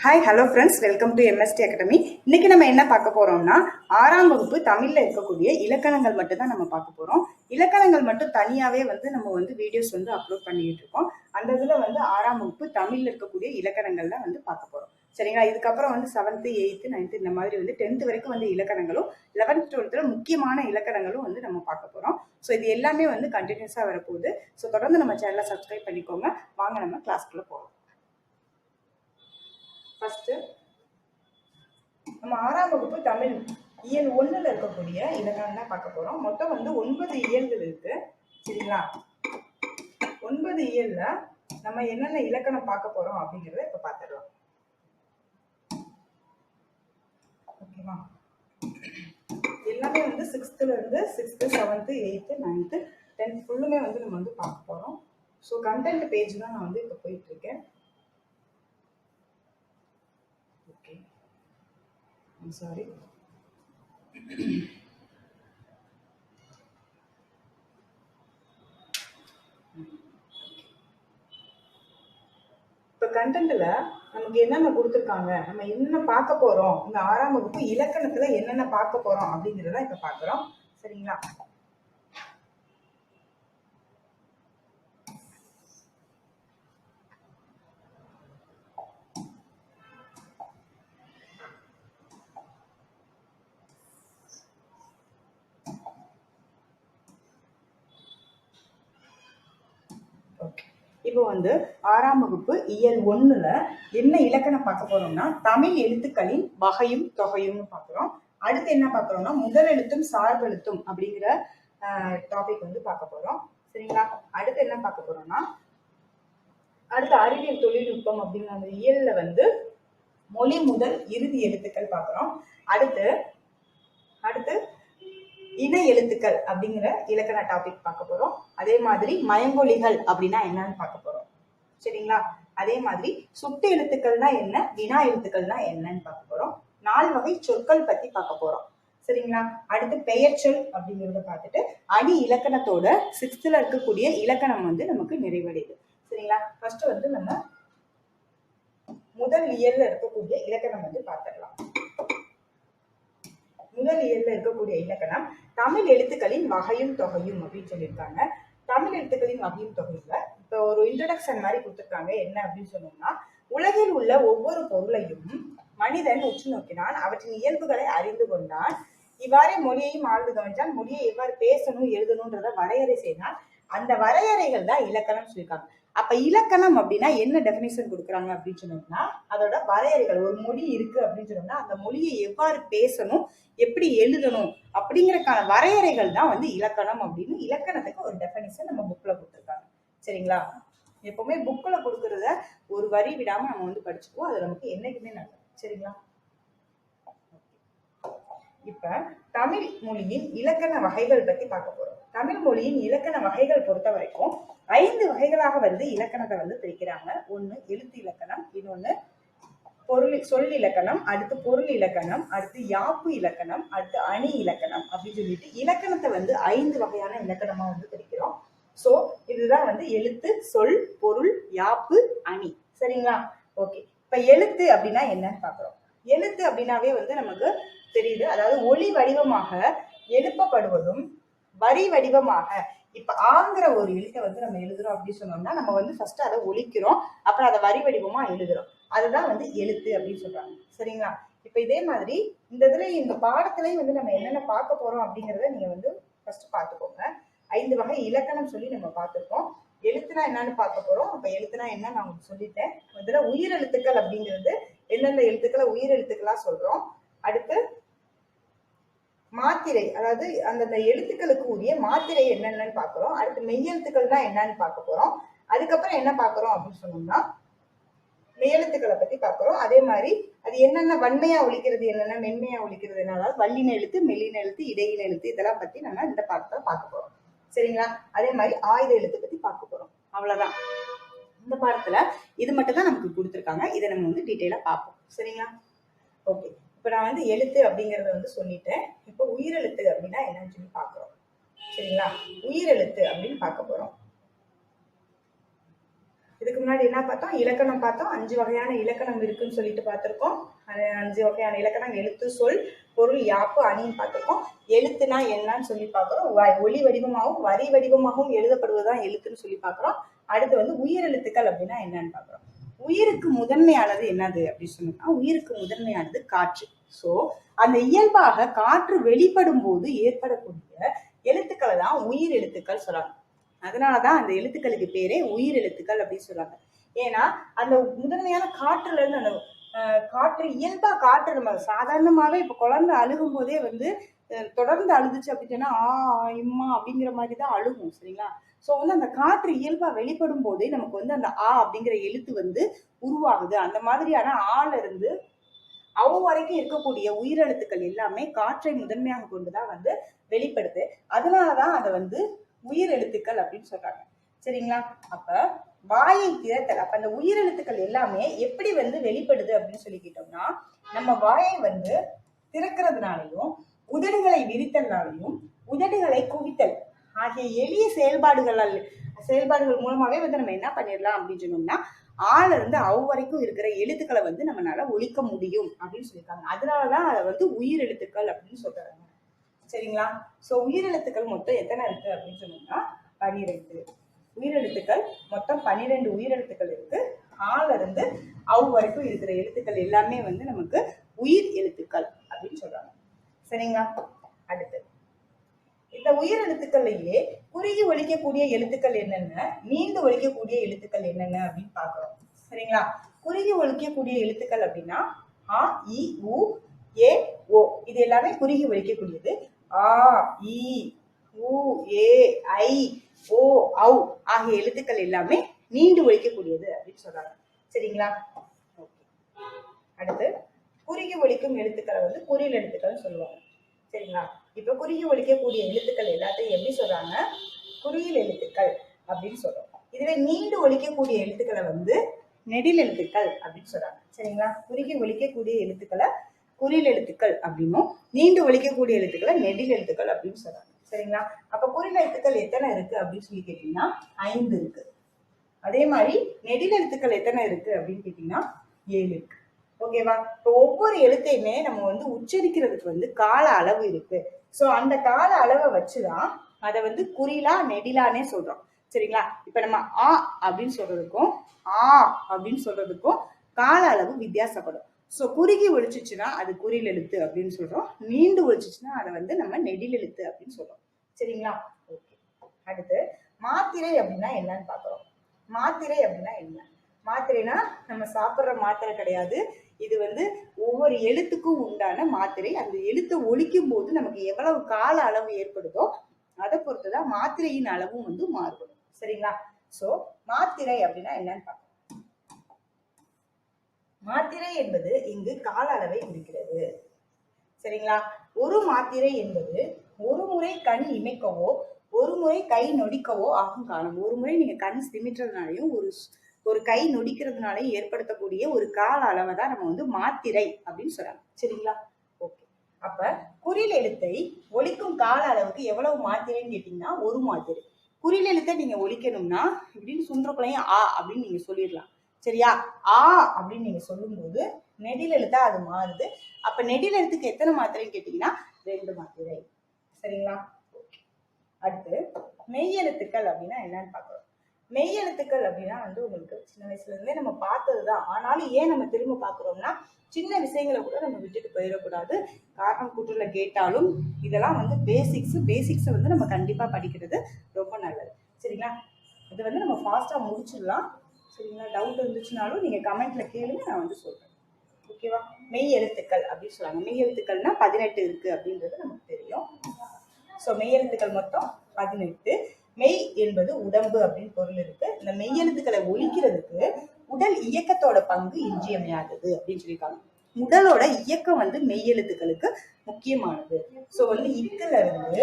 Hi hello friends, welcome to MST academy. இன்னைக்கு நம்ம என்ன பார்க்க போறோம்னா, 6ஆம் வகுப்பு தமிழ்ல இருக்கக்கூடிய இலக்கணங்கள் மட்டும் தான் நம்ம பார்க்க போறோம். இலக்கணங்கள் மட்டும் தனியாவே நம்ம வீடியோஸ் அப்லோட் பண்ணிட்டு இருக்கோம். அந்த இதுல 6ஆம் வகுப்பு தமிழ்ல இருக்கக்கூடிய இலக்கணங்கள்ல பார்க்க போறோம். சரிங்களா? இதுக்கப்புறம் 7th 8th 9th இந்த மாதிரி 10th வரைக்கும் இலக்கணங்களும் 11th 12th முக்கியமான இலக்கணங்களும் நம்ம பார்க்க போறோம். ஸோ இது எல்லாமே கண்டினியூஸா வரப்போகுது. ஸோ தொடர்ந்து நம்ம சேனலை சப்ஸ்கிரைப் பண்ணிக்கோங்க. வாங்க நம்ம கிளாஸ்க்குள்ள போகலாம். ஃபர்ஸ்ட் நம்ம 6ஆம் வகுப்பு தமிழ் இயல் 1ல இருக்கக்கூடிய இலக்கணம் தான் பார்க்க போறோம். மொத்தம் 9 இயல்கள் இருக்கு. சரிங்களா? 9 இயல்ல நம்ம என்னென்ன இலக்கணம் பார்க்க போறோம் அப்படிங்கறத இப்ப பார்த்துடலாம். ஓகேவா? எல்லாமே 6th இருந்து 6th 7th 8th 9th 10th ஃபுல்லுமே நம்ம பார்க்க போறோம். ஸோ கண்டென்ட் பேஜ் தான் நான் இப்ப போயிட்டு இருக்கேன். சாரி, இப்ப கண்டென்ட்ல நமக்கு என்னென்ன கொடுத்துருக்காங்க, நம்ம என்ன பார்க்க போறோம், இந்த 6ஆம் வகுப்பு இலக்கணத்துல என்னென்ன பார்க்க போறோம் அப்படிங்கறத இப்ப பாக்குறோம். சரிங்களா? இப்போ 6ஆம் வகுப்பு இயல் 1ல என்ன இலக்கணம் பார்க்க போறோம்னா, தமிழ் எழுத்துக்களின் வகையும் தொகையும் பார்க்கிறோம். அடுத்து என்ன பார்க்கிறோம்னா, முதல் எழுத்தும் சார்பெழுத்தும் அப்படிங்கிற டாபிக் பார்க்க போறோம். சரிங்களா? அடுத்து என்ன பார்க்க போறோம்னா, அடுத்து அறிவியல் தொழில்நுட்பம் அப்படிங்கிற அந்த இயல்ல மொழி முதல் இறுதி எழுத்துக்கள் பார்க்கிறோம். அடுத்து இணை எழுத்துக்கள் அப்படிங்கிற இலக்கண டாபிக் பார்க்க போறோம். அதே மாதிரி மயங்கொலிகள் அப்படின்னா என்னன்னு பார்க்க போறோம். சரிங்களா? அதே மாதிரி சுட்டு எழுத்துக்கள்னா என்ன, வினா எழுத்துக்கள்னா என்னன்னு பார்க்க போறோம். 4 வகை சொற்கள் பத்தி பார்க்க போறோம். சரிங்களா? அடுத்து பெயர்ச்சொல் அப்படிங்கிறத பார்த்துட்டு அணி இலக்கணத்தோட 6th இருக்கக்கூடிய இலக்கணம் நமக்கு நிறைவடையுது. சரிங்களா? ஃபர்ஸ்ட் நம்ம முதல் இயல்ல இருக்கக்கூடிய இலக்கணம் பார்த்துடலாம். முதல் இயல்ல இருக்கக்கூடிய இலக்கணம் தமிழ் எழுத்துக்களின் வகையும் தொகையும் அப்படின்னு சொல்லியிருக்காங்க. தமிழ் எழுத்துக்களின் வகையும் தொகையில இப்ப ஒரு இன்ட்ரோடக்ஷன் மாதிரி கொடுத்துருக்காங்க. என்ன அப்படின்னு சொன்னோம்னா, உலகில் உள்ள ஒவ்வொரு பொருளையும் மனிதன் உற்று நோக்கினான், அவற்றின் இயல்புகளை அறிந்து கொண்டான், இவ்வாறே மொழியையும் ஆழ்ந்து கவனிச்சான், மொழியை எவ்வாறு பேசணும் எழுதணும்ன்றத வரையறை செய்தான். அந்த வரையறைகள் தான் இலக்கணம் சொல்லியிருக்காங்க. அப்ப இலக்கணம் அப்படின்னா என்ன டெபினிஷன் கொடுக்குறாங்க அப்படின்னு சொன்னோம்னா, அதோட வரையறைகள். ஒரு மொழி இருக்கு அப்படின்னு சொன்னோம்னா அந்த மொழியை எவ்வாறு பேசணும், எப்படி எழுதணும் அப்படிங்கறக்கான வரையறைகள் தான் இலக்கணம் அப்படின்னு இலக்கணத்துக்கு ஒரு டெபினிஷன் நம்ம புக்ல கொடுத்துருக்காங்க. சரிங்களா? எப்பவுமே புக்ல கொடுக்கறத ஒரு வரி விடாம நம்ம படிச்சுக்குவோம். அது நமக்கு என்னைக்குமே நல்லது. சரிங்களா? இப்ப தமிழ் மொழியின் இலக்கண வகைகள் பத்தி பார்க்க போறோம். தமிழ் மொழியின் இலக்கண வகைகள் பொறுத்த வரைக்கும் 5 வகைகளாக இலக்கணத்தை பிரிக்கிறாங்க. ஒண்ணு எழுத்து இலக்கணம், இன்னொன்னு சொல் இலக்கணம், அடுத்து பொருள் இலக்கணம், அடுத்து யாப்பு இலக்கணம், அடுத்து அணி இலக்கணம் அப்படின்னு சொல்லிட்டு இலக்கணத்தை 5 வகையான இலக்கணமா பிரிக்கிறோம். சோ இதுதான் எழுத்து, சொல், பொருள், யாப்பு, அணி. சரிங்களா? ஓகே. இப்ப எழுத்து அப்படின்னா என்னன்னு பாக்குறோம். எழுத்து அப்படின்னாவே நமக்கு தெரியுது. அதாவது ஒளி வடிவமாக எழுப்பப்படுவதும் வரி வடிவமாக, இப்ப ஆங்கிற ஒரு எழுத்தை நம்ம எழுதுறோம் அப்படின்னு சொன்னோம்னா, நம்ம ஃபர்ஸ்ட் அதை ஒலிக்கிறோம், அப்புறம் அதை வரி வடிவமா எழுதுறோம். அதுதான் எழுத்து அப்படின்னு சொல்றாங்க. சரிங்களா? இப்ப இதே மாதிரி இந்த இதுல இந்த பாடத்திலையும் நம்ம என்னென்ன பார்க்க போறோம் அப்படிங்கறத நீங்க ஃபர்ஸ்ட் பார்த்துக்கோங்க. 5 வகை இலக்கணம் சொல்லி நம்ம பார்த்திருக்கோம். எழுத்துனா என்னன்னு பார்க்க போறோம். அப்ப எழுத்துனா என்ன நான் உங்களுக்கு சொல்லிட்டேன். இதுல உயிர் எழுத்துக்கள் அப்படிங்கிறது எந்தெந்த எழுத்துக்களை உயிர் எழுத்துக்களா சொல்றோம். அடுத்து மாத்திரை, அதாவது அந்தந்த எழுத்துக்களுக்கு உரிய மாத்திரை என்னென்னு பார்க்கிறோம். அடுத்து மெய்யெழுத்துக்கள் தான் என்னன்னு பார்க்க போறோம். அதுக்கப்புறம் என்ன பார்க்கிறோம் அப்படின்னு சொன்னோம்னா, மெய்யெழுத்துக்களை பத்தி பார்க்கிறோம். அதே மாதிரி அது என்னென்ன வன்மையா ஒலிக்கிறது, என்னென்ன மென்மையா ஒலிக்கிறது, அதாவது வல்லின எழுத்து, மெல்லின எழுத்து, இடையின எழுத்து, இதெல்லாம் பத்தி நம்ம இந்த பாடத்துல பார்க்க போறோம். சரிங்களா? அதே மாதிரி ஆயுத எழுத்து பத்தி பார்க்க போறோம். அவ்வளவுதான். இந்த பாடத்துல இது மட்டும் தான் நமக்கு கொடுத்துருக்காங்க. இதை நம்ம டீட்டெயிலா பார்ப்போம். சரிங்களா? ஓகே. இப்ப நான் எழுத்து அப்படிங்கறத சொல்லிட்டேன். இப்போ உயிரெழுத்து அப்படின்னா என்னன்னு சொல்லி பார்க்கிறோம். சரிங்களா? உயிரெழுத்து அப்படின்னு பார்க்க போறோம். இதுக்கு முன்னாடி என்ன பார்த்தோம்? இலக்கணம் பார்த்தோம். 5 வகையான இலக்கணம் இருக்குன்னு சொல்லிட்டு பார்த்துருக்கோம். 5 வகையான இலக்கணம் எழுத்து, சொல், பொருள், யாப்பு, அணின்னு பார்த்துருக்கோம். எழுத்துனா என்னன்னு சொல்லி பார்க்குறோம். ஒலி வடிவமாகவும் வரி வடிவமாகவும் எழுதப்படுவதுதான் எழுத்துன்னு சொல்லி பார்க்குறோம். அடுத்து வந்து உயிரெழுத்துக்கள் அப்படின்னா என்னன்னு பார்க்குறோம். உயிருக்கு முதன்மையானது என்னது அப்படின்னு சொன்னோம்னா, உயிருக்கு முதன்மையானது காற்று. ஸோ அந்த இயல்பாக காற்று வெளிப்படும் போது ஏற்படக்கூடிய எழுத்துக்களை தான் உயிர் எழுத்துக்கள் சொல்றாங்க. அதனாலதான் அந்த எழுத்துக்களுக்கு பேரே உயிர் எழுத்துக்கள் அப்படின்னு சொல்றாங்க. ஏன்னா அந்த முதன்மையான காற்றுல இருந்து அந்த காற்று இயல்பா காற்று நம்ம சாதாரணமாவே இப்ப குழந்தை அழுகும் போதே வந்து தொடர்ந்து அழுதுச்சு அப்படின்னா இம்மா அப்படிங்கிற மாதிரி தான் அழுகும். சரிங்களா? ஸோ வந்து அந்த காற்று இயல்பா வெளிப்படும் போதே நமக்கு வந்து அந்த அப்படிங்கிற எழுத்து வந்து உருவாகுது. அந்த மாதிரியான ஆல இருந்து வரைக்கும் இருக்கக்கூடிய உயிரெழுத்துக்கள் எல்லாமே காற்றை முதன்மையாக கொண்டுதான் வந்து வெளிப்படுது. அதனாலதான் அதை வந்து உயிர் எழுத்துக்கள் அப்படின்னு சொல்றாங்க. சரிங்களா? அப்ப வாயை திறத்தல், அப்ப அந்த உயிரெழுத்துக்கள் எல்லாமே எப்படி வந்து வெளிப்படுது அப்படின்னு சொல்லி கேட்டோம்னா, நம்ம வாயை வந்து திறக்கிறதுனாலையும் உதடுகளை விரித்தல்னாலையும் உதடுகளை குவித்தல் ஆகிய எளிய செயல்பாடுகள் மூலமாவே வந்து நம்ம என்ன பண்ணிடலாம் அப்படின்னு சொன்னோம்னா, இருந்து வரைக்கும் இருக்கிற எழுத்துக்களை வந்து நம்மளால ஒழிக்க முடியும் அப்படின்னு சொல்லியிருக்காங்க. அதனாலதான் அதை வந்து உயிர் எழுத்துக்கள் அப்படின்னு சொல்றாங்க. சரிங்களா? சோ உயிரெழுத்துக்கள் மொத்தம் எத்தனை இருக்கு அப்படின்னு சொன்னோம்னா 12 உயிரெழுத்துக்கள். மொத்தம் 12 உயிரெழுத்துக்கள் இருக்கு. இருந்து வரைக்கும் இருக்கிற எழுத்துக்கள் எல்லாமே வந்து நமக்கு உயிர் எழுத்துக்கள் அப்படின்னு சொல்றாங்க. சரிங்களா? அடுத்து இந்த உயிரெழுத்துக்கள்லயே குறுகி ஒலிக்கக்கூடிய எழுத்துக்கள் என்னென்ன, நீண்டு ஒலிக்கக்கூடிய எழுத்துக்கள் என்னென்ன அப்படின்னு பாக்குறோம். சரிங்களா? குறுகி ஒலிக்கக்கூடிய எழுத்துக்கள் அப்படின்னா ஆ, இ, உ, ஏ, ஓ இது எல்லாமே குறுகி ஒலிக்கக்கூடியது. ஆ, இ, உ, ஏ, ஐ, ஓ, ஔ ஆகிய எழுத்துக்கள் எல்லாமே நீண்டு ஒலிக்கக்கூடியது அப்படின்னு சொல்றாங்க. சரிங்களா? அடுத்து குறுகி ஒலிக்கும் எழுத்துக்களை வந்து குறில் எழுத்துக்கள் சொல்லுவாங்க. சரிங்களா? இப்ப குறுகி ஒலிக்கக்கூடிய எழுத்துக்கள் எல்லாத்தையும் எப்படி சொல்றாங்க? குறியில் எழுத்துக்கள் அப்படின்னு சொல்றோம். இதுவே நீண்டு ஒலிக்கக்கூடிய எழுத்துக்களை வந்து நெடில் எழுத்துக்கள் அப்படின்னு சொல்றாங்க. சரிங்களா? குறுகி ஒலிக்கக்கூடிய எழுத்துக்களை குறில் எழுத்துக்கள் அப்படின்னும் நீண்டு ஒலிக்கக்கூடிய எழுத்துக்களை நெடில் எழுத்துக்கள் அப்படின்னு சொல்றாங்க. சரிங்களா? அப்ப குறில் எழுத்துக்கள் எத்தனை இருக்கு அப்படின்னு சொல்லி கேட்டீங்கன்னா 5 இருக்கு. அதே மாதிரி நெடில் எழுத்துக்கள் எத்தனை இருக்கு அப்படின்னு கேட்டீங்கன்னா 7 இருக்கு. ஓகேவா? இப்போ ஒவ்வொரு எழுத்தையுமே நம்ம வந்து உச்சரிக்கிறதுக்கு வந்து கால அளவு இருக்கு. சோ அந்த கால அளவை வச்சுதான் அதை வந்து குறிலா நெடிலானே சொல்றோம். சரிங்களா? இப்ப நம்ம ஆ அப்படின்னு சொல்றதுக்கும் ஆ அப்படின்னு சொல்றதுக்கும் கால அளவு வித்தியாசப்படும். சோ குறுகி ஒழிச்சுச்சுன்னா அது குறில் எழுத்து அப்படின்னு சொல்றோம். நீண்டு ஒழிச்சுச்சுன்னா அதை வந்து நம்ம நெடில் எழுத்து அப்படின்னு சொல்றோம். சரிங்களா? ஓகே. அடுத்து மாத்திரை அப்படின்னா என்னன்னு பாக்குறோம். மாத்திரை அப்படின்னா என்ன? மாத்திரைனா நம்ம சாப்பிட்ற மாத்திரை கிடையாது. இது வந்து ஒவ்வொரு எழுத்துக்கும் உண்டான மாத்திரை. அந்த எழுத்தை ஒழிக்கும் போது நமக்கு எவ்வளவு கால அளவு ஏற்படுதோ அதை பொறுத்துதான் மாத்திரையின் அளவும் வந்து மாறுபடும். சரிங்களா? சோ மாத்திரை அப்படின்னா என்னன்னு பார்க்கணும். மாத்திரை என்பது இங்கு கால அளவை குறிக்கிறது. சரிங்களா? ஒரு மாத்திரை என்பது ஒரு முறை கண் இமைக்கவோ ஒரு முறை கை நொடிக்கவோ ஆகும் காலம். ஒரு முறை நீங்க கண் சிமிட்டுறதுனாலையும் ஒரு கை நொடிக்கிறதுனாலையும் ஏற்படுத்தக்கூடிய ஒரு கால அளவை தான் நம்ம வந்து மாத்திரை அப்படின்னு சொல்றாங்க. சரிங்களா? ஓகே. அப்ப குறில் எழுத்தை ஒலிக்கும் கால அளவுக்கு எவ்வளவு மாத்திரைன்னு கேட்டீங்கன்னா ஒரு மாத்திரை. குறில் எழுத்தை நீங்க ஒலிக்கணும்னா இப்படின்னு சுன்றக்குள்ளையும் ஆ அப்படின்னு நீங்க சொல்லிடலாம். சரியா? ஆ அப்படின்னு நீங்க சொல்லும் போது நெடில் எழுத்தா அது மாறுது. அப்ப நெடில் எழுத்துக்கு எத்தனை மாத்திரைன்னு கேட்டீங்கன்னா 2 மாத்திரை. சரிங்களா? அடுத்து மெய் எழுத்துக்கள் அப்படின்னா என்னன்னு பாக்குறோம். மெய் எழுத்துக்கள் அப்படின்னா வந்து உங்களுக்கு சின்ன வயசுல இருந்தே நம்ம பார்த்ததுதான். ஆனாலும் ஏன் நம்ம திரும்ப பாக்குறோம்னா சின்ன விஷயங்களை கூட நம்ம விட்டுட்டு போயிடக்கூடாது. காரணம் கூற்றுல கேட்டாலும் இதெல்லாம் வந்து பேசிக்ஸை வந்து நம்ம கண்டிப்பா படிக்கிறது ரொம்ப நல்லது. சரிங்களா? இது வந்து நம்ம ஃபாஸ்டா முடிச்சிடலாம். சரிங்களா? டவுட் இருந்துச்சுனாலும் நீங்க கமெண்ட்ல கேளுங்க, நான் வந்து சொல்றேன். ஓகேவா? மெய் எழுத்துக்கள் அப்படின்னு சொல்றாங்க. மெய் எழுத்துக்கள்னா 18 இருக்கு அப்படின்றது நமக்கு தெரியும். ஸோ மெய் எழுத்துக்கள் மொத்தம் 18. மெய் என்பது உடம்பு அப்படின்னு பொருள் இருக்கு. இந்த மெய் எழுத்துக்களை ஒலிக்கிறதுக்கு உடல் இயக்கத்தோட பங்கு இன்றியமையாதது அப்படின்னு சொல்லியிருக்காங்க. உடலோட இயக்கம் வந்து மெய் எழுத்துக்களுக்கு முக்கியமானது. ஸோ வந்து இக்குல இருந்து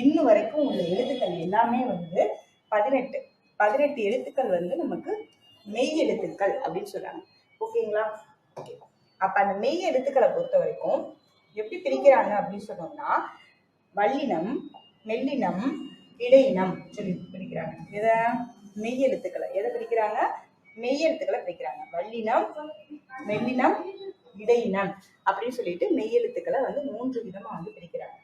இன்னு வரைக்கும் உள்ள எழுத்துக்கள் எல்லாமே வந்து 18 எழுத்துக்கள் வந்து நமக்கு மெய் எழுத்துக்கள் அப்படின்னு சொல்றாங்க. ஓகேங்களா? அப்ப அந்த மெய் எழுத்துக்களை பொறுத்த வரைக்கும் எப்படி பிரிக்கிறாங்க அப்படின்னு சொன்னோம்னா வல்லினம், மெல்லினம், இடையினம் சொல்லி பிரிக்கிறாங்க. எதை? மெய் எழுத்துக்களை எதை பிரிக்கிறாங்க? மெய் எழுத்துக்களை பிரிக்கிறாங்க. வல்லினம், மெல்லினம், இடையினம் அப்படின்னு சொல்லிட்டு மெய் எழுத்துக்களை வந்து 3 விதமா வந்து பிரிக்கிறாங்க.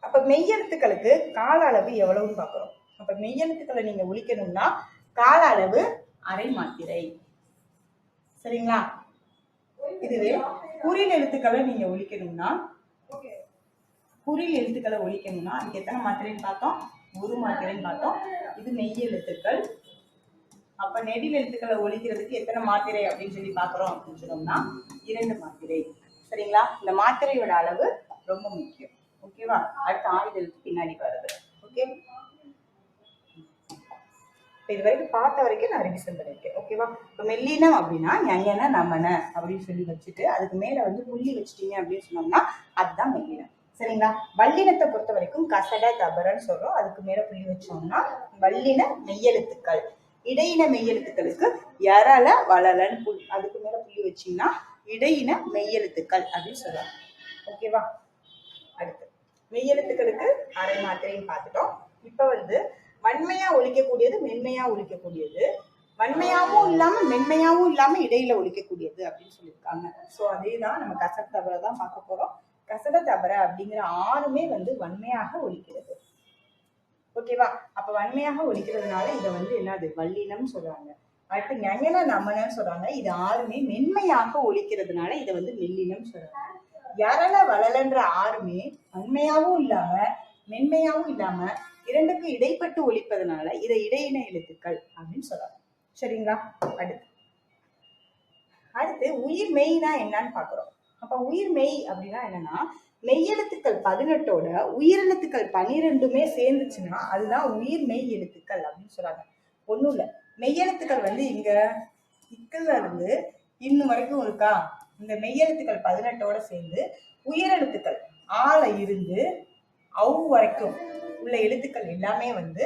அப்ப மெய்யெழுத்துக்களுக்கு கால அளவு எவ்வளவுன்னு பாக்குறோம். அப்ப மெய்யெழுத்துக்களை நீங்க ஒலிக்கணும்னா கால அளவு அரை மாத்திரை. சரிங்களா? இதுவே குறில் எழுத்துக்களை நீங்க ஒலிக்கணும்னா அதுக்கு எத்தனை மாத்திரைன்னு பார்த்தோம்? 1 மாத்திரைன்னு பார்த்தோம். இது மெய் எழுத்துக்கள். அப்ப நெடில் எழுத்துக்களை ஒலிக்கிறதுக்கு எத்தனை மாத்திரை அப்படின்னு சொல்லி பாக்குறோம் அப்படின்னு சொன்னோம்னா 2 மாத்திரை. சரிங்களா? இந்த மாத்திரையோட அளவு ரொம்ப முக்கியம். ஓகேவா? அடுத்த ஆயுத எழுத்து பின்னாடி வருது. ஓகே, இது வரைக்கும் பார்த்த வரைக்கும் நான் ரிவிஷன் பண்ணிருக்கேன். ஓகேவா? இப்போ மெல்லினம் அப்படின்னா ஞன நமன அப்படின்னு சொல்லி வச்சுட்டு அதுக்கு மேல வந்து புள்ளி வச்சுட்டீங்க அப்படின்னு சொன்னோம்னா அதுதான் மெல்லினம். சரிங்களா? வல்லினத்தை பொறுத்த வரைக்கும் கசட தபரன்னு சொல்றோம். அதுக்கு மேல புள்ளி வச்சோம்னா வல்லின மெய்யெழுத்துக்கள். இடையின மெய்யெழுத்துக்களுக்கு யரள வளலன் அதுக்கு மேல புள்ளி வச்சீங்கன்னா இடையின மெய்யெழுத்துக்கள் அப்படின்னு சொல்றாங்க. ஓகேவா? அடுத்து மெய்யெழுத்துக்களுக்கு அரை மாத்திரையும் பார்த்துட்டோம். இப்ப வந்து வன்மையா ஒலிக்கக்கூடியது, மென்மையா ஒலிக்கக்கூடியது, வன்மையாவும் இல்லாம மென்மையாவும் இல்லாம இடையில ஒலிக்கக்கூடியது அப்படின்னு சொல்லியிருக்காங்க. ஸோ அதேதான் நம்ம கசட தபரை தான் பார்க்க போறோம். கசட தபரை அப்படிங்கிற 6மே வந்து வன்மையாக ஒலிக்கிறது. ஓகேவா? அப்ப வன்மையாக ஒலிக்கிறதுனால இதை வந்து என்னது வல்லினம் சொல்றாங்க. அடுத்து ஞன நமனன்னு சொல்றாங்க. இது 6மே மென்மையாக ஒலிக்கிறதுனால இதை வந்து மெல்லினம் சொல்றாங்க. யரள வளலன்ற 6மே வன்மையாவும் இல்லாம மென்மையாவும் இல்லாம இரண்டுக்கும் இடைப்பட்டு ஒலிப்பதனால இதை இடையின எழுத்துக்கள் அப்படின்னு சொல்றாங்க. சரிங்களா? அடுத்து உயிர் மெய்னா என்னன்னு பாக்குறோம். அப்ப உயிர் மெய் அப்படின்னா என்னன்னா மெய்யெழுத்துக்கள் 18ஓட உயிரெழுத்துக்கள் 12மே சேர்ந்துச்சுன்னா அதுதான் உயிர் மெய் எழுத்துக்கள் அப்படின்னு சொல்றாங்க. ஒண்ணும் இல்ல, மெய்யெழுத்துக்கள் வந்து இங்க இக்கல்ல இருந்து இன்னும் வரைக்கும் இருக்கா, இந்த மெய்யெழுத்துக்கள் 18ஓட சேர்ந்து உயிரெழுத்துக்கள் ஆல இருந்து அவு வரைக்கும் உள்ள எழுத்துக்கள் எல்லாமே வந்து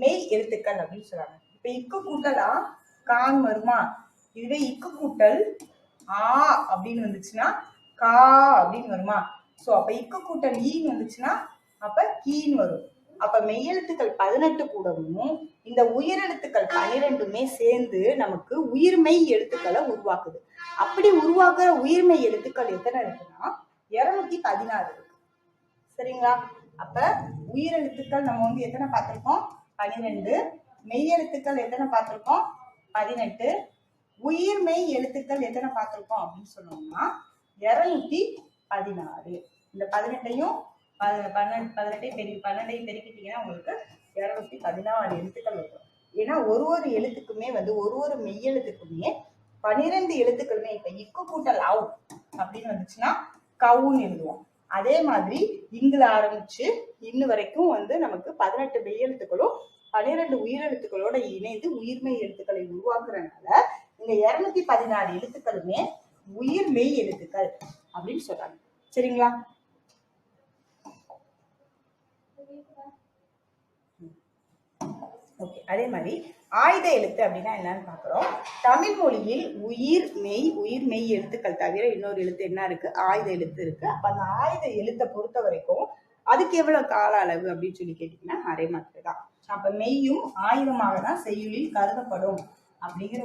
மெய் எழுத்துக்கள் அப்படின்னு சொல்றாங்க. இப்ப இக்கு கூட்டலா கான் வருமா? இதுவே இக்கு கூட்டல் ஆ அப்படின்னு வந்துச்சுன்னா கா அப்படின்னு வருமா? சோ அப்ப இக்கு கூட்டல் ஈன்னு வந்துச்சுன்னா அப்ப கீன்னு வரும். அப்ப மெய்யெழுத்துக்கள் 18 கூடவும் இந்த உயிரெழுத்துக்கள் 12மே சேர்ந்து நமக்கு உயிர்மெய் எழுத்துக்களை உருவாக்குது. அப்படி உருவாக்குற உயிர்மெய் எழுத்துக்கள் எத்தனை இருக்குன்னா 216 இருக்கு. சரிங்களா? அப்ப உயிரெழுத்துக்கள் நம்ம வந்து எத்தனை பார்த்திருக்கோம்? 12. மெய்யெழுத்துக்கள் எத்தனை பார்த்திருக்கோம்? 18. உயிர்மெய் எழுத்துக்கள் எத்தனை பார்த்திருக்கோம் அப்படின்னு சொன்னோம்னா 216. இந்த 18ஐயும் 12ஐயும் பெருக்கிட்டீங்கன்னா உங்களுக்கு 216 எழுத்துக்கள் வரும். ஏன்னா ஒரு எழுத்துக்குமே வந்து ஒரு மெய்யெழுத்துக்குமே 12 எழுத்துக்களுமே. இப்ப இக்கு கூட்டல் அவு அப்படின்னு வந்துச்சுன்னா கவுன்னு எழுதுவோம். அதே மாதிரி இங்குல ஆரம்பிச்சு இன்னும் வரைக்கும் வந்து நமக்கு 18 மெய்யெழுத்துக்களும் 12 உயிரெழுத்துக்களோட இணைந்து உயிர்மெய் எழுத்துக்களை உருவாக்குறதுனால இந்த 216 எழுத்துக்களுமே உயிர் மெய் எழுத்துக்கள் அப்படின்னு சொல்றாங்க. சரிங்களா? ஓகே, அதே மாதிரி ஆயுத எழுத்து அப்படின்னா என்னன்னு பாக்குறோம். தமிழ் மொழியில் உயிர் மெய் எழுத்துக்கள் தவிர இன்னொரு எழுத்து என்ன இருக்கு? ஆயுத எழுத்து இருக்கு. அப்ப அந்த ஆயுத எழுத்தை பொறுத்த வரைக்கும் அதுக்கு எவ்வளவு கால அளவு அப்படின்னு சொல்லி கேட்டீங்கன்னா அரை மாத்திரை தான். அப்ப மெய்யும் ஆயுதமாக தான் செய்யுளில் கருதப்படும் அப்படிங்கிற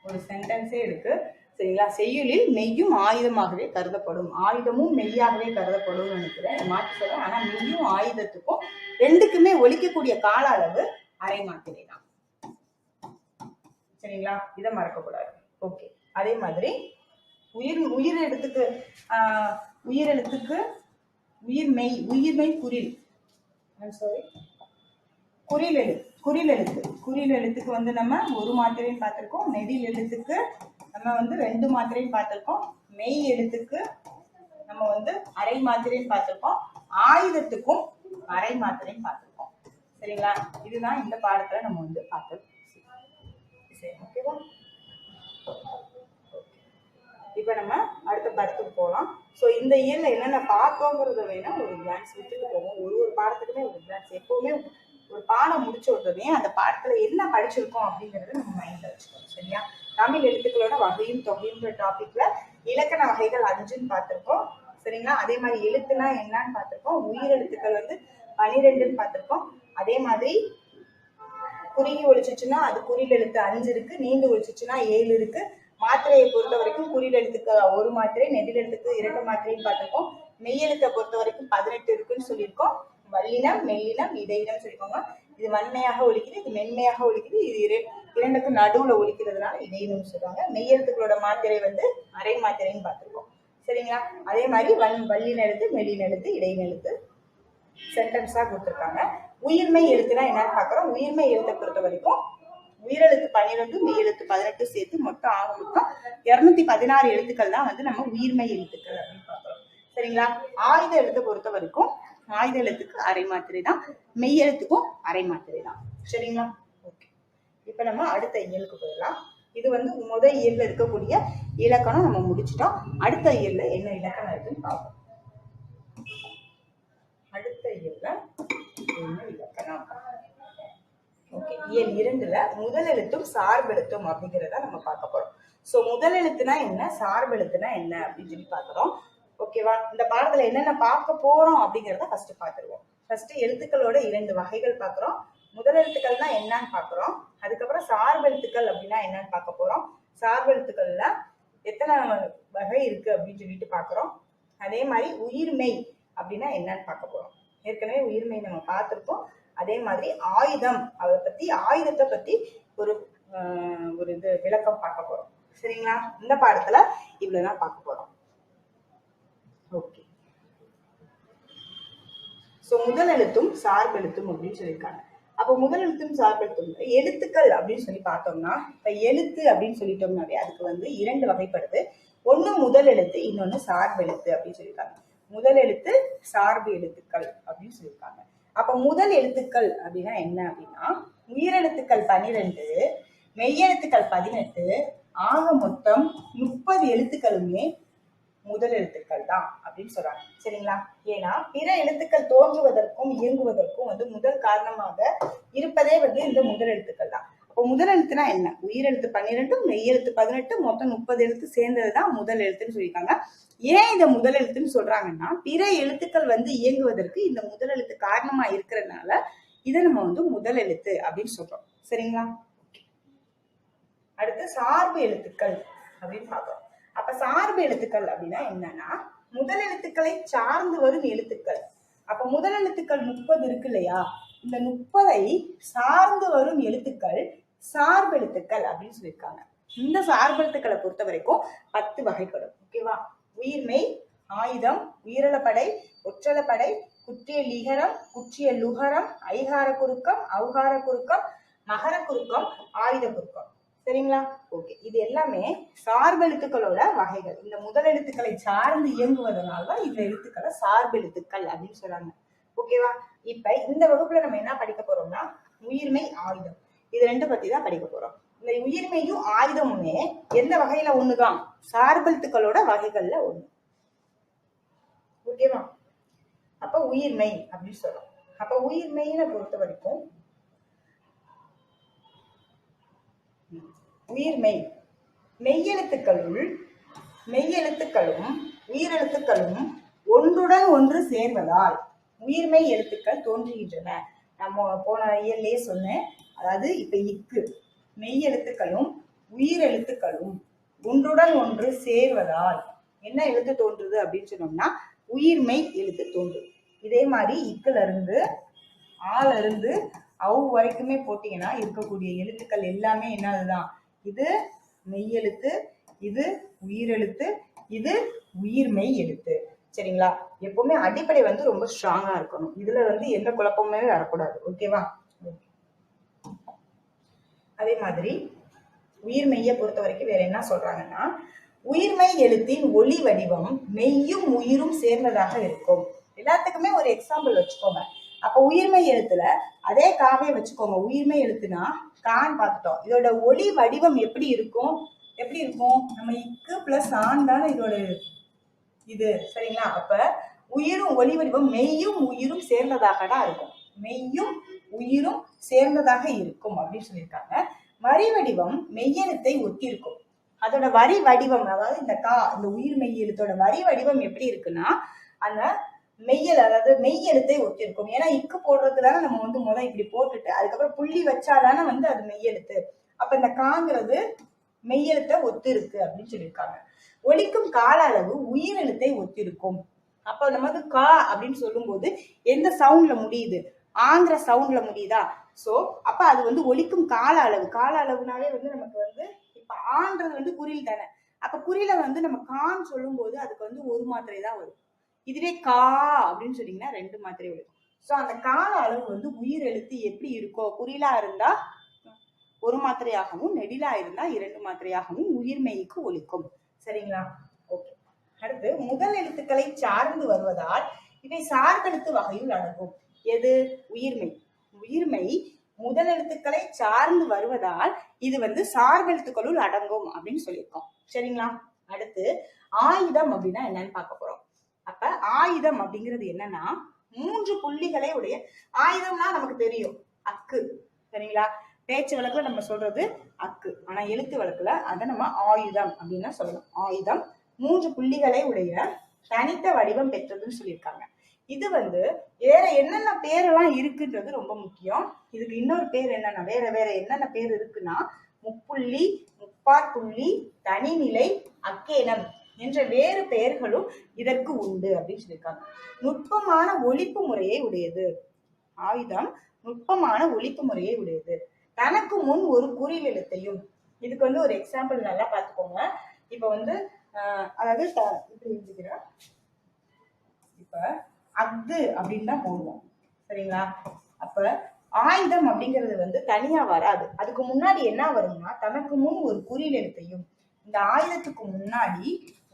ஒரு சென்டென்ஸே இருக்கு. சரிங்களா? செய்யுளில் மெய்யும் ஆயுதமாகவே கருதப்படும், ஆயுதமும் மெய்யாகவே கருதப்படும் நினைக்கிறேன், மாற்றி சொல்றேன். ஆனா மெய்யும் ஆயுதத்துக்கும் ரெண்டுக்குமே ஒலிக்கக்கூடிய கால அளவு அரை மாத்திரை தான். சரிங்களா? இதை மறக்கக்கூடாது. ஓகே, அதே மாதிரி உயிரெழுத்துக்கு உயிர்மெய் குறில் எழுத்துக்கு வந்து நம்ம ஒரு மாத்திரையும் பார்த்திருக்கோம். நெடில் எழுத்துக்கு நம்ம வந்து 2 மாத்திரையும் பார்த்திருக்கோம். மெய் எழுத்துக்கு நம்ம வந்து அரை மாத்திரையும் பார்த்திருக்கோம். ஆயுதத்துக்கும் அரை மாத்திரையும் பார்த்திருக்கோம். சரிங்களா? இதுதான் இந்த பாடத்துல நம்ம வந்து பார்த்தது. ஓகேவா? இப்ப நம்ம அடுத்த பாடத்துக்கு போகலாம். ஸோ இந்த இயர்ல என்னென்ன பார்த்தோங்கிறத வேணா ஒரு கிளான்ஸ் விட்டுட்டு போவோம். ஒரு பாடத்துக்குமே ஒரு கிளான்ஸ். எப்பவுமே ஒரு பாடம் முடிச்ச உடனே அந்த பாடத்துல என்ன படிச்சிருக்கோம் அப்படிங்கறத நம்ம மைண்ட்ல வச்சுக்கணும். சரியா? தமிழ் எழுத்துக்களோட வகையும் தொகையுன்ற டாபிக்ல இலக்கண வகைகள் 5ன்னு பார்த்திருக்கோம். சரிங்களா? அதே மாதிரி எழுத்துனா என்னன்னு பார்த்திருக்கோம். உயிரெழுத்துக்கள் வந்து 12ன்னு பார்த்திருக்கோம். அதே மாதிரி குறுகி ஒழிச்சுச்சுன்னா அது குறில் எழுத்து 5 இருக்கு, நீண்டு ஒழிச்சுச்சுன்னா 7 இருக்கு. மாத்திரையை பொறுத்த வரைக்கும் குறில் எழுத்துக்கு 1 மாத்திரை, நெடில் எழுத்துக்கு 2 மாத்திரைன்னு பார்த்துருக்கோம். மெய்யெழுத்தை பொறுத்த வரைக்கும் 18 இருக்குன்னு சொல்லியிருக்கோம். வல்லினம், மெல்லினம், இடையினம் சொல்லிக்கோங்க. இது வன்மையாக ஒழிக்குது, இது மென்மையாக ஒழிக்குது, இது இரண்டுக்கும் நடுவுல ஒழிக்கிறதுனால இடையினம் சொல்றாங்க. மெய்யெழுத்துக்களோட மாத்திரை வந்து அரை மாத்திரைன்னு பார்த்துருக்கோம். சரிங்களா? அதே மாதிரி வல்லின எழுத்து, மெல்லின எழுத்து, இடையின எழுத்து சென்டென்ஸா கொடுத்துருக்காங்க. உயிர்மை எழுத்துனா என்னன்னு பாக்குறோம். உயிர்மை எழுத்தை பொறுத்த வரைக்கும் உயிரெழுத்து 12, மெய்யெழுத்து 18 சேர்த்து மொத்தம் ஆக மொத்தம் 216 எழுத்துக்கள் தான் வந்து நம்ம உயிர்மை எழுத்துக்கள் அப்படின்னு பாக்குறோம். சரிங்களா? ஆயுத எழுத்தை பொறுத்த வரைக்கும் ஆயுத எழுத்துக்கு அரை மாத்திரை தான், மெய்யெழுத்துக்கும் அரை மாத்திரை தான். சரிங்களா? ஓகே, இப்ப நம்ம அடுத்த இயலுக்கு போயிடலாம். இது வந்து முதல் இயல்ல இருக்கக்கூடிய இலக்கணம் நம்ம முடிச்சிட்டோம். அடுத்த இயல்ல என்ன இலக்கணம் இருக்குன்னு பார்ப்போம். அடுத்த இயல்ல என்ன இலக்கணம்? ஓகே, இயல் 2ல முதல் எழுத்தும் சார்பெழுத்தும் அப்படிங்கிறத நம்ம பார்க்க போறோம். சோ முதல் எழுத்துனா என்ன, சார்பெழுத்துனா என்ன அப்படின்னு சொல்லி பார்க்கிறோம். ஓகேவா? இந்த பாடத்துல என்னென்ன பார்க்க போறோம் அப்படிங்கிறத ஃபர்ஸ்ட் பார்த்துருவோம். ஃபர்ஸ்ட் எழுத்துக்களோட 2 வகைகள் பார்க்கிறோம். முதல் எழுத்துக்கள்னா என்னன்னு பார்க்கிறோம். அதுக்கப்புறம் சார்பெழுத்துக்கள் அப்படின்னா என்னன்னு பார்க்க போறோம். சார்பெழுத்துக்கள்ல எத்தனை வகை இருக்கு அப்படின்னு சொல்லிட்டு பார்க்கிறோம். அதே மாதிரி உயிர்மெய் அப்படின்னா என்னன்னு பார்க்க போறோம். ஏற்கனவே உயிர்மெய் நம்ம பார்த்துருக்கோம். அதே மாதிரி ஆயுதம், அதை பத்தி ஆயுதத்தை பத்தி ஒரு இது விளக்கம் பார்க்க போறோம். சரிங்களா? இந்த பாடத்துல இவ்வளவுதான் பார்க்க போறோம். ஓகே, சோ முதல் எழுத்தும் சார்பெழுத்தும் அப்படின்னு சொல்லியிருக்காங்க. அப்போ முதல் எழுத்தும் சார்பெழுத்தும் எழுத்துக்கள் அப்படின்னு சொல்லி பார்த்தோம்னா, இப்ப எழுத்து அப்படின்னு சொல்லிட்டோம்னாவே அதுக்கு வந்து 2 வகைப்படுது. ஒண்ணு முதல் எழுத்து, இன்னொன்னு சார்பெழுத்து அப்படின்னு சொல்லியிருக்காங்க. முதல் எழுத்து, சார்பு எழுத்துக்கள் அப்படின்னு சொல்லியிருக்காங்க. அப்ப முதல் எழுத்துக்கள் அப்படின்னா என்ன அப்படின்னா, உயிரெழுத்துக்கள் 12, மெய்யெழுத்துக்கள் 18, ஆக மொத்தம் 30 எழுத்துக்களுமே முதல் எழுத்துக்கள் தான் அப்படின்னு சொல்றாங்க. சரிங்களா? ஏன்னா பிற எழுத்துக்கள் தோன்றுவதற்கும் இயங்குவதற்கும் வந்து முதல் காரணமாக இருப்பதே வந்து இந்த முதல் எழுத்துக்கள் தான். அப்போ முதல் எழுத்துனா என்ன? உயிரெழுத்து 12, மெய்யெழுத்து 18, மொத்தம் 30 எழுத்து சேர்ந்ததுதான் முதல் எழுத்துன்னு சொல்லியிருக்காங்க. ஏன் இந்த முதல் எழுத்துன்னு சொல்றாங்கன்னா, பிற எழுத்துக்கள் வந்து இயங்குவதற்கு இந்த முதல் எழுத்து காரணமா இருக்கிறதுனால இதை நம்ம வந்து முதல் எழுத்து அப்படின்னு சொல்றோம். சரிங்களா? அடுத்து சார்பு எழுத்துக்கள் அப்படின்னு பார்க்கிறோம். அப்ப சார்பு எழுத்துக்கள் அப்படின்னா என்னன்னா, முதல் எழுத்துக்களை சார்ந்து வரும் எழுத்துக்கள். அப்ப முதல் எழுத்துக்கள் 30 இருக்கு இல்லையா, இந்த 30ஐ சார்ந்து வரும் எழுத்துக்கள் சார்பு எழுத்துக்கள் அப்படின்னு சொல்லியிருக்காங்க. இந்த சார்பு எழுத்துக்களை பொறுத்த வரைக்கும் 10 வகைப்படும். ஓகேவா? உயிர்மெய், ஆயுதம், உயிரளப்படை, ஒற்றளப்படை, குற்றிய லிகரம், குற்றிய லுகரம், ஐகார குறுக்கம், ஔகார குறுக்கம், மகர குறுக்கம், ஆயுத குறுக்கம். சரிங்களா? ஓகே, இது எல்லாமே சார்பெழுத்துக்களோட வகைகள். இந்த முதல் எழுத்துக்களை சார்ந்து இயங்குவதனால்தான் இந்த எழுத்துக்களை சார்பெழுத்துக்கள் அப்படின்னு சொல்றாங்க. ஓகேவா? இப்ப இந்த வகுப்புல நம்ம என்ன படிக்க போறோம்னா, உயிர்மெய், ஆயுதம், இது 2 பத்தி தான் படிக்க போறோம். இந்த உயிர்மெய்யும் ஆயுதமுமே எந்த வகையில ஒண்ணுதான்? சார்பெழுத்துக்களோட வகைகள்ல ஒண்ணு. ஓகேவா? அப்ப உயிர்மெய் அப்படின்னு சொல்றோம். அப்ப உயிர்மெய்யை பொறுத்த வரைக்கும் உயிர்மெய் மெய்யெழுத்துக்களும் உயிரெழுத்துக்களும் ஒன்றுடன் ஒன்று சேர்வதால் உயிர்மெய் எழுத்துக்கள் தோன்றுகின்றன. நம்ம போன இயல்லையே சொன்னேன். அதாவது இப்ப இக்கு மெய்யெழுத்துக்களும் உயிரெழுத்துக்களும் ஒன்றுடன் ஒன்று சேர்வதால் என்ன எழுத்து தோன்றுது அப்படின்னு சொன்னோம்னா, உயிர்மெய் எழுத்து தோன்றுது. இதே மாதிரி இக்குல இருந்து ஆல இருந்து அவு வரைக்குமே போட்டீங்கன்னா இருக்கக்கூடிய எழுத்துக்கள் எல்லாமே என்னதுதான்? இது மெய்யெழுத்து, இது உயிரெழுத்து, இது உயிர்மெய் எழுத்து. சரிங்களா? எப்பவுமே அடிப்படை வந்து ரொம்ப ஸ்ட்ராங்கா இருக்கணும். இதுல வந்து எந்த குழப்பமே வரக்கூடாது. ஓகேவா? அதே மாதிரி உயிர்மெய்யை பொறுத்த வரைக்கும் வேற என்ன சொல்றாங்கன்னா, உயிர்மெய் எழுத்தின் ஒளி வடிவம் மெய்யும் உயிரும் சேர்ந்ததாக இருக்கும். எல்லாத்துக்குமே ஒரு எக்ஸாம்பிள் வச்சுக்கோங்க. அப்ப உயிர்மெய் எழுத்துல அதே காவே வச்சுக்கோங்க. உயிர்மெய் எழுத்துனா கான் பார்த்துட்டோம். இதோட ஒளி வடிவம் எப்படி இருக்கும்? நம்ம இக்கு பிளஸ் ஆன் தானே இதோட இது. சரிங்களா? அப்ப உயிரும் ஒளி வடிவம் மெய்யும் உயிரும் சேர்ந்ததாக தான் இருக்கும். மெய்யும் உயிரும் சேர்ந்ததாக இருக்கும் அப்படின்னு சொல்லியிருக்காங்க. வரி வடிவம் மெய்யெழுத்தை ஒட்டி இருக்கும். அதோட வரி வடிவம், அதாவது இந்த உயிர் மெய் எழுத்தோட வரி வடிவம் எப்படி இருக்குன்னா, அந்த மெய்யல், அதாவது மெய் எழுத்தை ஒத்திருக்கும். ஏன்னா இக்கு போடுறதுதானே நம்ம வந்து முதல் இப்படி போட்டுட்டு அதுக்கப்புறம் புள்ளி வச்சாதானே வந்து அது மெய்யெழுத்து. அப்ப இந்த காங்கிறது மெய்யெழுத்தை ஒத்து இருக்கு அப்படின்னு சொல்லியிருக்காங்க. ஒலிக்கும் கால அளவு உயிரெழுத்தை ஒத்திருக்கும். அப்ப நம்ம வந்து கா அப்படின்னு சொல்லும் போது எந்த சவுண்ட்ல முடியுது? ஆங்கிற சவுண்ட்ல முடியுதா? சோ அப்ப அது வந்து ஒலிக்கும் கால அளவு. கால அளவுனாலே வந்து நமக்கு வந்து இப்ப ஆன்றது வந்து குறில் தானே. அப்ப குறியில வந்து நம்ம கான்னு சொல்லும் போது அதுக்கு வந்து ஒரு மாத்திரை தான் வரும். இதுவே கா அப்படின்னு சொன்னீங்கன்னா 2 மாத்திரை வரும். சோ அந்த கால அளவு வந்து உயிர் எழுத்து எப்படி இருக்கோ, குறிலா இருந்தா ஒரு மாத்திரையாகவும், நெடிலா இருந்தா 2 மாத்திரையாகவும் உயிர்மெய்க்கு ஒலிக்கும். சரிங்களா? ஓகே. அடுத்து முதல் எழுத்துக்களை சார்ந்து வருவதால் இவை சார்பெழுத்து வகையில் அடங்கும். எது? உயிர்மெய். உயிர்மெய் முதல் எழுத்துக்களை சார்ந்து வருவதால் இது வந்து சார்பெழுத்துக்களுள் அடங்கும் அப்படின்னு சொல்லியிருக்கோம். சரிங்களா? அடுத்து ஆயுதம் அப்படின்னா என்னன்னு பார்க்க போறோம். அப்ப ஆயுதம் அப்படிங்கிறது என்னன்னா 3 புள்ளிகளை உடைய. ஆயுதம்னா நமக்கு தெரியும் அக்கு. சரிங்களா? பேச்சு வழக்குல நம்ம சொல்றது அக்கு. ஆனா எழுத்து வழக்குல அதை நம்ம ஆயுதம் அப்படின்னு சொல்லலாம். ஆயுதம் 3 புள்ளிகளை உடைய தனித்த வடிவம் பெற்றதுன்னு சொல்லியிருக்காங்க. இது வந்து வேற என்னென்ன பேரெல்லாம் இருக்குன்றது ரொம்ப முக்கியம். இதுக்கு இன்னொரு பேர் என்னன்னா, வேற வேற என்னென்ன பேர் இருக்குன்னா முப்புள்ளி, முப்பாற்புள்ளி, தனிநிலை, அக்கேனம் என்ற வேறு பெயர்களும் இதற்கு உண்டு அப்படின்னு சொல்லியிருக்காங்க. நுட்பமான ஒலிப்பு முறையை உடையது. ஆயுதம் நுட்பமான ஒலிப்பு முறையை உடையது. தனக்கு முன் ஒரு குறில் எழுத்தையும். இதுக்கு வந்து ஒரு எக்ஸாம்பிள் நல்லா பார்த்துக்கோங்க. இப்ப வந்து அதாவது இப்படி எழுதிக்கிறேன். இப்ப அஃது அப்படின்னு தான் போடுவோம். சரிங்களா? அப்ப ஆயுதம் அப்படிங்கிறது வந்து தனியா வராது. அதுக்கு முன்னாடி என்ன வரும்னா தனக்கு முன் ஒரு குறில் எழுத்தையும், இந்த ஆயுதத்துக்கு முன்னாடி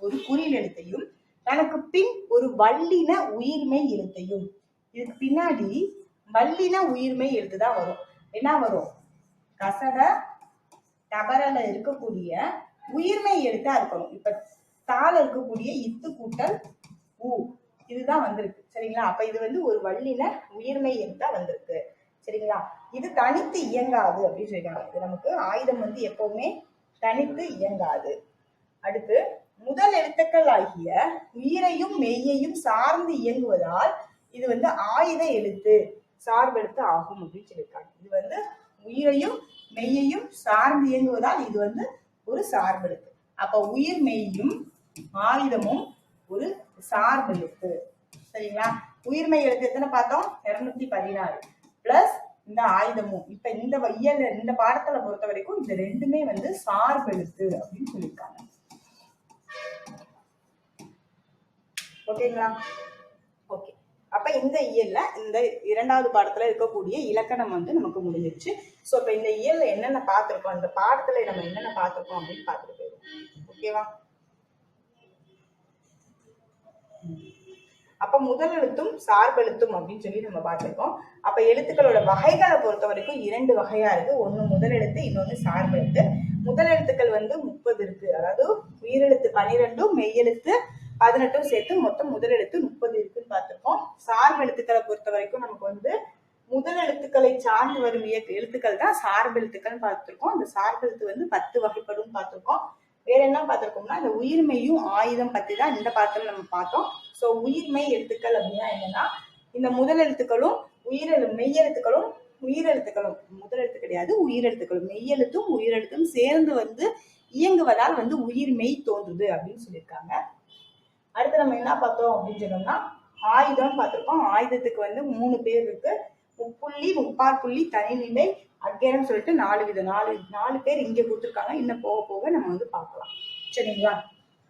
ஒரு குறில் எழுத்தையும், தனக்கு பின் ஒரு வல்லின உயிர்மெய் எழுத்தையும். இதுக்கு பின்னாடி வல்லின உயிர்மெய் எழுத்துதான் வரும். என்ன வரும்? கசட டபரல இருக்கக்கூடிய உயிர்மெய் எழுத்தா இருக்கணும். இப்ப தால இருக்கக்கூடிய இத்து கூட்டல் ஊ இதுதான் வந்திருக்கு. சரிங்களா? அப்ப இது வந்து ஒரு வல்லின உயிர்மெய் எழுத்தா வந்திருக்கு. சரிங்களா? இது தனித்து இயங்காது அப்படின்னு சொல்லிருக்காங்க. இது நமக்கு ஆயுதம் வந்து எப்பவுமே தனித்து இயங்காது. அடுத்து முதல் எழுத்துக்கள் ஆகிய உயிரையும் மெய்யையும் சார்ந்து இயங்குவதால் இது வந்து ஆயுத எழுத்து சார்பெழுத்து ஆகும் அப்படின்னு சொல்லியிருக்காங்க. இது வந்து உயிரையும் மெய்யையும் சார்ந்து இயங்குவதால் இது வந்து ஒரு சார்பெழுத்து. அப்ப உயிர் மெய்யும் ஆயுதமும் ஒரு சார்பெழுத்து. சரிங்களா? உயிர்மெய் எழுத்து எத்தனை பார்த்தோம்? 216 பிளஸ் இந்த ஆயுதமும். இப்ப இந்த இயல் இந்த பாடத்துல பொறுத்த வரைக்கும் இந்த ரெண்டுமே வந்து சார்பெழுத்து அப்படின்னு சொல்லியிருக்காங்க. ஓகேங்களா? ஓகே. அப்ப இந்த இயல்ல இந்த 2வது பாடத்துல இருக்கக்கூடிய இலக்கணம் வந்து நமக்கு முடிஞ்சிருச்சு. சோ இப்ப இந்த இயல்ல என்னென்ன பார்த்திருக்கோம், இந்த பாடத்துல நம்ம என்னென்ன பார்த்திருக்கோம் அப்படின்னு பார்த்துட்டு போயிடும். ஓகேவா? அப்ப முதல் எழுத்தும் சார்பெழுத்தும் அப்படின்னு சொல்லி நம்ம பார்த்திருக்கோம். அப்ப எழுத்துக்களோட வகைகளை பொறுத்த வரைக்கும் 2 வகையா இருக்கு. ஒண்ணு முதல் எழுத்து, இன்னொன்னு சார்பெழுத்து. முதல் எழுத்துக்கள் வந்து 30 இருக்கு. அதாவது உயிரெழுத்து 12, மெய்யெழுத்து 18 சேர்த்து மொத்தம் முதல் எழுத்து 30 இருக்குன்னு பார்த்திருக்கோம். சார்பெழுத்துக்களை பொறுத்த வரைக்கும் நமக்கு வந்து முதல் எழுத்துக்களை சார்ந்து வரும் எழுத்துக்கள் தான் சார்பெழுத்துக்கள் பார்த்திருக்கோம். அந்த சார்பெழுத்து வந்து 10 வகைப்படும் பார்த்திருக்கோம். வேற என்ன பார்த்திருக்கோம்னா இந்த உயிர்மெய்யும் ஆயுதம் பத்தி தான் இந்த பாடத்துல நம்ம பார்த்தோம். சோ உயிர்மெய் எழுத்துக்கள் அப்படின்னா என்னன்னா இந்த முதல் எழுத்துக்களும் மெய்யெழுத்துக்களும் உயிரெழுத்துக்களும், முதல் எழுத்து கிடையாது உயிரெழுத்துக்களும், மெய்யெழுத்தும் உயிரெழுத்தும் சேர்ந்து வந்து இயங்குவதால் வந்து உயிர்மெய் தோன்றுது அப்படின்னு சொல்லியிருக்காங்க. அடுத்து நம்ம என்ன பார்த்தோம் அப்படின்னு சொன்னோம்னா ஆயுதம் பார்த்திருக்கோம். ஆயுதத்துக்கு வந்து 3 பேர் இருக்கு. முப்புள்ளி, முப்பாற்புள்ளி, தனிநிலை, அக்கேனம் சொல்லிட்டு 4 விதம். 4 பேர் இங்க கொடுத்துருக்காங்க. இன்னும் போக போக நம்ம வந்து பார்க்கலாம். சரிங்களா?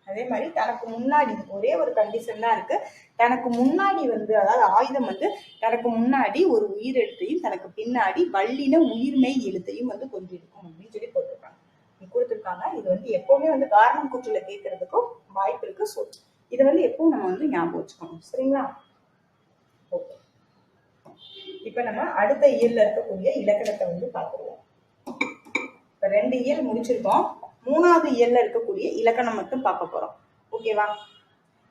அதே மாதிரி தனக்கு முன்னாடி ஒரே ஒரு கண்டிஷன் தான் இருக்கு. தனக்கு முன்னாடி வந்து அதாவது ஆயுதம் வந்து தனக்கு முன்னாடி ஒரு உயிர் எழுத்தையும் தனக்கு பின்னாடி வல்லின உயிர்மெய் எழுத்தையும் வந்து கொண்டிருக்கும் அப்படின்னு சொல்லி கொடுத்துருக்காங்க. இது வந்து எப்பவுமே வந்து காரணம் கூற்றுல கேட்கறதுக்கும் வாய்ப்பு இருக்கு. ஸோ இதை வந்து எப்பவும் நம்ம வந்து ஞாபகம் வச்சுக்கணும். சரிங்களா? ஓகே. இப்ப நம்ம அடுத்த இயல்ல இருக்கக்கூடிய இலக்கணத்தை வந்து பார்த்துருவோம். இப்ப 2 இயல் முடிச்சிருக்கோம். 3வது இயல்ல இருக்கக்கூடிய இலக்கணம் மட்டும் பார்க்க போறோம். ஓகேவா?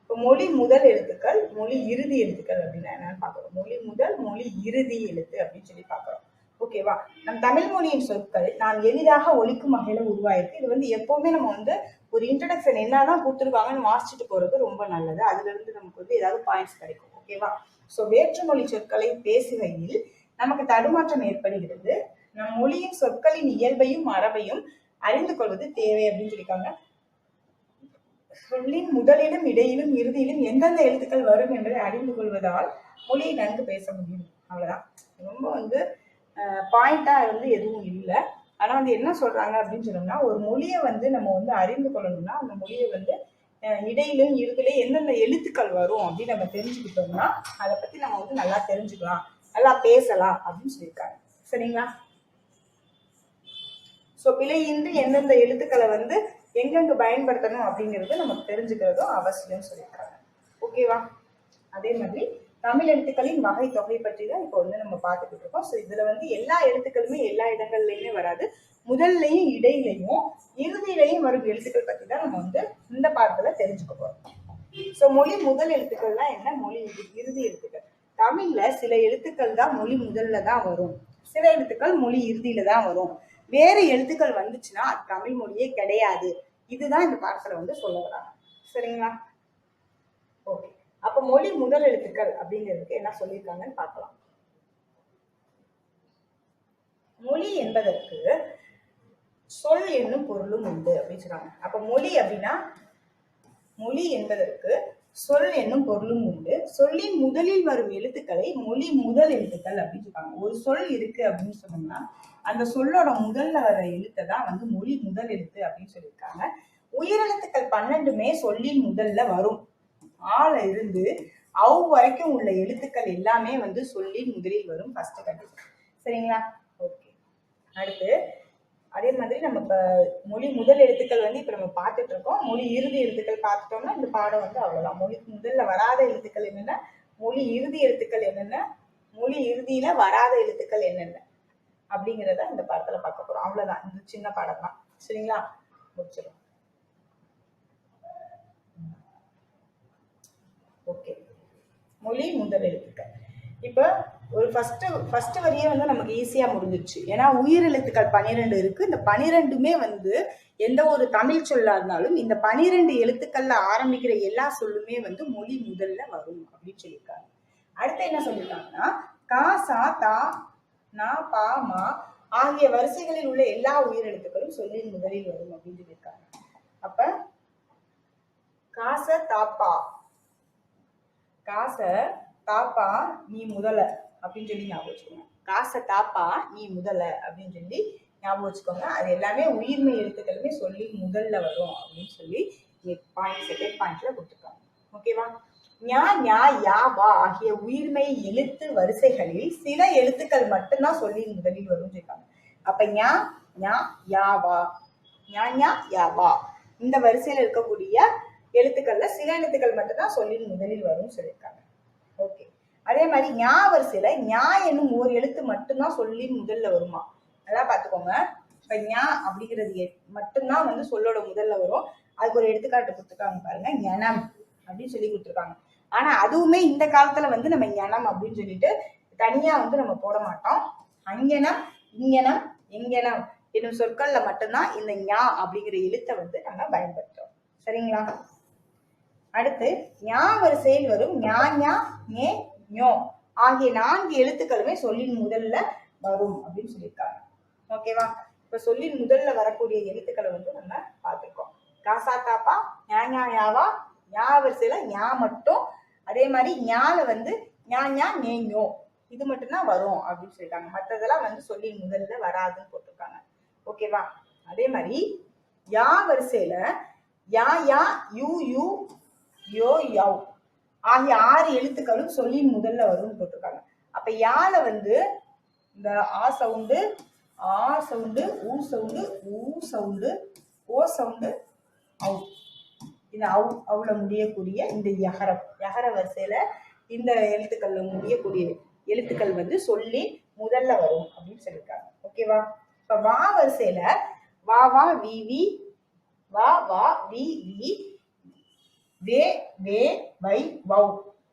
இப்ப மொழி முதல் எழுத்துக்கள், மொழி இறுதி எழுத்துக்கள் அப்படின்னா என்னன்னு பார்க்கிறோம். மொழி முதல், மொழி இறுதி எழுத்து அப்படின்னு சொல்லி பார்க்கிறோம். ஓகேவா? நம் தமிழ் மொழியின் சொற்கள் நாம் எளிதாக ஒலிக்கும் வகையில உருவாயிருக்கு. இது வந்து எப்பவுமே நம்ம வந்து ஒரு இன்ட்ரடக்ஷன் என்னதான் கொடுத்துருக்காங்கன்னு வாசிச்சுட்டு போறது ரொம்ப நல்லது. அதுல இருந்து நமக்கு வந்து ஏதாவது பாயிண்ட்ஸ் கிடைக்கும். ஓகேவா? சோ வேற்றுமொழி சொற்களை பேசுகையில் நமக்கு தடுமாற்றம் ஏற்படுகிறது. நம் மொழியின் சொற்களின் இயல்பையும் மரபையும் அறிந்து கொள்வது தேவை அப்படின்னு சொல்லியிருக்காங்க. சொல்லின் முதலிலும் இடையிலும் இறுதியிலும் எந்தெந்த எழுத்துக்கள் வரும் என்பதை அறிந்து கொள்வதால் மொழியை நன்கு பேச முடியும். அவ்வளவுதான். ரொம்ப பாயிண்டா எதுவும் இல்லை. ஆனா என்ன சொல்றாங்க அப்படின்னு சொன்னோம்னா, ஒரு மொழியை நம்ம அறிந்து கொள்ளணும்னா அந்த மொழியை இடையிலும் இறுதியிலும் எந்தெந்த எழுத்துக்கள் வரும் அப்படின்னு நம்ம தெரிஞ்சுக்கிட்டோம்னா அதை பத்தி நம்ம நல்லா தெரிஞ்சுக்கலாம், நல்லா பேசலாம் அப்படின்னு சொல்லியிருக்காங்க. சரிங்களா? சோ பிழையின்றி எந்தெந்த எழுத்துக்களை எங்கெங்க பயன்படுத்தணும் அப்படிங்கிறது நமக்கு தெரிஞ்சுக்கிறதும் அவசியம் சொல்லியிருக்காங்க. ஓகேவா? அதே மாதிரி தமிழ் எழுத்துக்களின் வகை தொகை பற்றி தான் இப்போ நம்ம பார்த்துக்கிட்டு இருக்கோம். ஸோ இதுல எல்லா எழுத்துக்களுமே எல்லா இடங்கள்லயுமே வராது. முதல்லையும் இடையிலையும் இறுதியிலையும் வரும் எழுத்துக்கள் பற்றி தான் நம்ம இந்த பாடத்துல தெரிஞ்சுக்க போறோம். ஸோ மொழி முதல் எழுத்துக்கள்லாம் என்ன, மொழி இறுதி எழுத்துக்கள். தமிழ்ல சில எழுத்துக்கள் தான் மொழி முதல்ல தான் வரும், சில எழுத்துக்கள் மொழி இறுதியில தான் வரும். வேறு எழுத்துக்கள் வந்துச்சுன்னா அது தமிழ் மொழியே கிடையாது. இதுதான் இந்த பாடத்துல சொல்ல வராங்க. சரிங்களா? ஓகே. அப்ப மொழி முதல் எழுத்துக்கள் அப்படிங்கிறதுக்கு என்ன சொல்லியிருக்காங்கன்னு பார்க்கலாம். மொழி என்பதற்கு சொல் என்னும் பொருளும் உண்டு அப்படின்னு சொல்றாங்க. அப்ப மொழி அப்படின்னா, மொழி என்பதற்கு சொல் என்னும் பொருளும் உண்டு. சொல்லின் முதலில் வரும் எழுத்துக்களை மொழி முதல் எழுத்துக்கள் அப்படின்னு சொல்றாங்க. ஒரு சொல் இருக்கு அப்படின்னு சொன்னோம்னா அந்த சொல்லோட முதல்ல வர எழுத்தை தான் மொழி முதல் எழுத்து அப்படின்னு சொல்லியிருக்காங்க. உயிரெழுத்துக்கள் 12மே சொல்லின் முதல்ல வரும். ஆல இருந்து அவ் வரைக்கும் உள்ள எழுத்துக்கள் எல்லாமே சொல்லின் முதலில் வரும். First condition. சரிங்களா? ஓகே. அடுத்து அதே மாதிரி நம்ம இப்ப மொழி முதல் எழுத்துக்கள் இப்ப நம்ம பார்த்துட்டு இருக்கோம். மொழி இறுதி எழுத்துக்கள் பார்த்துட்டோம்னா இந்த பாடம் அவ்வளவுதான். மொழி முதல்ல வராத எழுத்துக்கள் என்னென்ன, மொழி இறுதி எழுத்துக்கள் என்னென்ன, மொழி இறுதியில வராத எழுத்துக்கள் என்னென்ன அப்படிங்கிறத இந்த பாடத்துல பார்க்க போறோம். அவ்வளவுதான். இந்த சின்ன பாடம் தான். சரிங்களா? முடிச்சிடும். ஓகே. மொழி முதல் எழுத்துக்கள். இப்ப ஒரு ஃபர்ஸ்ட் வரியே நமக்கு ஈஸியா முடிஞ்சிருச்சு. ஏன்னா உயிர் எழுத்துக்கள் 12 இருக்கு. இந்த 12மே எந்த ஒரு தமிழ் சொல்லா இருந்தாலும் இந்த 12 எழுத்துக்கள்ல ஆரம்பிக்கிற எல்லா சொல்லுமே மொழி முதல்ல வரும் அப்படின்னு சொல்லியிருக்காங்க. அடுத்து என்ன சொல்லியிருக்காங்கன்னா, கா சா தா நா பா மா ஆகிய வரிசைகளில் உள்ள எல்லா உயிர் எழுத்துக்களும் சொல்லின் முதலில் வரும் அப்படின்னு சொல்லியிருக்காங்க. அப்ப காச தாப்பா, காச தாப்பா நீ முதல அப்படின்னு சொல்லி ஞாபகம் வச்சுக்கோங்க. காசை தாப்பா நீ முதல அப்படின்னு சொல்லி ஞாபகம் வச்சுக்கோங்க. அது எல்லாமே உயிர்மை எழுத்துக்களுமே சொல்லி முதல்ல வரும் அப்படின்னு சொல்லி செகண்ட் பாயிண்ட்ல கொடுத்துருக்காங்க. ஓகேவா? ஞா ஞா யா வா ஆகிய உயிர்மை எழுத்து வரிசைகளில் சில எழுத்துக்கள் மட்டும்தான் சொல்லி முதலில் வரும் சொல்லியிருக்காங்க. அப்ப ஞா ஞா யா வா, ஞா ஞா யா வா இந்த வரிசையில இருக்கக்கூடிய எழுத்துக்கள்ல சில எழுத்துக்கள் மட்டும்தான் சொல்லின் முதலில் வரும்னு சொல்லியிருக்காங்க. ஓகே. அதே மாதிரி ஞா வரிசையில ஞா என்னும் ஒரு எழுத்து மட்டும்தான் சொல்லின் முதல்ல வருமா, நல்லா பாத்துக்கோங்க. இப்ப ஞா அப்படிங்கிறது மட்டும்தான் சொல்லோட முதல்ல வரும். அதுக்கு ஒரு எடுத்துக்காட்டு கொடுத்துருக்காங்க பாருங்க, ஞனம் அப்படின்னு சொல்லி கொடுத்துருக்காங்க. ஆனா அதுவுமே இந்த காலத்துல நம்ம ஞனம் அப்படின்னு சொல்லிட்டு தனியா நம்ம போட மாட்டோம். அங்கனம், இங்கனம், எங்கனம் என்னும் சொற்கள்ல மட்டும்தான் இந்த ஞா அப்படிங்கிற எழுத்தை நம்ம பயன்படுத்துறோம். சரிங்களா? அடுத்து ஞா வரிசையில் வரும் ஞா ஞா ஞே ஞோ ஆகிய 4 எழுத்துக்களுமே சொல்லின் முதல்ல வரும் அப்படின்னு சொல்லியிருக்காங்க. ஓகேவா? இப்ப சொல்லின் முதல்ல வரக்கூடிய எழுத்துக்களை நம்ம பார்த்திருக்கோம். காசா தாப்பா, ஞா ஞா யாவா, ஞா வரிசையில ஞா மட்டும். அதே மாதிரி ஞால ஞா ஞா ஞே ஞோ இது மட்டும்தான் வரும் அப்படின்னு சொல்லிட்டாங்க. மற்றதெல்லாம் சொல்லின் முதல்ல வராதுன்னு போட்டிருக்காங்க. ஓகேவா? அதே மாதிரி யா வரிசையில யா யா யூ யூ யோ யவ் ஆகிய 6 எழுத்துக்களும் சொல்லின் முதல்ல வரும்னு போட்டிருக்காங்க. அப்ப யால இந்த ஆ சவுண்டு, ஆ சவுண்டு, ஊ சவுண்டு, ஊ சவுண்டு, ஓ சவுண்டு, அவு இந்த அவுல முடியக்கூடிய இந்த யகர வரிசையில இந்த எழுத்துக்கள்ல முடியக்கூடிய எழுத்துக்கள் சொல்லி முதல்ல வரும் அப்படின்னு சொல்லியிருக்காங்க. ஓகேவா? இப்ப வா வரிசையில வா வா வி வி, வா வா வி வி, வே வே வை வௌ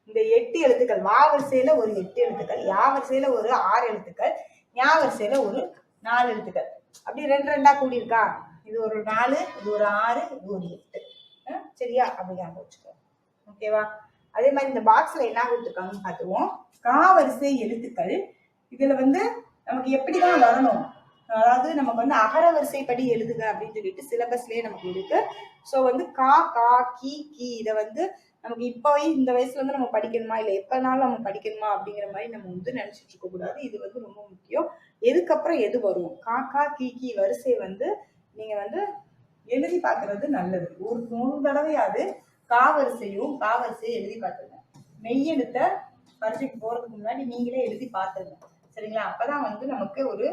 இந்த 8 எழுத்துக்கள். வா வரிசையில ஒரு 8 எழுத்துக்கள், யா வரிசையில ஒரு 6 எழுத்துக்கள், ஞா வரிசையில ஒரு 4 எழுத்துக்கள். அப்படி 2 2 கூடி இருக்கா? இது ஒரு 4, இது ஒரு 6, இது ஒரு 8. சரியா? அப்படி ஞாபகம் வச்சுக்கோ. ஓகேவா? அதே மாதிரி இந்த பாக்ஸ்ல என்ன கொடுத்துருக்காங்கன்னு பார்த்துவோம். கா வரிசை எழுத்துக்கள். இதுல வந்து நமக்கு எப்படிதான் வரணும், அதாவது நமக்கு வந்து அகர வரிசைப்படி எழுதுக அப்படின்னு சொல்லிட்டு சிலபஸ்லயே நமக்கு இருக்கு. ஸோ வந்து கா கா கி கி இதை வந்து நமக்கு இப்போவே இந்த வயசுல வந்து நம்ம படிக்கணுமா இல்லை எப்பனாலும் நம்ம படிக்கணுமா அப்படிங்கிற மாதிரி நம்ம வந்து நினைச்சிட்டு இருக்க கூடாது. இது வந்து ரொம்ப முக்கியம். எதுக்கப்புறம் எது வரும், கா கா கி கி வரிசை வந்து நீங்க வந்து எழுதி பார்க்கறது நல்லது. ஒரு தடவையாவது கா வரிசையும் எழுதி பார்த்துருங்க. மெய்யெழுத்த வரிசைக்கு போறதுக்கு முன்னாடி நீங்களே எழுதி பார்த்துருங்க. சரிங்களா? அப்பதான் வந்து நமக்கு ஒரு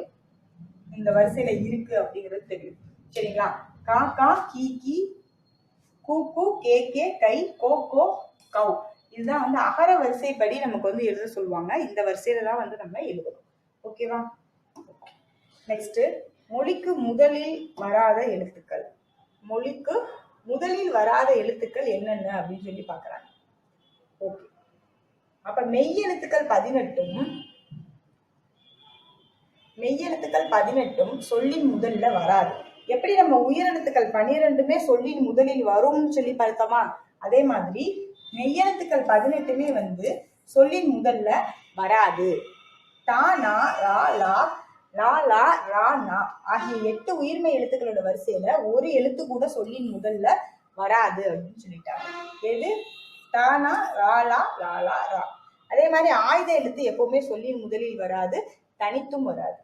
இந்த வரிசையில இருக்கு அப்படிங்கிறது தெரியும். சரிங்களா? கா கா கி கி கூ கூ கே கே கை கோ கோ கௌ இதுதான் வந்து அகர வரிசைப்படி நமக்கு வந்து எழுத சொல்லுவாங்க. இந்த வரிசையில தான் வந்து நம்ம எழுதணும். ஓகேவா? நெக்ஸ்ட், மொழிக்கு முதலில் வராத எழுத்துக்கள். மொழிக்கு முதலில் வராத எழுத்துக்கள் என்னென்ன அப்படின்னு சொல்லி பாக்குறாங்க. ஓகே, அப்ப மெய்யெழுத்துக்கள் 18 சொல்லின் முதல்ல வராது. எப்படி நம்ம உயிரெழுத்துக்கள் 12மே சொல்லின் முதலில் வரும்னு சொல்லி பார்த்தோமா, அதே மாதிரி மெய்யெழுத்துக்கள் 18மே வந்து சொல்லின் முதல்ல வராது. டா நா ரா லா லா லா ரா நா ஆகிய 8 உயிர்மை எழுத்துக்களோட வரிசையில ஒரு எழுத்து கூட சொல்லின் முதல்ல வராது அப்படின்னு சொல்லிட்டாங்க. எது? டானா ராலா லாலா ரா. அதே மாதிரி ஆயுத எழுத்து எப்பவுமே சொல்லின் முதலில் வராது, தனித்தும் வராது.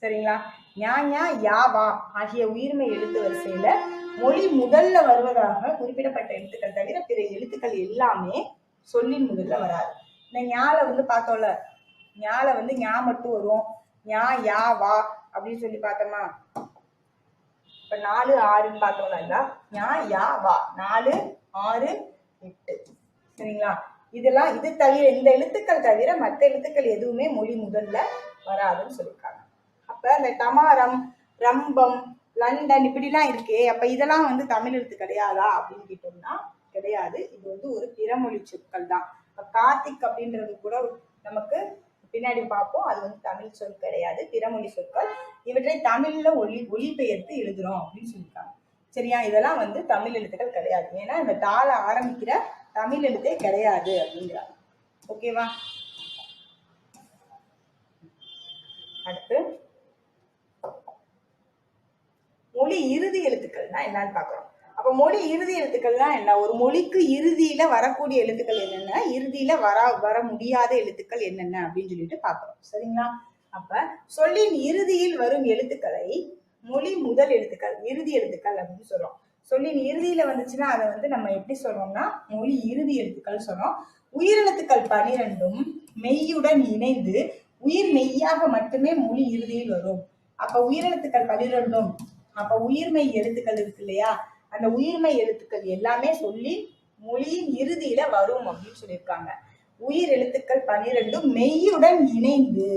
சரிங்களா? ஞா ஞா யா வா ஆகிய உயிர்மை எழுத்து வரிசையில மொழி முதல்ல வருவதாக குறிப்பிடப்பட்ட எழுத்துக்கள் தவிர பிற எழுத்துக்கள் எல்லாமே சொல்லின் முதல்ல வராது. இந்த ஞால வந்து பார்த்தோம்ல, ஞால வந்து ஞா மட்டும் வரும், ஞா யா வா அப்படின்னு சொல்லி பார்த்தோமா. இப்ப 4 6ன்னு பார்த்தோம்னா ஞா யா வா 4 6 8. சரிங்களா? இதெல்லாம் இது தவிர இந்த எழுத்துக்கள் தவிர மற்ற எழுத்துக்கள் எதுவுமே மொழி முதல்ல வராதுன்னு சொல்லியிருக்காங்க. அப்ப இந்த டமாரம், ரம்பம், லண்டன் இப்படிலாம் இருக்கே, அப்ப இதெல்லாம் வந்து தமிழ் எழுத்து கிடையாதா அப்படின்னு கேட்டோம்னா கிடையாது. இது வந்து ஒரு பிறமொழி சொற்கள் தான். கார்த்திக் அப்படின்றது கூட நமக்கு பின்னாடி பார்ப்போம், அது வந்து தமிழ் சொல் கிடையாது, பிறமொழி சொற்கள். இவற்றை தமிழ்ல ஒளிபெயர்த்து எழுதுறோம் அப்படின்னு சொல்லியிருக்காங்க. சரியா? இதெல்லாம் வந்து தமிழ் எழுத்துக்கள் கிடையாது. ஏன்னா இந்த தாள ஆரம்பிக்கிற தமிழ் எழுத்தே கிடையாது அப்படிங்கிறாங்க. ஓகேவா? அடுத்து மொழி இறுதி எழுத்துக்கள்னா என்னன்னு பாக்குறோம். அப்ப மொழி இறுதி எழுத்துக்கள்னா என்ன? ஒரு மொழிக்கு இறுதியில வரக்கூடிய எழுத்துக்கள் என்னென்ன, இறுதியில வர முடியாத எழுத்துக்கள் என்னென்ன அப்படின்னு சொல்லிட்டு பாக்குறோம். சரிங்களா? அப்ப சொல்லின் இறுதியில் வரும் எழுத்துக்களை மொழி முதல் எழுத்துக்கள், இறுதி எழுத்துக்கள் அப்படின்னு சொல்றோம். சொல்லின் இறுதியில வந்துச்சுன்னா அதை வந்து நம்ம எப்படி சொல்றோம்னா மொழி இறுதி எழுத்துக்கள் சொல்றோம். உயிரெழுத்துக்கள் 12ம் மெய்யுடன் இணைந்து உயிர் மெய்யாக மட்டுமே மொழி இறுதியில் வரும். அப்ப உயிரெழுத்துக்கள் 12ம் அப்ப உயிர்மெய் எழுத்துக்கள் இருக்கு இல்லையா, அந்த உயிர்மெய் எழுத்துக்கள் எல்லாமே சொல்லி மொழியின் இறுதியில வரும் அப்படின்னு சொல்லியிருக்காங்க. உயிர் எழுத்துக்கள் 12ம் மெய்யுடன் இணைந்து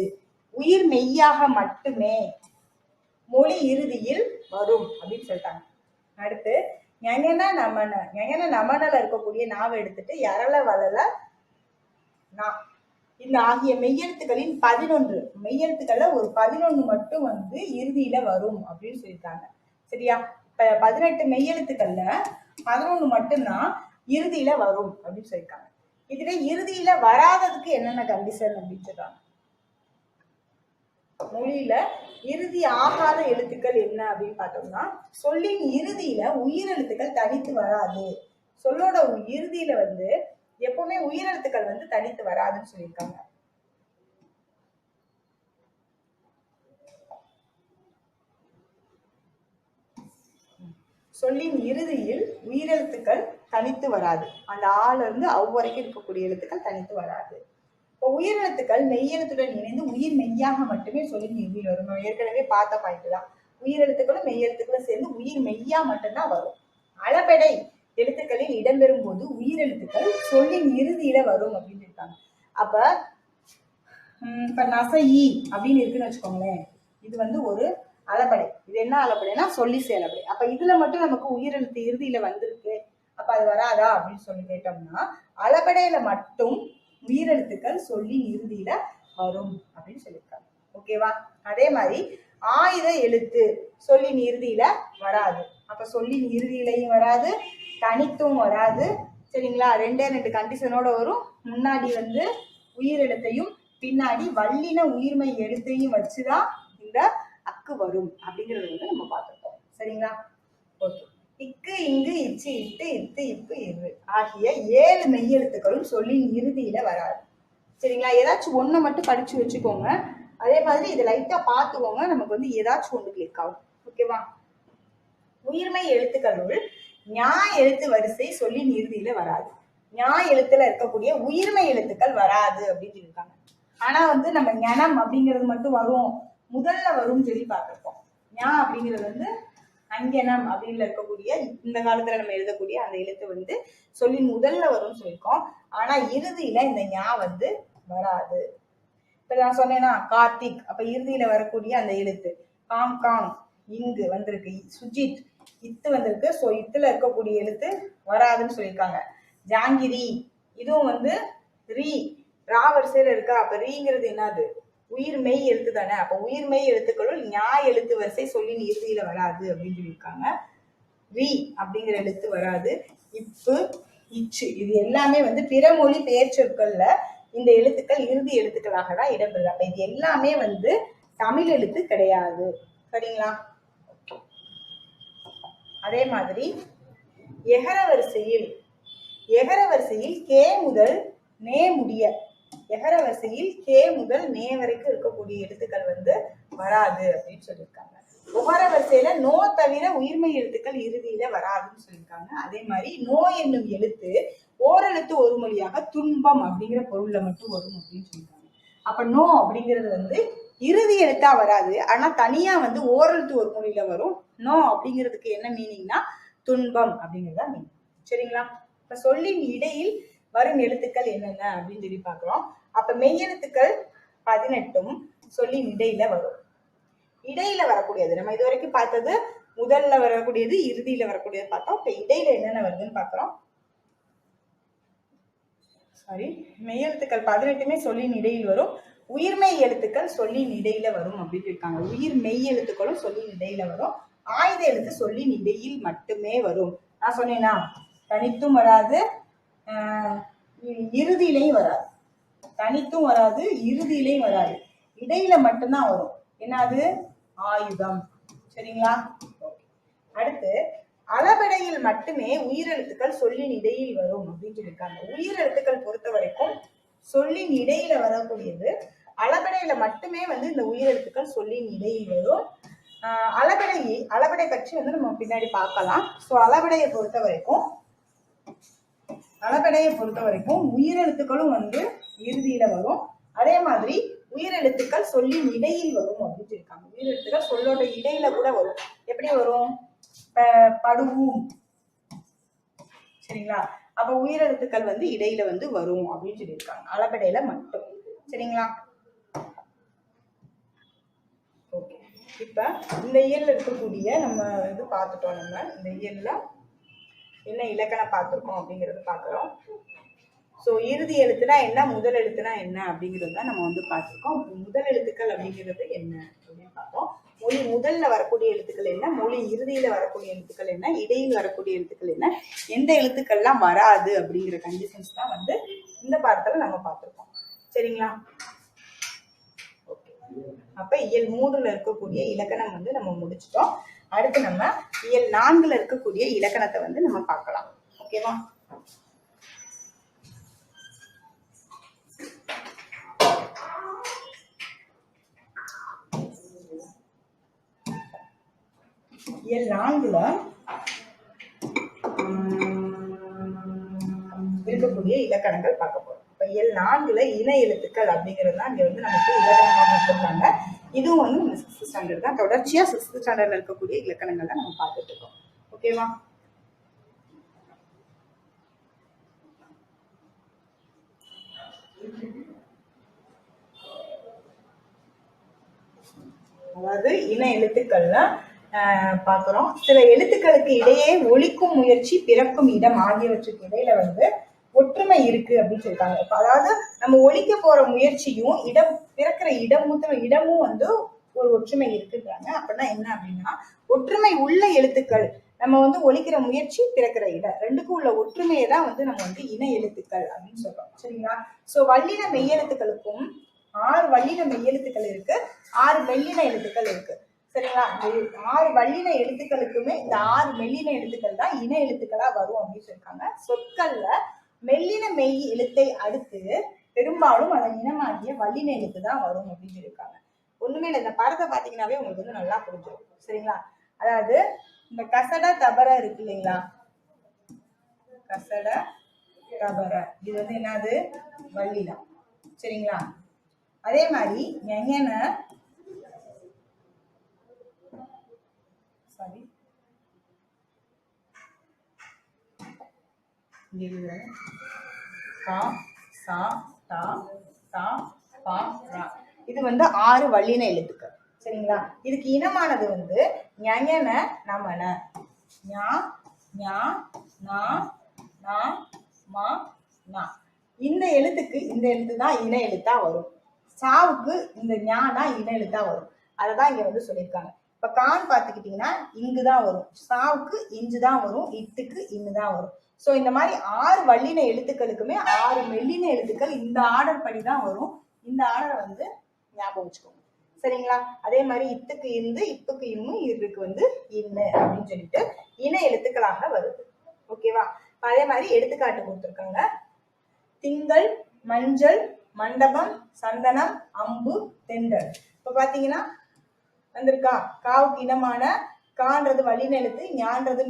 உயிர் மெய்யாக மட்டுமே மொழி இறுதியில் வரும் அப்படின்னு சொல்லிட்டாங்க. அடுத்து ஞஞன நமனல இருக்கக்கூடிய நாவை எடுத்துட்டு யரல வளல நா இந்த ஆகிய மெய்யெழுத்துக்களின் 11 மெய்யெழுத்துக்கள்ல ஒரு 11 மட்டும் வந்து இறுதியில வரும் அப்படின்னு சொல்லியிருக்காங்க. சரியா? 18 மெய்யெழுத்துக்கள்ல 11 மட்டும்தான் இறுதியில வரும் அப்படின்னு சொல்லியிருக்காங்க. இதுல இறுதியில வராததுக்கு என்னென்ன கண்டிஷன் அப்படின்னு சொல்றாங்க. மொழியில இறுதி ஆகாத எழுத்துக்கள் என்ன அப்படின்னு பார்த்தோம்னா, சொல்லின் இறுதியில உயிரெழுத்துக்கள் தனித்து வராது. சொல்லோட இறுதியில வந்து எப்பவுமே உயிரெழுத்துக்கள் வந்து தனித்து வராதுன்னு சொல்லியிருக்காங்க. சொல்லின் இறுதியில் உயிரெழுத்துக்கள் தனித்து வராது. அந்த ஆல இருந்து அவ்வரைக்கும் இருக்கக்கூடிய எழுத்துக்கள் தனித்து வராது. இப்போ உயிரெழுத்துக்கள் மெய்யெழுத்துடன் இணைந்து உயிர் மெய்யாக மட்டுமே சொல்லின் இறுதியில் வரும். நம்ம ஏற்கனவே பார்த்த பாயிண்ட் தான். உயிரெழுத்துக்களும் மெய்யெழுத்துக்களும் சேர்ந்து உயிர் மெய்யா மட்டும்தான் வரும். அளபெடை எழுத்துக்களில் இடம்பெறும் போது உயிரெழுத்துக்கள் சொல்லின் இறுதியில வரும் அப்படின்னு இருக்காங்க. அப்ப இப்ப நசையி அப்படின்னு இருக்குன்னு வச்சுக்கோங்களேன், இது வந்து ஒரு அளபடை. இது என்ன அளபடைனா சொல்லி செயலபடை. அப்ப இதுல மட்டும் நமக்கு உயிரெழுத்து இறுதியில வந்திருக்கு, அப்ப அது வராதா அப்படின்னு சொல்லி கேட்டோம்னா அளபடையில மட்டும் உயிரெழுத்துக்கள் சொல்லின் இறுதியில வரும் அப்படின்னு சொல்லியிருக்காங்க. ஓகேவா? அதே மாதிரி ஆயுத எழுத்து சொல்லின் இறுதியில வராது. அப்ப சொல்லின் இறுதியிலையும் வராது, தனித்தும் வராது. சரிங்களா? ரெண்டே ரெண்டு கண்டிஷனோட வரும். முன்னாடி வந்து உயிர் எழுத்தையும் பின்னாடி வல்லின உயிர்மை எழுத்தையும் வச்சுதான் இந்த அக்கு வரும் அப்படிங்கறது வந்து நம்ம பார்த்துருக்கோம். சரிங்களா? ஓகே. இக்கு, இங்கு, இச்சு, இட்டு, இத்து, இப்பு, இரு ஆகிய 7 மெய்யெழுத்துக்களும் சொல்லின் இறுதியில வராது. சரிங்களா? ஏதாச்சும் ஒண்ணு மட்டும் படிச்சு வச்சுக்கோங்க. அதே மாதிரி இதை லைட்டா பார்த்துக்கோங்க. நமக்கு வந்து ஏதாச்சும் ஒண்ணு கிளிக் ஆகும். ஓகேவா? உயிர்மை எழுத்துக்களுள் ஞா எழுத்து வரிசை சொல்லின் இறுதியில வராது. ஞா எழுத்துல இருக்கக்கூடிய உயிர்மை எழுத்துக்கள் வராது அப்படின்னு சொல்லியிருக்காங்க. ஆனா வந்து நம்ம ஞனம் அப்படிங்கிறது மட்டும் வரும், முதல்ல வரும்னு சொல்லி பார்த்திருக்கோம். ஞா அப்படிங்கிறது வந்து அங்கனம் அப்படின்னு இருக்கக்கூடிய இந்த காலத்துல நம்ம எழுதக்கூடிய அந்த எழுத்து வந்து சொல்லின் முதல்ல வரும்னு சொல்லியிருக்கோம். ஆனா இறுதியில இந்த ஞா வந்து வராது. இப்ப நான் சொன்னேன்னா கார்த்திக், அப்ப இறுதியில வரக்கூடிய அந்த எழுத்து காங் காங் இங்கு வந்திருக்கு. சுஜித் இத்து வந்திருக்கு. சோ இத்துல இருக்கக்கூடிய எழுத்து வராதுன்னு சொல்லியிருக்காங்க. ஜாங்கிரி இதுவும் வந்து ரீ ரா வரிசையில இருக்கா. அப்ப ரீங்கிறது என்னது? உயிர் மெய் எழுத்து தானே. அப்ப உயிர் மெய் எழுத்துக்களுள் ஞா எழுத்து வரிசை சொல்லின் இறுதியில வராது அப்படின்னு சொல்லியிருக்காங்க. ரீ அப்படிங்கிற எழுத்து வராது. இப்பு, இச்சு இது எல்லாமே வந்து பிறமொழி பெயர் சொற்கள்ல இந்த எழுத்துக்கள் இறுதி எழுத்துக்களாக தான் இடம்பெறுது. அப்ப இது எல்லாமே வந்து தமிழ் எழுத்து கிடையாது. சரிங்களா? அதே மாதிரி எகர வரிசையில் கே முதல் நே முடிய எகர வரிசையில் கே முதல் நே வரைக்கும் இருக்கக்கூடிய எழுத்துக்கள் வந்து வராது அப்படின்னு சொல்லியிருக்காங்க. உகர வரிசையில நோ தவிர உயிர்மை எழுத்துக்கள் இறுதியில வராதுன்னு சொல்லியிருக்காங்க. அதே மாதிரி நோ என்னும் எழுத்து ஓரெழுத்து ஒரு மொழியாக துன்பம் அப்படிங்கிற பொருள்ல மட்டும் வரும் அப்படின்னு சொல்லியிருக்காங்க. அப்ப நோ அப்படிங்கிறது வந்து இறுதி எழுத்தா வராது, ஆனா தனியா வந்து ஓரெழுத்து ஒரு மொழியில வரும். நோ அப்படிங்கிறதுக்கு என்ன மீனிங்னா துன்பம் அப்படிங்கிறதா மீனிங். சரிங்களா? இப்ப சொல்லின் இடையில் வரும் எழுத்துக்கள் என்னென்ன அப்படின்னு சொல்லி பாக்குறோம். அப்ப மெய்யெழுத்துக்கள் 18 சொல்லின் இடையில வரும். இடையில வரக்கூடியது நம்ம இது வரைக்கும் பார்த்தது முதல்ல வரக்கூடியது இறுதியில வரக்கூடியது பார்த்தோம். இப்ப இடையில என்னென்ன வருதுன்னு பாக்குறோம். சாரி, மெய்யெழுத்துக்கள் 18மே சொல்லின் இடையில் வரும். உயிர்மெய் எழுத்துக்கள் சொல்லின் இடையில வரும் அப்படின்னு இருக்காங்க. உயிர் மெய் எழுத்துக்களும் சொல்லின் இடையில வரும். ஆயுத எழுத்து சொல்லின் இடையில் மட்டுமே வரும். நான் சொன்னேன்னா தனித்தும் வராது, இறுதியிலையும் வராது. தனித்தும் வராது, இறுதியிலையும் வராது. இடையில மட்டும்தான் வரும். என்னது? ஆயுதம். சரிங்களா? அடுத்து அளபெடையில் மட்டுமே உயிரெழுத்துக்கள் சொல்லின் இடையில் வரும் அப்படின்னு சொல்லியிருக்காங்க. உயிரெழுத்துக்கள் பொறுத்த வரைக்கும் சொல்லின் இடையில வரக்கூடியது அளபெடையில மட்டுமே வந்து இந்த உயிரெழுத்துக்கள் சொல்லின் இடையில் வரும். அளபெடை பற்றி வந்து நம்ம பின்னாடி பார்க்கலாம். ஸோ அளபெடையை பொறுத்த வரைக்கும் உயிரெழுத்துக்களும் வந்து இறுதியில வரும். அதே மாதிரி உயிரெழுத்துக்கள் சொல்லின் இடையில் வரும் அப்படின்னு சொல்லியிருக்காங்க. உயிரெழுத்துக்கள் சொல்லோட இடையில கூட வரும். எப்படி வரும்? படுவும். சரிங்களா? அப்ப உயிரெழுத்துக்கள் வந்து இடையில வந்து வரும் அப்படின்னு சொல்லியிருக்காங்க, அளபெடையில மட்டும். சரிங்களா? ஓகே. இப்ப இந்த இயல்ல இருக்கக்கூடிய நம்ம இது பார்த்துட்டோம். நம்ம இந்த இயல்ல என்ன இலக்கணம் பார்த்திருக்கோம் அப்படிங்கறது பாக்குறோம். ஸோ இறுதி எழுத்துனா என்ன, முதல் எழுத்துனா என்ன அப்படிங்கிறது தான் நம்ம வந்து பார்த்துருக்கோம். முதல் எழுத்துக்கள் அப்படிங்கிறது என்ன அப்படின்னு பார்த்தோம். மொழி முதல்ல வரக்கூடிய எழுத்துக்கள் என்ன, மொழி இறுதியில வரக்கூடிய எழுத்துக்கள் என்ன, இடையில் வரக்கூடிய எழுத்துக்கள் என்ன, எந்த எழுத்துக்கள்லாம் வராது அப்படிங்கிற கண்டிஷன்ஸ் தான் வந்து இந்த பாடத்துல நம்ம பார்த்துருக்கோம். சரிங்களா? ஓகே. அப்ப இயல் 3ல இருக்கக்கூடிய இலக்கணம் வந்து நம்ம முடிச்சிட்டோம். அடுத்து நம்ம இயல் 4ல இருக்கக்கூடிய இலக்கணத்தை வந்து நம்ம பார்க்கலாம். ஓகேவா? இயல் 4ல இருக்கக்கூடிய இலக்கணங்கள் பார்க்க போறோம். இப்ப இயல் 4ல இன எழுத்துக்கள் அப்படிங்கிறது தான் இங்க வந்து நமக்கு இலக்கணமாக கொடுத்திருக்காங்க. இதுவும் வந்து நம்ம 6th ஸ்டாண்டர்ட் தான். தொடர்ச்சியா 6th ஸ்டாண்டர்ட்ல இருக்கக்கூடிய இலக்கணங்கள் தான் நம்ம பார்த்துட்டு இருக்கோம். ஓகேவா? அதாவது இன எழுத்துக்கள்ல பாக்குறோம். சில எழுத்துக்களுக்கு இடையே ஒலிக்கும் முயற்சி, பிறக்கும் இடம் ஆகியவற்றுக்கு இடையில வந்து ஒற்றுமை இருக்கு அப்படின்னு சொல்லியிருக்காங்க. இப்ப அதாவது நம்ம ஒலிக்க போற முயற்சியும் பிறக்கிற இடமும் வந்து ஒரு ஒற்றுமை இருக்குன்றாங்க. அப்படின்னா என்ன அப்படின்னா, ஒற்றுமை உள்ள எழுத்துக்கள் நம்ம வந்து ஒலிக்கிற முயற்சி, பிறக்கிற இடம், ரெண்டுக்கும் உள்ள ஒற்றுமையை தான் வந்து நம்ம வந்து இன எழுத்துக்கள் அப்படின்னு சொல்றோம். சரிங்களா? சோ வல்லின மெய்யெழுத்துக்களுக்கும் 6 வல்லின மெய்யெழுத்துக்கள் இருக்கு, 6 மெல்லின எழுத்துக்கள் இருக்கு. சரிங்களா? 6 வல்லின எழுத்துக்களுக்குமே இந்த 6 மெல்லின எழுத்துக்கள் தான் இன எழுத்துக்களா வரும் அப்படின்னு சொல்லியிருக்காங்க. சொற்கள்ல மெல்லின மெய் எழுத்தை அடுத்து பெரும்பாலும் அதன் இனமாகிய வல்லின எழுத்து தான் வரும் அப்படின்னு சொல்லியிருக்காங்க. ஒண்ணுமே இல்லை, இந்த படத்தை பாத்தீங்கன்னாவே உங்களுக்கு வந்து நல்லா புரிஞ்சிடும். சரிங்களா? அதாவது இந்த கசட தபர இருக்கு இல்லைங்களா, கசட தபர இது வந்து என்னது, வல்லினம். சரிங்களா? அதே மாதிரி ஞஞன சாரி கா சா டா தா பா ரா இது வந்து 6 வல்லின எழுத்துக்கள். சரிங்களா? இதுக்கு இனமானது வந்து ஞஞன நமன, ஞா ஞா நா நா மா நா. இந்த எழுத்துக்கு இந்த எழுத்து தான் இன எழுத்தா வரும். சாவுக்கு இந்த ஞா தான் இன எழுத்தா வரும். அததான் இங்க வந்து சொல்லியிருக்காங்க. இப்ப கான் பாத்துக்கிட்டீங்கன்னா இங்குதான் வரும், சாவுக்கு இஞ்சு தான் வரும், இட்டுக்கு இன்னு தான் வரும். சோ இந்த மாதிரி 6 வல்லின எழுத்துக்களுக்குமே 6 மெல்லின எழுத்துக்கள் இந்த ஆர்டர் படி தான் வரும். இந்த ஆர்டரை வந்து ஞாபகம் வச்சுக்கோங்க. சரிங்களா? அதே மாதிரி இத்துக்கு இந்து, இப்புக்கு இம்மு, இதுக்கு வந்து இன்னு அப்படின்னு சொல்லிட்டு இன எழுத்துக்களாக வருது. ஓகேவா? அதே மாதிரி எடுத்துக்காட்டு கொடுத்துருக்காங்க. திங்கள், மஞ்சள், மண்டபம், சந்தனம், அம்பு, தென்றல். இப்ப பாத்தீங்கன்னா வந்திருக்கா, காவுக்கு இனமான கான்றது வல்லின எழுத்து, ஞான்றது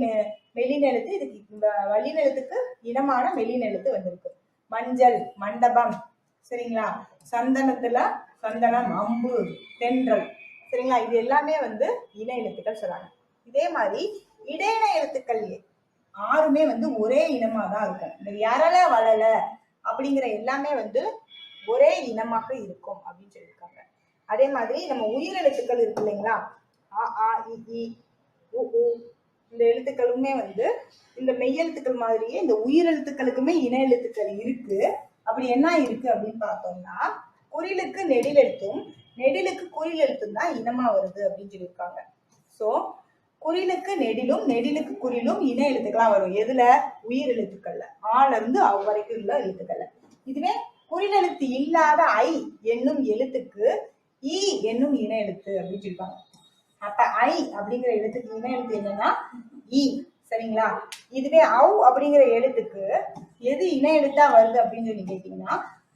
மெல்லின எழுத்து. இதுக்கு வல்லின எழுத்துக்கு இனமான மெல்லின எழுத்து வந்திருக்கு. மஞ்சள், மண்டபம். சரிங்களா? சந்தனத்துல சந்தனம், அம்பு, தென்றல். சரிங்களா? இது எல்லாமே வந்து இன எழுத்துக்கள் சொல்றாங்க. இதே மாதிரி இடையின எழுத்துக்கள் 6மே வந்து ஒரே இனமா தான் இருக்கும். இந்த யரல வளல அப்படிங்கிற எல்லாமே வந்து ஒரே இனமாக இருக்கும் அப்படின்னு சொல்லியிருக்காங்க. அதே மாதிரி நம்ம உயிரெழுத்துக்கள் இருக்கு இல்லைங்களா, அ ஆ இ ஈ உ ஊ, இந்த எழுத்துக்களுமே வந்து இந்த மெய்யெழுத்துக்கள் மாதிரியே இந்த உயிரெழுத்துக்களுக்குமே இன எழுத்துக்கள் இருக்கு. அப்படி என்ன இருக்கு அப்படின்னு பார்த்தோம்னா, குறிலுக்கு நெடில் எழுத்தும் நெடிலுக்கு குறில் எழுத்தும் தான் இனமா வருது அப்படின்னு சொல்லியிருக்காங்க. ஸோ குறிலுக்கு நெடிலும் நெடிலுக்கு குறிலும் இன எழுத்துக்களா வரும். எதுல? உயிர் எழுத்துக்கள்ல, ஆல இருந்து அவ் வரைக்கும் உள்ள எழுத்துக்கள்ல. இதுவே குறில் எழுத்து இல்லாத ஐ என்னும் எழுத்துக்கு ஈ என்னும் இன எழுத்து அப்படின்னு சொல்லியிருக்காங்க. அப்ப ஐ அப்படிங்கிற எழுத்துக்கு இன எழுத்து என்னன்னா ஈ. சரிங்களா? இதுவே அவ் அப்படிங்கிற எழுத்துக்கு எது இன எழுத்தா வருது அப்படின்னு சொல்லி கேட்டீங்கன்னா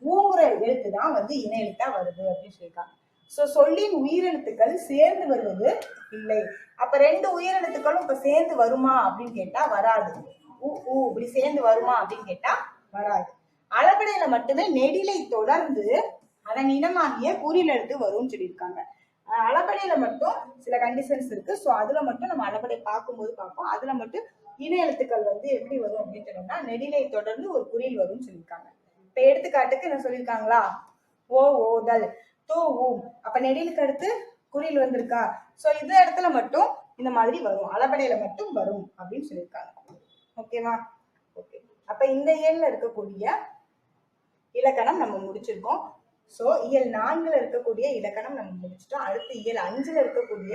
ஊங்குற எழுத்து தான் வந்து இன எழுத்தா வருது அப்படின்னு சொல்லியிருக்காங்க. சோ சொல்லின் உயிரெழுத்துக்கள் சேர்ந்து வருவது இல்லை. அப்ப 2 உயிரெழுத்துக்களும் இப்ப சேர்ந்து வருமா அப்படின்னு கேட்டா வராது. இப்படி சேர்ந்து வருமா அப்படின்னு கேட்டா வராது. அளபடையில மட்டுமே நெடிலை தொடர்ந்து அதன் இனமாகிய குறில் எழுத்து வரும்னு சொல்லியிருக்காங்க. அளபடையில மட்டும் சில கண்டிஷன்ஸ் இருக்கு. ஸோ அதுல மட்டும் நம்ம அளபடை பார்க்கும்போது பார்ப்போம். அதுல மட்டும் இன எழுத்துக்கள் வந்து எப்படி வரும் அப்படின்னு சொன்னோம்னா நெடிலை தொடர்ந்து ஒரு குறில் வரும்னு சொல்லியிருக்காங்க. இப்ப எடுத்துக்காட்டுக்கு என்ன சொல்லியிருக்காங்களா, ஓ ஓதல், தோ ஊம். அப்ப நெடிலுக்கு அடுத்து குறில் வந்திருக்கா. ஸோ இந்த இடத்துல மட்டும் இந்த மாதிரி வரும், அளபடையில மட்டும் வரும் அப்படின்னு சொல்லியிருக்காங்க. ஓகேவா? ஓகே. அப்ப இந்த இயல்ல இருக்கக்கூடிய இலக்கணம் நம்ம முடிச்சிருக்கோம். ஸோ இயல் 4ல இருக்கக்கூடிய இலக்கணம் நம்ம முடிச்சிட்டோம். அடுத்து இயல் 5ல இருக்கக்கூடிய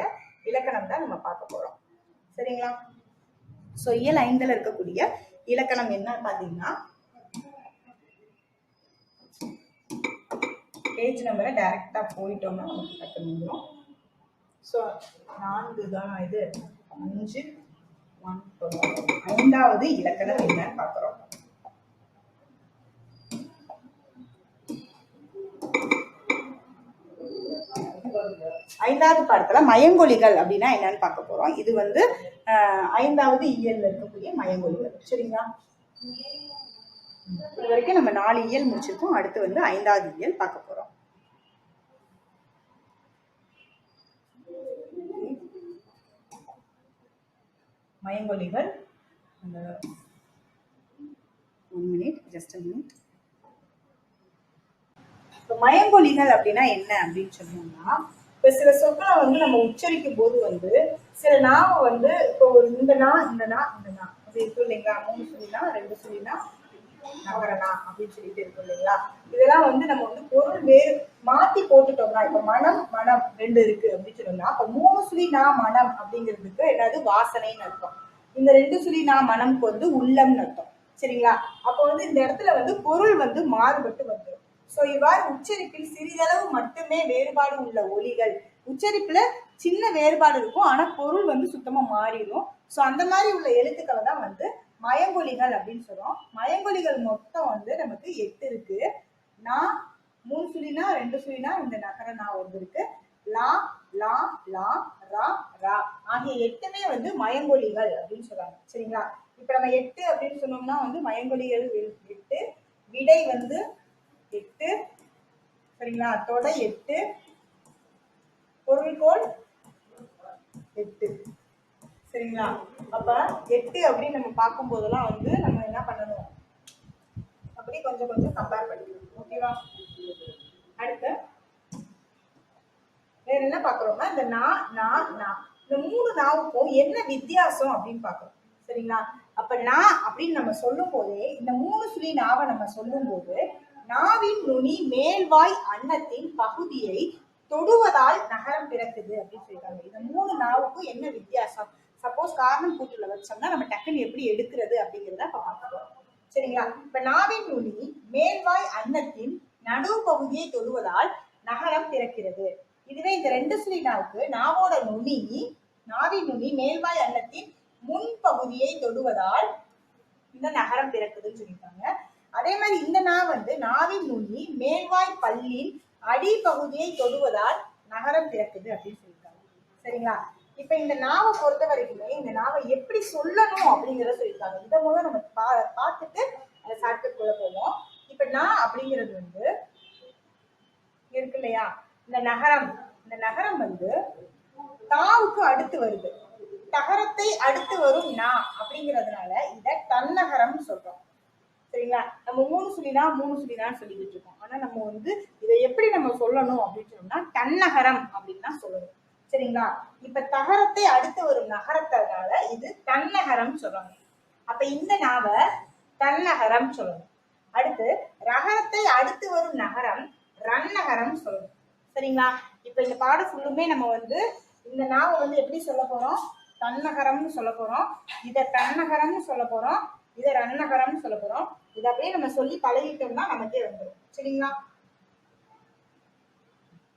இலக்கணம் தான் நம்ம பார்க்க போறோம். சரிங்களா? ஸோ இயல் 5ல இருக்கக்கூடிய இலக்கணம் என்ன பாத்தீங்கன்னா, பேஜ் நம்பரை டைரக்டா போயிட்டோம்னா நமக்கு கட்ட முடியும். ஸோ 4 தான் இது, 5 5வது இலக்கணம் என்னன்னு பார்க்கிறோம். ஐந்தாவது பாடத்துல மயங்கொலிகள் அப்படின்னா என்னன்னு பார்க்க போறோம். இது வந்து 5வது இயல்ல இருக்கக்கூடிய மயங்கொலிகள். சரிங்களா? இது வரைக்கும் நம்ம 4 இயல் முடிச்சிருக்கோம். அடுத்து வந்து 5வது இயல் பார்க்க போறோம். மயங்கொலிகள். 1 minute, just a minute. மயங்கொலிகள் அப்படின்னா என்ன அப்படின்னு சொன்னோம்னா, இப்ப சில சொற்களை வந்து நம்ம உச்சரிக்கும் போது வந்து சில நாவை வந்து இப்போ இந்த நா இந்த நா இந்த நா அப்படி இருக்கும் இல்லைங்களா, 3 சொல்லினா 2 சொல்லினா நகரனா அப்படின்னு சொல்லிட்டு இருக்கும் இல்லைங்களா. இதெல்லாம் வந்து நம்ம வந்து பொருள் வேறு மாத்தி போட்டுட்டோம்னா, இப்ப மனம் மனம் 2 இருக்கு அப்படின்னு சொன்னோம்னா, அப்ப 3 சொல்லி நா மனம் அப்படிங்கிறதுக்கு என்னது வாசனைன்னு அர்த்தம். இந்த 2 சுழி நா மனம்க்கு வந்து உள்ளம்னு அர்த்தம். சரிங்களா? அப்போ வந்து இந்த இடத்துல வந்து பொருள் வந்து மாறுபட்டு வந்துடும். ஸோ இவ்வாறு உச்சரிப்பில் சிறிதளவு மட்டுமே வேறுபாடு உள்ள ஒலிகள், உச்சரிப்புல சின்ன வேறுபாடு இருக்கும், ஆனா பொருள் வந்து சுத்தமா மாறிடும். ஸோ அந்த மாதிரி உள்ள எழுத்துக்களை தான் வந்து மயங்கொலிகள் அப்படின்னு சொல்றோம். மயங்கொலிகள் மொத்தம் வந்து நமக்கு 8 இருக்கு. நான் 3 சுழினா 2 சுழினா இந்த நகர நான் வந்து இருக்கு. லா லா லா ரா ரா ஆகிய 8மே வந்து மயங்கொலிகள் அப்படின்னு சொல்றாங்க. சரிங்களா? இப்ப நம்ம 8 அப்படின்னு சொன்னோம்னா வந்து மயங்கொலிகள் 8, விடை வந்து 8, சரிங்களா? தொடை 8, பொருள்கோள் 8, சரிங்களா? அப்ப 8 அப்படின்னு நம்ம பார்க்கும் போதெல்லாம் வந்து நம்ம என்ன பண்ணணும், அப்படி கொஞ்சம் கொஞ்சம் கம்பேர் பண்ணிக்கணும். ஓகேவா? அடுத்து வேற என்ன பாக்குறோம்னா இந்த நா நா நா இந்த 3 நாவுக்கும் என்ன வித்தியாசம் அப்படின்னு பாக்குறோம். சரிங்களா? அப்ப நா அப்படின்னு நம்ம சொல்லும் போதே இந்த 3 சுழி நாவை நம்ம சொல்லும் போது நாவின் நுனி மேல்வாய் அன்னத்தின் பகுதியை தொடுவதால் நகரம் பிறக்குது அப்படின்னு சொல்லியிருக்காங்க. இந்த 3 நாவுக்கும் என்ன வித்தியாசம், சப்போஸ் காரணம் கூட்டுல வச்சோம்னா நம்ம டக்குன்னு எப்படி எடுக்கிறது அப்படிங்கிறத இப்ப பார்க்கலாம். சரிங்களா? இப்ப நாவின் நுனி மேல்வாய் அன்னத்தின் நடு பகுதியை தொடுவதால் நகரம் பிறக்கிறது. இதுவே இந்த 2 சுழி நாவுக்கு நாவோட நுனி, நாவின் நுனி மேல்வாய் அன்னத்தின் முன் பகுதியை தொடுவதால் இந்த நகரம் பிறக்குதுன்னு சொல்லியிருக்காங்க. அதே மாதிரி இந்த நா வந்து நாவின் நுனி மேல்வாய் பல்லின் அடிப்பகுதியை தொடுவதால் நகரம் பிறக்குது அப்படின்னு சொல்லியிருக்காங்க. சரிங்களா? இப்ப இந்த நாவை பொறுத்த வரைக்குமே இந்த நாவை எப்படி சொல்லணும் அப்படிங்கிறத சொல்லியிருக்காங்க. இதை முதல்ல நம்ம பார்த்துட்டு அந்த சாட்குள்ள போவோம். இப்ப நான் அப்படிங்கிறது வந்து இருக்கு இல்லையா, இந்த நகரம் வந்து தாவுக்கு அடுத்து வருது, தகரத்தை அடுத்து வரும் நா அப்படிங்கிறதுனால இத தன்னகரம் சொல்றோம். சரிங்களா? நம்ம 3 சுழினான்னு சொல்லிக்கிட்டு இருக்கோம். ஆனா நம்ம வந்து இதை எப்படி நம்ம சொல்லணும் அப்படின்னு சொன்னோம்னா தன்னகரம் அப்படின்னு தான் சொல்லணும். சரிங்களா? இப்ப தகரத்தை அடுத்து வரும் நகரத்தினால இது தன்னகரம் சொல்றாங்க. அப்ப இந்த நாவ தன்னகரம் சொல்லணும். அடுத்து ரகரத்தை அடுத்து வரும் நகரம் ரன்னகரம் சொல்லணும். சரிங்களா? இப்ப இந்த பாடம் ஃபுல்லுமே நம்ம வந்து இந்த நாவை வந்து எப்படி சொல்ல போறோம், தன்னகரம்னு சொல்ல போறோம், இத தன்னகரம்னு சொல்ல போறோம், இத ரன்னகரம்னு சொல்ல போறோம். இதை அப்படியே நம்ம சொல்லி பழகிட்டோம்னா நமக்கே வந்துடும். சரிங்களா?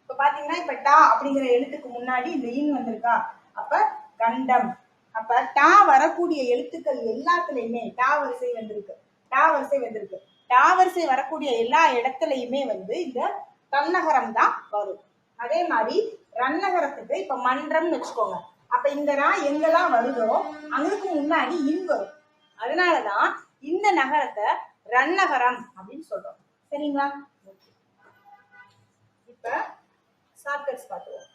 இப்ப பாத்தீங்கன்னா இப்ப டா அப்படிங்கிற எழுத்துக்கு முன்னாடி இந்த இன் வந்திருக்கா, அப்ப கண்டம். அப்ப டா வரக்கூடிய எழுத்துக்கள் எல்லாத்துலயுமே டா வரிசை வந்திருக்கு, டா வரிசை வரக்கூடிய எல்லா இடத்துலயுமே வந்து இந்த தன்னகரம் தான் வரும். அதே மாதிரி ரன்னகரத்துக்கு இப்ப மன்றம்னு வச்சுக்கோங்க, அப்ப இந்த நா எங்கெல்லாம் வருதோ அங்குக்கு முன்னாடி இன் வரும். அதனாலதான் இந்த நகரத்தை ரன்னகரம் அப்படின்னு சொல்றோம். சரிங்களா? இப்ப ஷார்ட்கட்ஸ் பார்த்துவோம்.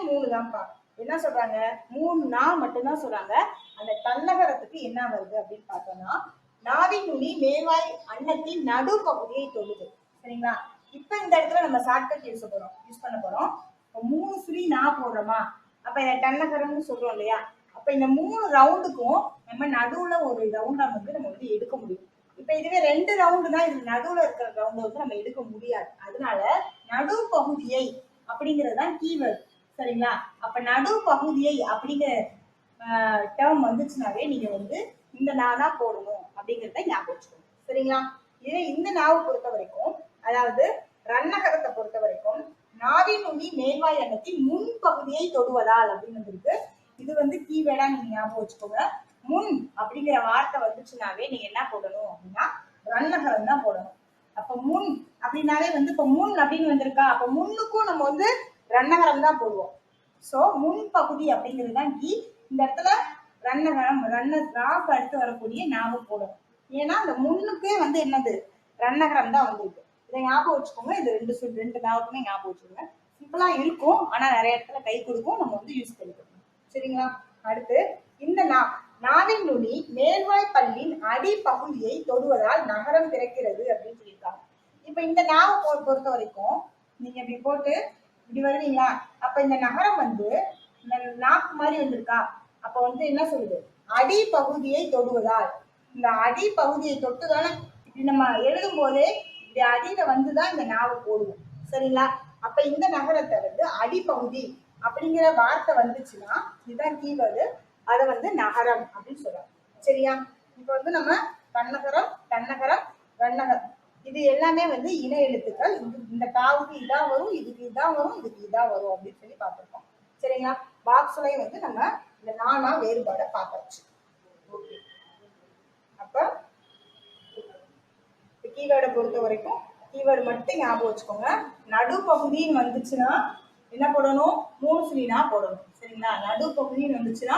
3 தான்ப்பா. என்ன சொல்றாங்க, 3 நா மட்டும்தான் சொல்றாங்க. அந்த தன்னகரத்துக்கு என்ன வருது அப்படின்னு பார்த்தோம்னா நாவின் நுனி மேல்வாய் அன்னத்தின் நடு பகுதியை தொடுது. சரிங்களா? இப்ப இந்த இடத்துல நம்ம ஷார்ட்கட் யூஸ் பண்ண போறோம். 3 சுழி நா போடுறோமா, அப்ப இதை தன்னகரம்னு சொல்றோம் இல்லையா, அப்ப இந்த 3 ரவுண்டுக்கும் நம்ம நடுவுல ஒரு ரவுண்டா வந்து நம்ம வந்து எடுக்க முடியும். இப்ப இதுவே 2 ரவுண்டு தான், இது நடுவுல இருக்கிற ரவுண்டை வந்து நம்ம எடுக்க முடியாது. அதனால நடு பகுதியை அப்படிங்கறதுதான் கீவேர்ட். சரிங்களா? அப்ப நடு பகுதியை அப்படிங்கிற டேர்ம் வந்துச்சுனாவே நீங்க வந்து இந்த நானா போடணும் அப்படிங்கிறத ஞாபகம் வச்சுக்கணும். சரிங்களா? இதே இந்த நாவை பொறுத்த வரைக்கும், அதாவது ரன்னகரத்தை பொறுத்த வரைக்கும் நாவின் நுனி மேல்வாய் அன்னத்தின் முன் பகுதியை தொடுவதால் அப்படின்னு இருக்கு. இது வந்து கீவேர்டா நீங்க ஞாபகம் வச்சுக்கோங்க. முன் அப்படிங்கிற வார்த்தை வந்துச்சுனாவே நீங்க என்ன போடணும் அப்படின்னா ரன்னகரம் தான் போடணும். அப்ப முன் அப்படின்னாலே வந்து இப்ப முன் அப்படின்னு வந்திருக்கா, அப்ப முன்னுக்கும் நம்ம வந்து ரன்னகரம் தான் போடுவோம். சோ முன் பகுதி அப்படிங்கிறது தான் கீ. இந்த இடத்துல ரன்னகரம் ராக்கு அடுத்து வரக்கூடிய ஞாபகம் போடணும். ஏன்னா அந்த முன்னுக்கே வந்து என்னது ரன்னகரம் தான் வந்திருக்கு. இதை ஞாபகம் வச்சுக்கோங்க. இது 2 ஞாபகமே ஞாபகம் வச்சுக்கோங்க. சிம்பிளா இருக்கும், ஆனா நிறைய இடத்துல கை கொடுக்கும், நம்ம வந்து யூஸ் பண்ணிக்கணும். சரிங்களா? அடுத்து இந்த நாவின் நுனி மேல்வாய் பல்லின் அடி பகுதியை தொடுவதால் நகரம் பிறக்கிறது அப்படின்னு சொல்லியிருக்காங்க. இப்ப இந்த நாவை பொறுத்த வரைக்கும் நீங்க இப்படி போட்டு இப்படி வருவீங்களா, அப்ப இந்த நகரம் வந்து இந்த நாக்கு மாதிரி வந்திருக்கா, அப்ப வந்து என்ன சொல்லுது, அடி பகுதியை தொடுவதால். இந்த அடி பகுதியை தொட்டுதானே இப்படி நம்ம எழுதும் போதே இப்படி அடியில வந்துதான் இந்த நாவை போடுவோம். சரிங்களா? அப்ப இந்த நகரத்தை வந்து அடிப்பகுதி அப்படிங்கிற வார்த்தை வந்துச்சுன்னா இதுதான் கீவேர்டு. அதை வந்து நகரம் அப்படின்னு சொல்றாங்க. சரியா? இப்ப வந்து நம்ம தன்னகரம், தன்னகரம், ரன்னகரம் இது எல்லாமே வந்து இன எழுத்துக்கள். இந்த டாவுக்கு இதான் வரும், இதுக்கு இதான் வரும், இதுக்கு இதான் வரும் அப்படின்னு சொல்லி பார்த்துருக்கோம். சரிங்களா? பாக்ஸ்லயும் வந்து நம்ம இந்த நானா வேறுபாடை பார்த்தாச்சு. ஓகே. அப்ப கீவேர்டை பொறுத்த வரைக்கும் கீவேர்டு மட்டும் ஞாபகம் வச்சுக்கோங்க. நடுப்பகுதின்னு வந்துச்சுன்னா என்ன போடணும்? 3 சுழினா போடணும். சரிங்களா? நடுப்பகுதின்னு வந்துச்சுன்னா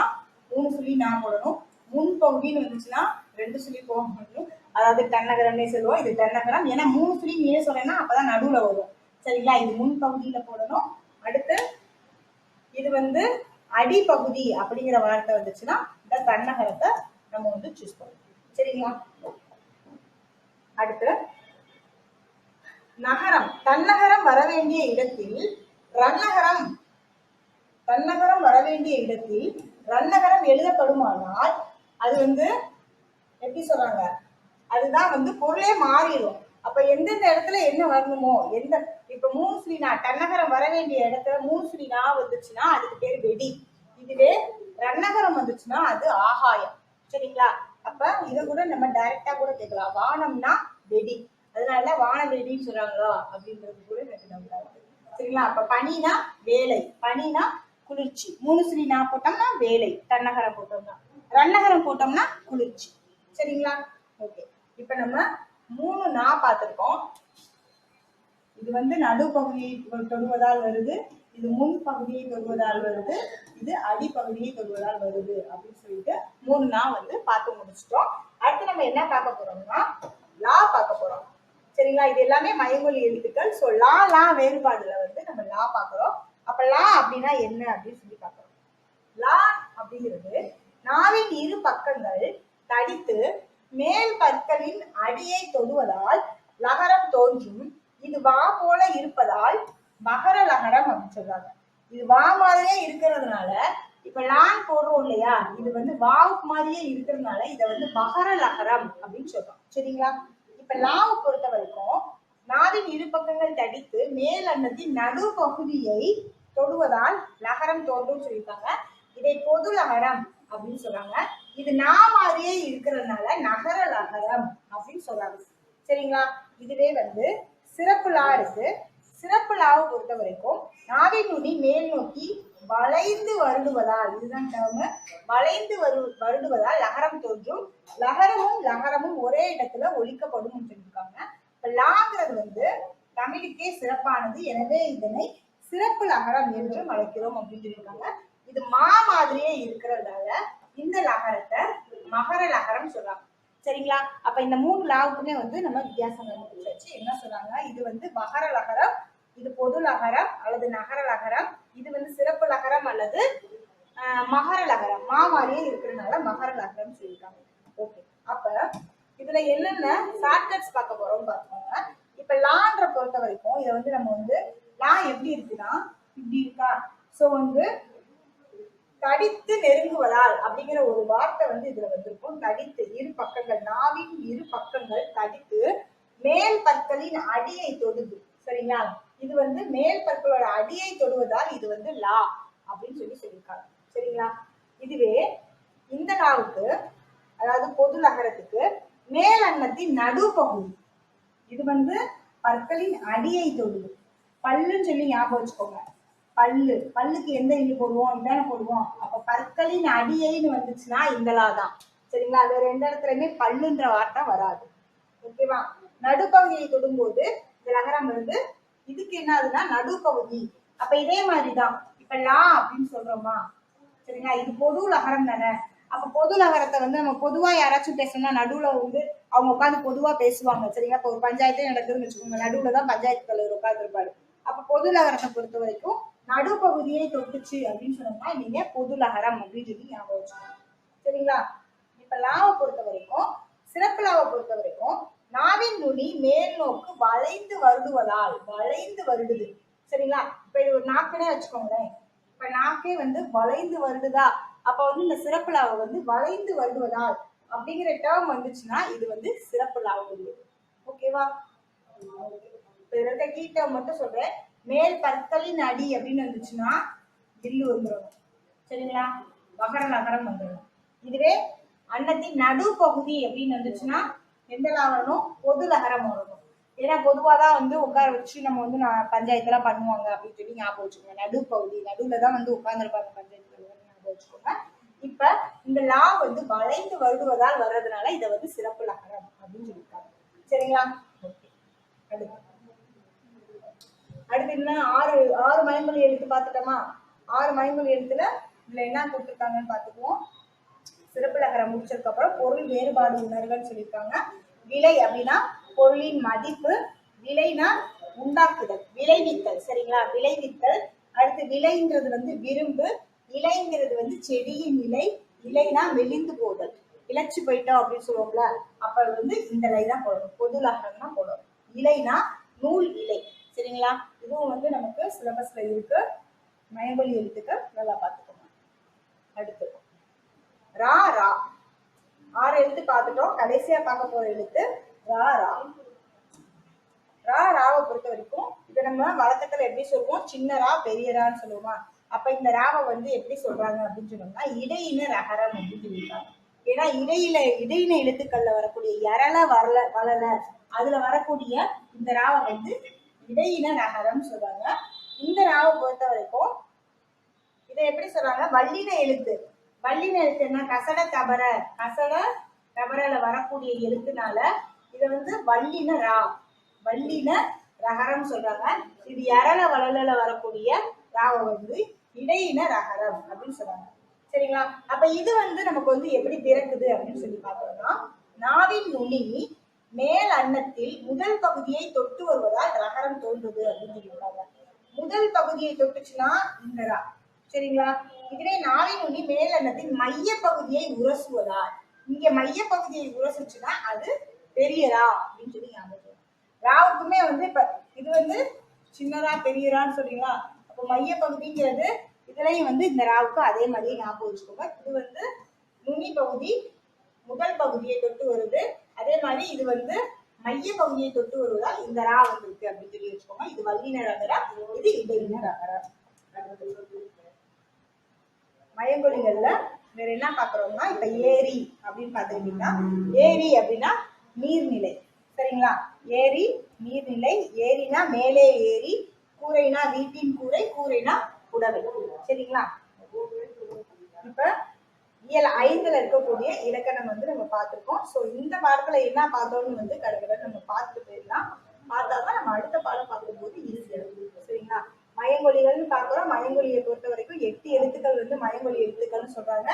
3 சுழினா போடணும். முன்பகுதின்னு வந்துச்சுன்னா 2 சுழி போடணும். அதாவது தன்னகரம்னே சொல்லுவோம். இது தன்னகரம். ஏன்னா 3 சுழி ஏன் சொன்னேன்னா அப்பதான் நடுவுல வரும். சரிங்களா? இது முன்பகுதியில போடணும். அடுத்து இது வந்து அடிப்பகுதி அப்படிங்கிற வார்த்தை வந்துச்சுன்னா இந்த தன்னகரத்தை நம்ம வந்து சூஸ் பண்ணணும். சரிங்களா? அடுத்து நகரம். தன்னகரம் வர வேண்டிய இடத்தில் ரன்னகரம், தன்னகரம் வர வேண்டிய இடத்தில் ரன்னகரம் எழுதப்படுமானால் அது வந்து எப்படி சொல்றாங்க? அதுதான் வந்து பொருளே மாறிடும். அப்ப எந்தெந்த இடத்துல என்ன வரணுமோ, எந்த இப்ப 3 சுழினா தன்னகரம் வர வேண்டிய இடத்துல 3 சுழினா வந்துச்சுன்னா அதுக்கு பேர் வெடி. இதுவே ரன்னகரம் வந்துச்சுன்னா அது ஆகாயம். சரிங்களா? அப்ப இதை கூட நம்ம டைரக்டா கூட கேட்கலாம். வானம்னா வெடி, அதனால வான வெடின்னு சொல்றாங்களா அப்படின்றது கூட எனக்கு டவுட்டா இருக்கு. சரிங்களா? அப்ப பனினா வேலை, பனினா குளிர்ச்சி. 3 சுழினா போட்டோம்னா வேலை, தன்னகரம் போட்டோம்னா. ரன்னகரம் போட்டோம்னா குளிர்ச்சி. சரிங்களா? ஓகே. இப்ப நம்ம 3 நா பார்த்திருக்கோம். இது வந்து நடுப்பகுதியை தொடுவதால் வருது, இது முன் பகுதியை தொடுவதால் வருது, இது அடிப்பகுதியை தொடுவதால் வருது அப்படின்னு சொல்லிட்டு 3 நா வந்து பார்த்து முடிச்சிட்டோம். அடுத்து நம்ம என்ன பார்க்க போறோம்னா லா பார்க்க போறோம். சரிங்களா? இது எல்லாமே மைமொழி எழுத்துக்கள். ஸோ லா வேறுபாடுல வந்து நம்ம லா பார்க்கிறோம். அப்ப லா அப்படின்னா என்ன அப்படின்னு சொல்லி பார்க்கிறோம். லா அப்படிங்கிறது நாவின் இரு பக்கங்கள் தடித்து மேல் பற்களின் அடியை தொடுவதால் லகரம் தோன்றும். இது வா போல இருப்பதால் மகர லகரம் அப்படின்னு சொல்றாங்க. இது வா மாதிரியே இருக்கிறதுனால இப்ப லான் போடுறோம் இல்லையா, இது வந்து வாவுக்கு மாதிரியே இருக்கிறதுனால இதை வந்து மகர லகரம் அப்படின்னு சொல்றோம். சரிங்களா? இப்ப லாவை பொறுத்த வரைக்கும் நாவின் இரு பக்கங்கள் தடித்து மேல் அன்னத்தின் நடு பகுதியை தொடுவதால் லகரம் தோன்றும் சொல்லியிருக்காங்க. இதை பொது லகரம் அப்படின்னு சொல்றாங்க. இது நா மாதிரியே இருக்கிறதுனால நகர லகரம் அப்படின்னு சொல்றாங்க. சரிங்களா? இதுவே வந்து சிறப்பு லா இருக்கு. சிறப்பு லாவை பொறுத்த வரைக்கும் நாவின் நுனி மேல் நோக்கி வளைந்து வருடுவதால், இதுதான் டேர்ம், வளைந்து வருடுவதால் லகரம் தோன்றும். லகரமும் லகரமும் ஒரே இடத்துல ஒலிக்கப்படும் சொல்லியிருக்காங்க. இப்ப லாங்கிறது வந்து தமிழுக்கே சிறப்பானது, எனவே இதனை சிறப்பு லகரம் என்று அழைக்கிறோம் அப்படின்னு சொல்லியிருக்காங்க. இது மா மாதிரியே இருக்கிறதால இந்த லகரத்தை மகர லகரம் சொல்றாங்க. சரிங்களா? அப்ப இந்த 3 லாவுக்குமே வந்து நம்ம வித்தியாசம் கண்டுபிடிச்சாச்சு. என்ன சொல்றாங்க? இது வந்து மகர லகரம், இது பொது லகரம் அல்லது நகர லகரம், இது வந்து சிறப்பு லகரம் அல்லது மகர லகரம். மா மாதிரியே இருக்கிறதுனால மகர லகரம் சொல்லியிருக்காங்க. ஓகே. அப்ப இதுல என்னென்ன ஷார்ட்கட்ஸ் பார்க்க போறோம் பார்த்துக்கோங்க. இப்ப லான்ற பொறுத்த வரைக்கும் இதை வந்து நம்ம வந்து லா எப்படி இருக்குன்னா இப்படி இருக்கா. சோ வந்து தடித்து நெருங்குவதால் அப்படிங்கிற ஒரு வார்த்தை வந்து இதுல வந்திருக்கும். தடித்து இரு பக்கங்கள், நாவின் இரு பக்கங்கள் தடித்து மேல் பற்களின் அடியை தொடுது. சரிங்களா? இது வந்து மேல் பற்களோட அடியை தொடுவதால் இது வந்து லா அப்படின்னு சொல்லியிருக்காங்க. சரிங்களா? இதுவே இந்த லாவுக்கு அதாவது பொது லகரத்துக்கு மேல் அன்னத்தின் நடுப்பகுதி, இது வந்து பற்களின் அடியை தொடுது. பல்லுன்னு சொல்லி ஞாபகம் வச்சுக்கோங்க. பல்லு, பல்லுக்கு எந்த இங்கு போடுவோம்? இதான போடுவோம். அப்ப பற்களின் அடியைன்னு வந்துச்சுன்னா இந்த லா தான். சரிங்களா? வேற எந்த இடத்துலயுமே பல்லுன்ற வார்த்தை வராது. ஓகேவா? நடுப்பகுதியை தொடும்போது இந்த லகரம் வருது. இதுக்கு என்ன ஆகுதுன்னா நடுப்பகுதி. அப்ப இதே மாதிரிதான் இப்ப லா அப்படின்னு சொல்றோமா. சரிங்களா? இது பொது லகரம் தானே. அப்ப பொது லகரத்தை வந்து நம்ம பொதுவா யாராச்சும் பேசணும்னா நடுவுல வந்து அவங்க உட்காந்து பொதுவா பேசுவாங்க. சரிங்களா? இப்ப ஒரு பஞ்சாயத்தே நடக்குதுன்னு வச்சுக்கோங்க, நடுவுலதான் பஞ்சாயத்து தலைவர் உட்கார்ந்து இருப்பாரு. அப்ப பொது லகரத்தை பொறுத்த வரைக்கும் நடுப்பகுதியை தொட்டுச்சு அப்படின்னு சொன்னோம்னா நீங்க பொது லகரம் அப்படின்னு சொல்லி ஞாபகம் வச்சுக்கோங்க. சரிங்களா? இப்ப லாவை பொறுத்த வரைக்கும், சிறப்பு லாவை பொறுத்த வரைக்கும் நாவின் நுனி மேல் நோக்கு வளைந்து வருடுவதால், வளைந்து வருடுது. சரிங்களா? இப்ப இது ஒரு நாக்குனே வச்சுக்கோங்களேன். இப்ப நாக்கே வந்து வளைந்து வருடுதா, அப்ப வந்து இந்த சிறப்பு லாவை வந்து வளைந்து வருடுவதால் அப்படிங்கிற டேர்ம் வந்துச்சுன்னா இது வந்து சிறப்பு லாவுது. ஓகேவா? இப்ப இருக்க கீ டேர்ம் மட்டும் சொல்றேன். மேல் பற்களின் அடி அப்படின்னு வந்துச்சுன்னா வில்லு வந்துடும். சரிங்களா? வகர நகரம் வந்துடும். இதுவே அன்னத்தின் நடுப்பகுதி அப்படின்னு வந்துச்சுன்னா எந்த வரணும்? பொது நகரம் வரணும். ஏன்னா பொதுவாதான் வந்து உட்கார வச்சு நம்ம வந்து பஞ்சாயத்துலாம் பண்ணுவாங்க அப்படின்னு சொல்லி ஞாபகம் வச்சுக்கோங்க. நடுப்பகுதி, நடுவுல தான் வந்து உட்கார்ந்துருப்பாங்க பஞ்சாயத்து, ஞாபகம் வச்சுக்கோங்க. இப்ப இந்த லா வந்து வளைந்து வருடுவதால் வர்றதுனால இதை வந்து சிறப்பு நகரம் அப்படின்னு சொல்லியிருக்காங்க. சரிங்களா? அடுத்து என்ன? ஆறு மயமொழி எழுத்து பார்த்துட்டோமா? 6 மயமொழி எழுத்துல இதுல என்ன கொடுத்துருக்காங்கன்னு பார்த்துக்குவோம். சிறப்பு நகரம் முடிச்சதுக்கு அப்புறம் பொருள் வேறுபாடு உணர்வுன்னு சொல்லியிருக்காங்க. விலை அப்படின்னா பொருளின் மதிப்பு, விலைனா உண்டாக்குதல், விளைவித்தல். சரிங்களா? விளைவித்தல். அடுத்து விலைங்கிறது வந்து விரும்பு, இலைங்கிறது வந்து செடியின் இலை, இலைனா மெலிந்து போதல், இழைச்சு போயிட்டோம் அப்படின்னு சொல்லுவோம்ல, அப்ப வந்து இந்த இலை தான் போடணும், பொது நகரம் தான் போடணும். இலைனா நூல் இலை. சரிங்களா? இதுவும் வந்து நமக்கு சிலபஸ்ல இருக்கு. மயங்கொலி எழுத்துக்கள் நல்லா பார்த்துக்கோங்க. அடுத்து ரா ரா 6 எழுத்து பார்த்துட்டோம். கடைசியா பார்க்க போற எழுத்து ரா ரா. ரா ராவை பொறுத்த வரைக்கும் இதை நம்ம வழக்கத்துல எப்படி சொல்லுவோம்? சின்ன ரா பெரிய ரான்னு சொல்லுவோமா? அப்ப இந்த ராவை வந்து எப்படி சொல்றாங்க அப்படின்னு சொன்னோம்னா இடையின ரகரம் அப்படின்னு சொல்லியிருக்காங்க. ஏன்னா இடையின எழுத்துக்கள்ல வரக்கூடிய எரல வளல அதுல வரக்கூடிய இந்த ராவை வந்து இடையின ரகரம் சொல்றாங்க. இந்த ராவை பொறுத்த வரைக்கும் இதை எப்படி சொல்றாங்க? வல்லின எழுத்து. வல்லின எழுத்து என்ன? கசட தபரல வரக்கூடிய எழுத்துனால இதை வந்து வல்லின ரா, வல்லின ரகரம் சொல்றாங்க. இது எரல வளல வரக்கூடிய ராவை வந்து இடையின ரகரம் அப்படின்னு சொல்றாங்க. சரிங்களா? அப்ப இது வந்து நமக்கு வந்து எப்படி பிறக்குது அப்படின்னு சொல்லி பார்த்தோம்னா, நாவின் நுனி மேல் அன்னத்தில் முதல் பகுதியை தொட்டு வருவதால் ரகரம் தோன்றுது அப்படின்னு சொல்லியிருக்காங்க. முதல் பகுதியை தொட்டுச்சுன்னா இந்த ரா. சரிங்களா? இதுவே நாவின் நுனி மேல் அன்னத்தின் மைய பகுதியை உரசுவதால், இங்க மைய பகுதியை உரசுச்சுன்னா அது பெரியரா அப்படின்னு சொல்லி ஞாபகம். ராவுக்குமே வந்து இப்ப இது வந்து சின்னரா பெரியரான்னு சொல்றீங்களா? அப்ப மைய பகுதிங்கிறது இதுலயும் வந்து இந்த ராவுக்கு அதே மாதிரியே ஞாபகம் வச்சுக்கோங்க. இது வந்து நுனி பகுதி முதல் பகுதியை தொட்டு வருது. அதே மாதிரி இது வந்து மைய பகுதியை தொட்டு வருவதால் இந்த ரா வந்திருக்கு அப்படின்னு சொல்லி வச்சுக்கோங்க. இது வல்லின ரகரா, இது இடையின ரகரா. மயங்கொலிகள்ல வேற என்ன பாக்குறோம்னா, இப்ப ஏரி அப்படின்னு பாத்துக்கிட்டீங்கன்னா, ஏரி அப்படின்னா நீர்நிலை. சரிங்களா? ஏரி நீர்நிலை. ஏரினா மேலே ஏரி, கூரைனா வீட்டின் கூரை, கூரைனா புடவை. சரிங்களா? இப்ப இயல் 5ல இருக்கக்கூடிய இலக்கணம் வந்து நம்ம பார்த்திருக்கோம். சோ இந்த பாடத்துல என்ன பார்த்தோம்னு வந்து கடற்கரை நம்ம பார்த்துட்டு போயிடலாம். பார்த்தாதான் நம்ம அடுத்த பாடம் பார்க்கும்போது ஈஸியா இருக்கும். சரிங்களா? மயங்கொலிகள்னு பார்க்கிறோம். மயங்கொலியை பொறுத்த வரைக்கும் 8 எழுத்துக்கள் வந்து மயங்கொலி எழுத்துக்கள்னு சொல்றாங்க.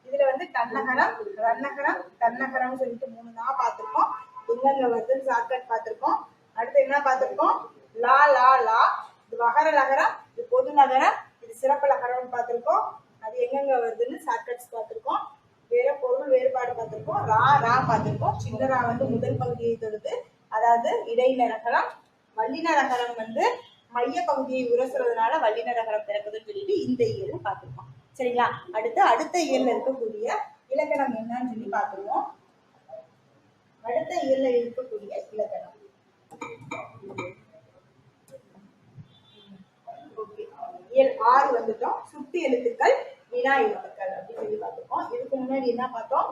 இதுல வந்து தன்னகரம், ரன்னகரம், தன்னகரம் சொல்லிட்டு 3 நான் பார்த்திருக்கோம். எங்கெங்க வருதுன்னு ஷார்ட்கட் பார்த்திருக்கோம். அடுத்து என்ன பார்த்திருக்கோம்? லா லா லா, இது வகர நகரம், இது பொது நகரம், இது சிறப்பு நகரம்னு பார்த்திருக்கோம். அது எங்கெங்க வருதுன்னு ஷார்ட்கட்ஸ் பார்த்திருக்கோம். வேற பொருள் வேறுபாடு பார்த்திருக்கோம். ரா ரா பார்த்திருக்கோம். சின்னரா வந்து முதல் பகுதியை தொடுது, அதாவது இடையின நகரம். வல்லின நகரம் வந்து மைய பகுதியை உரசுறதுனால வல்லின நகரம் பிறக்குதுன்னு சொல்லிட்டு இந்த இயல் பார்த்திருக்கோம். சரிங்களா? அடுத்த இயல்ல இருக்கக்கூடிய இலக்கணம் என்னன்னு சொல்லி பார்த்துருவோம். அடுத்த இயல்ல இருக்கக்கூடிய இலக்கணம் இயல் 6 வந்துட்டோம். சுட்டு எழுத்துக்கள், வினா எழுத்துக்கள் அப்படின்னு சொல்லி பார்த்துருக்கோம். இதுக்கு முன்னாடி என்ன பார்த்தோம்?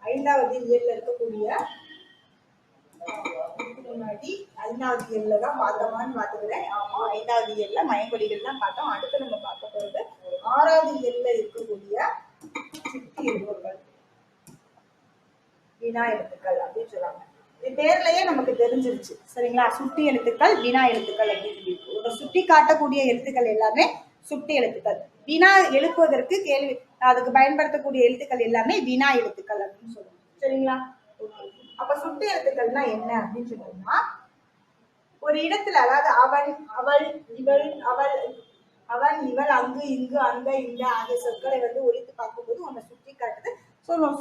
5வது இயல்ல இருக்கக்கூடிய முன்னாடி 5வது இயல்ல தான் பார்த்தோமான்னு பார்த்துக்கிறேன். ஆமா, 5வது இயல்ல மயங்கொலிகள் தான் பார்த்தோம். அடுத்து நம்ம பார்க்க போறது 6வது இயல்ல இருக்கக்கூடிய சுட்டு எழுத்துக்கள், வினா எழுத்துக்கள் அப்படின்னு சொல்றாங்க. இது பேர்லயே நமக்கு தெரிஞ்சிருச்சு. சரிங்களா? சுட்டி எழுத்துக்கள், வினா எழுத்துக்கள் அப்படின்னு சொல்லி சுட்டி காட்டக்கூடிய எழுத்துக்கள் எல்லாமே சுட்டி எழுத்துக்கள். வினா எழுப்புவதற்கு கேள்வி அதுக்கு பயன்படுத்தக்கூடிய எழுத்துக்கள் எல்லாமே வினா எழுத்துக்கள் அப்படின்னு சொல்லுவோம். சரிங்களா? அப்ப சுட்டி எழுத்துக்கள்னா என்ன அப்படின்னு சொன்னோம்னா, ஒரு இடத்துல, அதாவது அவன், அவள், இவள், அவன், இவள், அங்கு, இங்கு, அங்க, இந்த ஆகிய சொற்களை வந்து ஒழித்து பார்க்கும்போது உன்னை சுட்டி காட்டுது.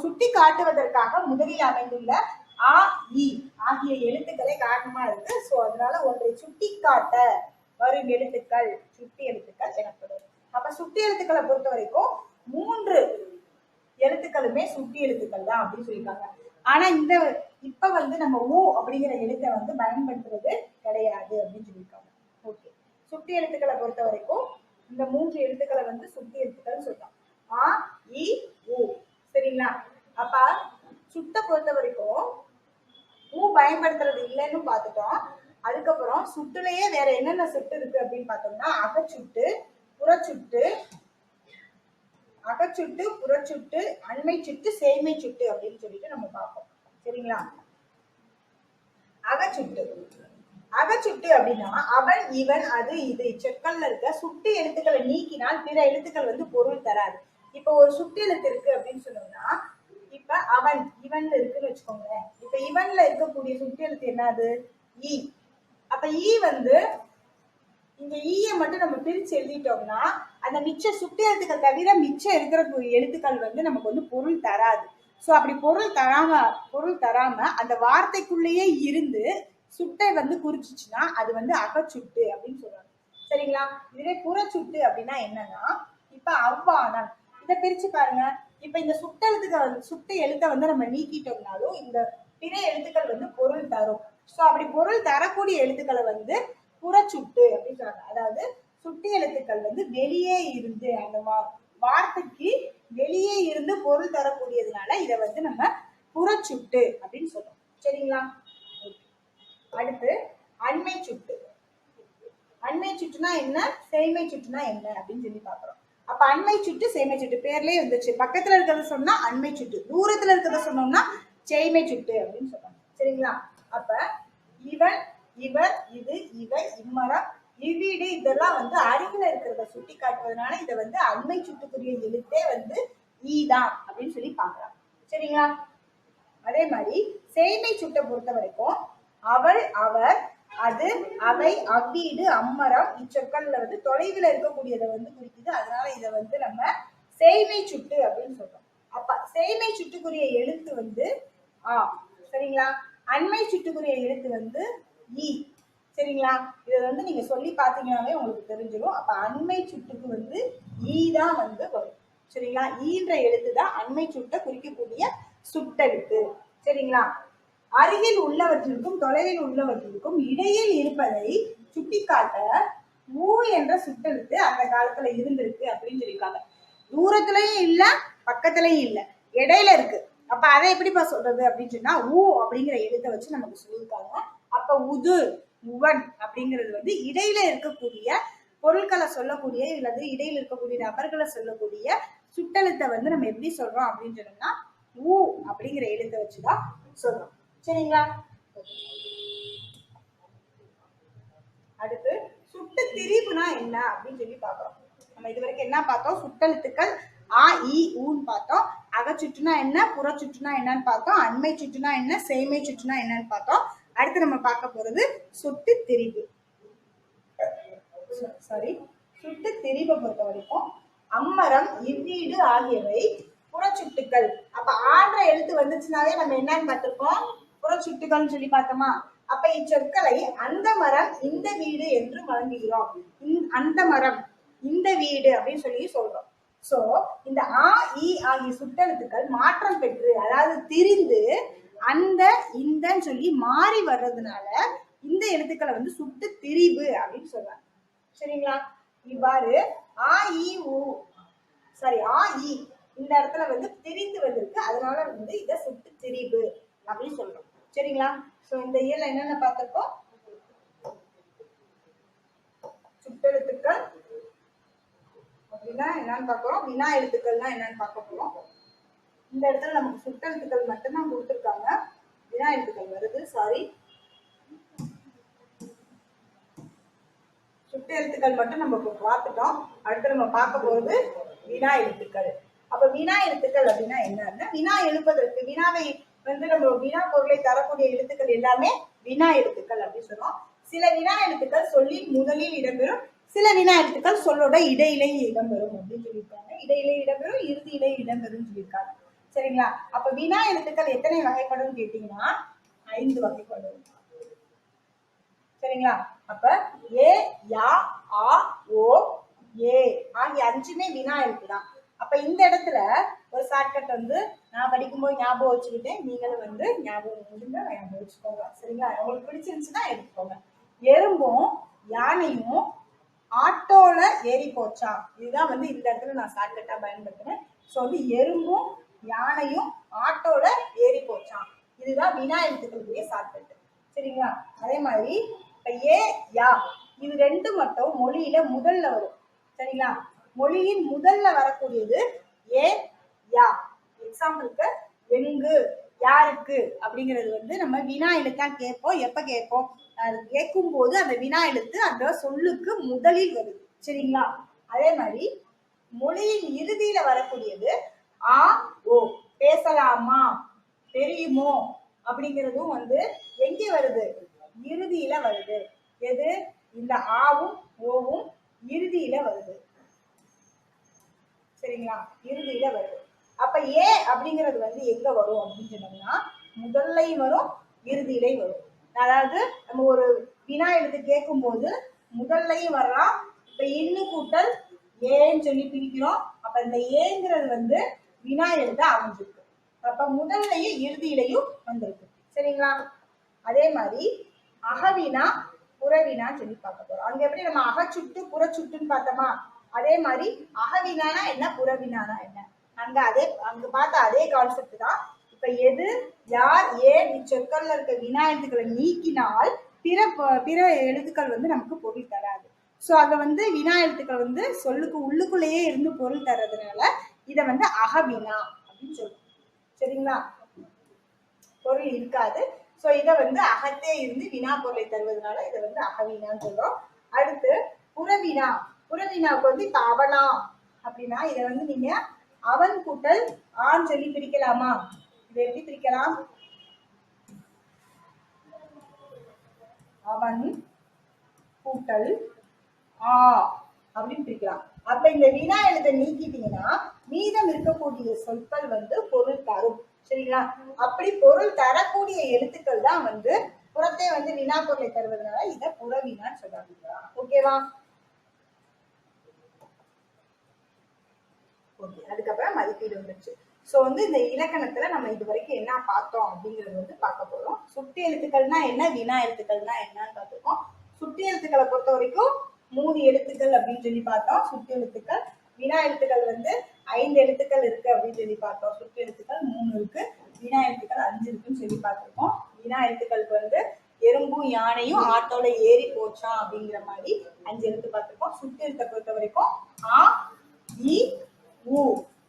சுட்டி காட்டுவதற்காக முதலில் அமைந்துள்ள ஆ, இ ஆகிய எழுத்துக்களே காரணமா இருக்கு. சோ அதனால ஒன்றை சுட்டி காட்ட வரும் எழுத்துக்கள் சுட்டி எழுத்துக்கள் எனப்படும். அப்ப சுட்டி எழுத்துக்களை பொறுத்த வரைக்கும் 3 எழுத்துக்களுமே சுட்டி எழுத்துக்கள் தான் அப்படின்னு சொல்லியிருக்காங்க. ஆனா இப்ப வந்து நம்ம ஊ அப்படிங்கிற எழுத்தை வந்து பயன்படுத்துறது கிடையாது அப்படின்னு சொல்லியிருக்காங்க. ஓகே. சுட்டி எழுத்துக்களை பொறுத்த வரைக்கும் இந்த 3 எழுத்துக்களை வந்து சுட்டி எழுத்துக்கள் சொல்றோம். ஆ இ உ. சரிங்களா? அப்ப சுட்ட பொறுத்த வரைக்கும் ஊ பயன்படுத்துறது இல்லைன்னு பார்த்துட்டோம். அதுக்கப்புறம் சுட்டுலயே வேற என்னென்ன சுட்டு இருக்கு அப்படின்னு பார்த்தோம்னா அகச்சுட்டு, புறச்சுட்டு, அகச்சுட்டு, புறச்சுட்டு, அண்மை சுட்டு, சேய்மை சுட்டு அப்படின்னு சொல்லிட்டு நம்ம பார்ப்போம். சரிங்களா? அகச்சுட்டு அகச்சுட்டு அப்படின்னா அவன், இவன், அது, இது சொற்கள்ல இருக்க சுட்டு எழுத்துக்களை நீக்கினால் பிற எழுத்துக்கள் வந்து பொருள் தராது. இப்ப ஒரு சுட்டு எழுத்து இருக்கு அப்படின்னு சொன்னோம்னா இப்ப அவன் இவன்ல இருக்குன்னு வச்சுக்கோங்களேன். இப்ப இவன்ல இருக்கக்கூடிய சுட்டு எழுத்து என்னது? ஈ. அப்ப ஈ வந்து இங்க ஈய மட்டும் நம்ம பிரிச்சு எழுதிட்டோம்னா அந்த மிச்ச சுட்டு எழுத்துக்கள் தவிர மிச்சம் இருக்கிற எழுத்துக்கள் வந்து நமக்கு வந்து பொருள் தராது. சோ அப்படி பொருள் தராம அந்த வார்த்தைக்குள்ளேயே இருந்து சுட்டை வந்து குறிச்சிச்சுன்னா அது வந்து அகச்சுட்டு அப்படின்னு சொல்றாங்க. சரிங்களா? இதுவே புறச்சுட்டு அப்படின்னா என்னன்னா இப்ப அவ்வானம் இதை பிரிச்சு பாருங்க. இப்ப இந்த சுட்டு எழுத்தை வந்து நம்ம நீக்கிட்டோம்னாலும் இந்த பிற எழுத்துக்கள் வந்து பொருள் தரும். சோ அப்படி பொருள் தரக்கூடிய எழுத்துக்களை வந்து புறச்சுட்டு அப்படின்னு சொல்றாங்க. அதாவது சுட்டு எழுத்துக்கள் வந்து வெளியே இருந்து அந்த வார்த்தைக்கு வெளியே இருந்து பொருள் தரக்கூடியதுனால இதை வந்து நம்ம புறச்சுட்டு அப்படின்னு சொல்றோம். சரிங்களா? அடுத்து அண்மை சுட்டு. அண்மை சுட்டுனா என்ன, சேய்மை சுட்டுனா என்ன அப்படின்னு சொல்லி பாக்குறோம். அப்ப அண்மை சுட்டு, சேய்மை சுட்டு பேர்லயே வந்துச்சு. பக்கத்துல இருக்கிறத சொன்னா அண்மை சுட்டு, தூரத்துல இருக்கிறத சொன்னோம்னா சேய்மை சுட்டு அப்படின்னு சொல்றாங்க. சரிங்களா? அப்ப இவன், இவர், இது, இவை, இம்மரம், இவ்வீடு இதெல்லாம் வந்து அருகில இருக்கிறத சுட்டி காட்டுவதனால இதை வந்து அண்மை சுட்டுக்குரிய எழுத்தே வந்து ஈதான் அப்படின்னு சொல்லி பாக்குறாங்க. சரிங்களா? அதே மாதிரி சேய்மை சுட்டை பொறுத்த வரைக்கும் அவள், அவர், அது, அவை, அவ்வீடு, அம்மரம் இச்சொற்கள்ல வந்து தொலைவில் இருக்கக்கூடியதை வந்து குறிக்குது. அதனால இதை வந்து நம்ம சேய்மை சுட்டு அப்படின்னு சொல்றோம். அப்ப சேய்மை சுட்டுக்குரிய எழுத்து வந்து ஆ. சரிங்களா? அண்மை சுட்டுக்குரிய எழுத்து வந்து ஈ. சரிங்களா? இதை வந்து நீங்க சொல்லி பார்த்தீங்கன்னாவே உங்களுக்கு தெரிஞ்சிடும். அப்ப அண்மை சுட்டுக்கு வந்து ஈ தான் வந்து வரும். சரிங்களா? ஈன்ற எழுத்து தான் அண்மை சுட்டை குறிக்கக்கூடிய சுட்டெழுத்து. சரிங்களா? அருகில் உள்ளவற்றிற்கும் தொலைவில் உள்ளவற்றிற்கும் இடையில் இருப்பதை சுட்டிக்காட்ட ஊ என்ற சுட்டெழுத்து அந்த காலத்துல இருந்திருக்கு அப்படின்னு சொல்லியிருக்காங்க. தூரத்துலயும் இல்ல, பக்கத்துலயும் இல்ல, இடையில இருக்கு. அப்ப அதை எப்படிப்பா சொல்றது அப்படின்னு சொன்னா ஊ அப்படிங்கிற எழுத்தை வச்சு நமக்கு சொல்லியிருக்காங்க. அப்ப உது, உவன் அப்படிங்கிறது வந்து இடையில இருக்கக்கூடிய பொருட்களை சொல்லக்கூடிய இல்லது இடையில இருக்கக்கூடிய நபர்களை சொல்லக்கூடிய சுட்டெழுத்தை வந்து நம்ம எப்படி சொல்றோம் அப்படின்னு சொன்னோம்னா ஊ அப்படிங்கிற எழுத்தை வச்சுதான் சொல்றோம். சரிங்களா? அடுத்து சுட்டு திரிபுனா என்ன அப்படின்னு சொல்லி பார்க்கிறோம். நம்ம இது வரைக்கும் என்ன பார்த்தோம்? சுட்டெழுத்துக்கள் ஆ இ ஊன்னு பார்த்தோம். அகச்சுட்டுனா என்ன, புறச்சுட்டுனா என்னன்னு பார்த்தோம். அண்மை சுட்டுனா என்ன, சேய்மை சுட்டுனா என்னன்னு பார்த்தோம். அடுத்து நம்ம பார்க்க போறது சுட்டு திரிபு. சாரி, சுட்டு திரிபை பொறுத்த வரைக்கும் அம்மரம், இவ்வீடு ஆகியவை புறச்சுட்டுக்கள். அப்ப ஆன்ற எழுத்து வந்துச்சுனாலே நம்ம என்னன்னு பார்த்திருக்கோம்? புறச்சுட்டுகள்னு சொல்லி பார்த்தோமா? அப்ப இச்சொற்களை அந்த மரம், இந்த வீடு என்று வழங்குகிறோம். அந்த மரம், இந்த வீடு அப்படின்னு சொல்லி சொல்றோம். சோ இந்த ஆ இ ஆகிய சுட்டெழுத்துக்கள் மாற்றம் பெற்று அதாவது திரிந்து அந்த இந்தன்னு சொல்லி மாறி வர்றதுனால இந்த எழுத்துக்களை வந்து சுட்டு திரிவு அப்படின்னு சொல்றாங்க. சரிங்களா? இவ்வாறு ஆ இ உ சாரி ஆ இ இந்த இடத்துல வந்து திரிந்து வந்திருக்கு. அதனால வந்து இதை சுட்டு திரிவு அப்படின்னு சொல்றோம். சரிங்களா? சோ இந்த இயல்ல என்னென்ன பார்த்திருக்கோம்? சுட்டெழுத்துக்கள் அப்படின்னா என்னன்னு பார்க்கிறோம். வினா எழுத்துக்கள்னா என்னன்னு பார்க்க போறோம். இந்த இடத்துல நமக்கு சுட்டெழுத்துக்கள் மட்டும்தான் கொடுத்துருக்காங்க. வினா எழுத்துக்கள் வருது. சாரி, சுட்டு எழுத்துக்கள் மட்டும் நம்ம பார்த்துட்டோம். அடுத்து நம்ம பார்க்க போறது வினா எழுத்துக்கள். அப்ப வினா எழுத்துக்கள் அப்படின்னா என்னன்னா வினா எழுப்பதற்கு வினாவை வந்து நம்ம வினா பொருளை தரக்கூடிய எழுத்துக்கள் எல்லாமே வினா எழுத்துக்கள் அப்படின்னு சொல்றோம். சில வினா எழுத்துக்கள் சொல்லின் முதலில் இடம்பெறும், சில வினா எழுத்துக்கள் சொல்லோட இடையிலே இடம்பெறும் அப்படின்னு சொல்லியிருக்காங்க. இடையிலே இடம்பெறும், இறுதியிலே இடம்பெறும் சொல்லியிருக்காங்க. சரிங்களா? அப்ப வினா எழுத்துக்கள் எத்தனை வகைப்படும் கேட்டீங்கன்னா 5 வகைப்படும். சரிங்களா? அப்ப ஏ, யா, ஆ, ஓ, ஏ ஆகிய 5மே வினா எழுத்துதான். அப்ப இந்த இடத்துல ஒரு ஷார்ட்கட் வந்து நான் படிக்கும்போது ஞாபகம் வச்சுக்கிட்டேன். நீங்களும் வந்து ஞாபகம் வச்சுக்கோங்க. சரிங்களா? உங்களுக்கு பிடிச்சிருந்துச்சுன்னா எடுத்துக்கோங்க. எறும்பும் யானையும் ஆட்டோல ஏறி போச்சா, இதுதான் வந்து இந்த இடத்துல நான் ஷார்ட்கட்டா பயன்படுத்துறேன். ஸோ வந்து எறும்பும் யானையும் ஆட்டோல ஏறி போச்சான், இதுதான் வினா எழுத்துக்களுடைய ஷார்ட்கட். சரிங்களா? அதே மாதிரி இப்ப ஏ யா இது ரெண்டு மட்டும் மொழியில முதல்ல வரும். சரிங்களா? மொழியின் முதல்ல வரக்கூடியது ஏ யா. எக்ஸாம்பிளுக்கு எங்கு, யாருக்கு அப்படிங்கிறது வந்து நம்ம வினா எழுத்தா கேட்போம். எப்ப கேட்போம்? அது கேட்கும் போது அந்த வினா எழுத்து அந்த சொல்லுக்கு முதலில் வருது. சரிங்களா? அதே மாதிரி மொழியின் இறுதியில வரக்கூடியது ஆ ஓ. பேசலாமா, தெரியுமோ அப்படிங்கிறதும் வந்து எங்க வருது? இறுதியில வருது. எது? இந்த ஆவும் ஓவும் இறுதியில வருது. சரிங்களா? இறுதியில வருது. அப்ப ஏ அப்படிங்கிறது வந்து எங்க வரும் அப்படின்னு சொன்னோம்னா முதல்லையும் வரும், இறுதியிலையும் வரும். அதாவது நம்ம ஒரு வினா எழுத்து கேட்கும் போது முதல்லையும் வரலாம். இப்ப இன்னு கூட்டல் ஏன்னு சொல்லி பிரிக்கிறோம். அப்ப இந்த ஏங்கிறது வந்து வினா எழுத அமைஞ்சிருக்கு. அப்ப முதல்லையும் இறுதியிலையும் வந்திருக்கு. சரிங்களா? அதே மாதிரி அகவினா புறவினான்னு சொல்லி பார்க்க போறோம். அங்க எப்படி நம்ம அகச்சுட்டு புறச்சுட்டுன்னு பார்த்தோமா, அதே மாதிரி அகவினானா என்ன, புறவினானா என்ன, அங்க பார்த்த அதே கான்செப்ட் தான். இப்ப எது, யார், ஏன் இச்சொற்கள்ல இருக்க வினா எழுத்துக்களை நீக்கினால் பிற எழுத்துக்கள் வந்து நமக்கு பொருள் தராது. ஸோ அதை வந்து வினா எழுத்துக்கள் வந்து சொல்லுக்கு உள்ளுக்குள்ளேயே இருந்து பொருள் தர்றதுனால இதை வந்து அகவினா அப்படின்னு சொல்லுவோம். சரிங்களா? பொருள் இருக்காது. ஸோ இதை வந்து அகத்தே இருந்து வினா பொருளை தருவதனால இதை வந்து அகவினான்னு சொல்றோம். அடுத்து புறவினா. புறவினாவுக்கு வந்து இப்ப அவனா அப்படின்னா இதை வந்து நீங்க அவன் கூட்டல் ஆண் சொல்லி பிரிக்கலாமா? இதை எப்படி பிரிக்கலாம்? அவன் கூட்டல் ஆ அப்படின்னு பிரிக்கலாம். அப்ப இந்த வினா எழுத நீக்கிட்டீங்கன்னா மீதம் இருக்கக்கூடிய சொற்கள் வந்து பொருள் தரும். சரிங்களா? அப்படி பொருள் தரக்கூடிய எழுத்துக்கள் தான் வந்து புறத்தே வந்து வினா பொருளை தருவதனால இதை புறவினான்னு சொல்றாங்க. ஓகேவா? ஓகே. அதுக்கப்புறம் மதிப்பீடு வந்துருச்சு. ஸோ வந்து இந்த இலக்கணத்துல நம்ம இது வரைக்கும் என்ன பார்த்தோம் அப்படிங்கிறது வந்து பார்க்க போறோம். சுட்டு எழுத்துக்கள்னா என்ன, வினா எழுத்துக்கள்னா என்னன்னு பார்த்துருக்கோம். சுட்டு எழுத்துக்களை பொறுத்த வரைக்கும் 3 எழுத்துக்கள் அப்படின்னு சொல்லி பார்த்தோம். சுட்டு எழுத்துக்கள். வினா எழுத்துக்கள் வந்து 5 எழுத்துக்கள் இருக்கு அப்படின்னு சொல்லி பார்த்தோம். சுட்டு எழுத்துக்கள் 3 இருக்கு, வினா எழுத்துக்கள் 5 இருக்குன்னு சொல்லி பார்த்துருக்கோம். வினா எழுத்துக்களுக்கு வந்து எறும்பும் யானையும் ஆட்டோல ஏறி போச்சான் அப்படிங்கிற மாதிரி 5 எழுத்து பார்த்துருக்கோம். சுட்டு எழுத்தை பொறுத்த வரைக்கும் ஆ இ ஊ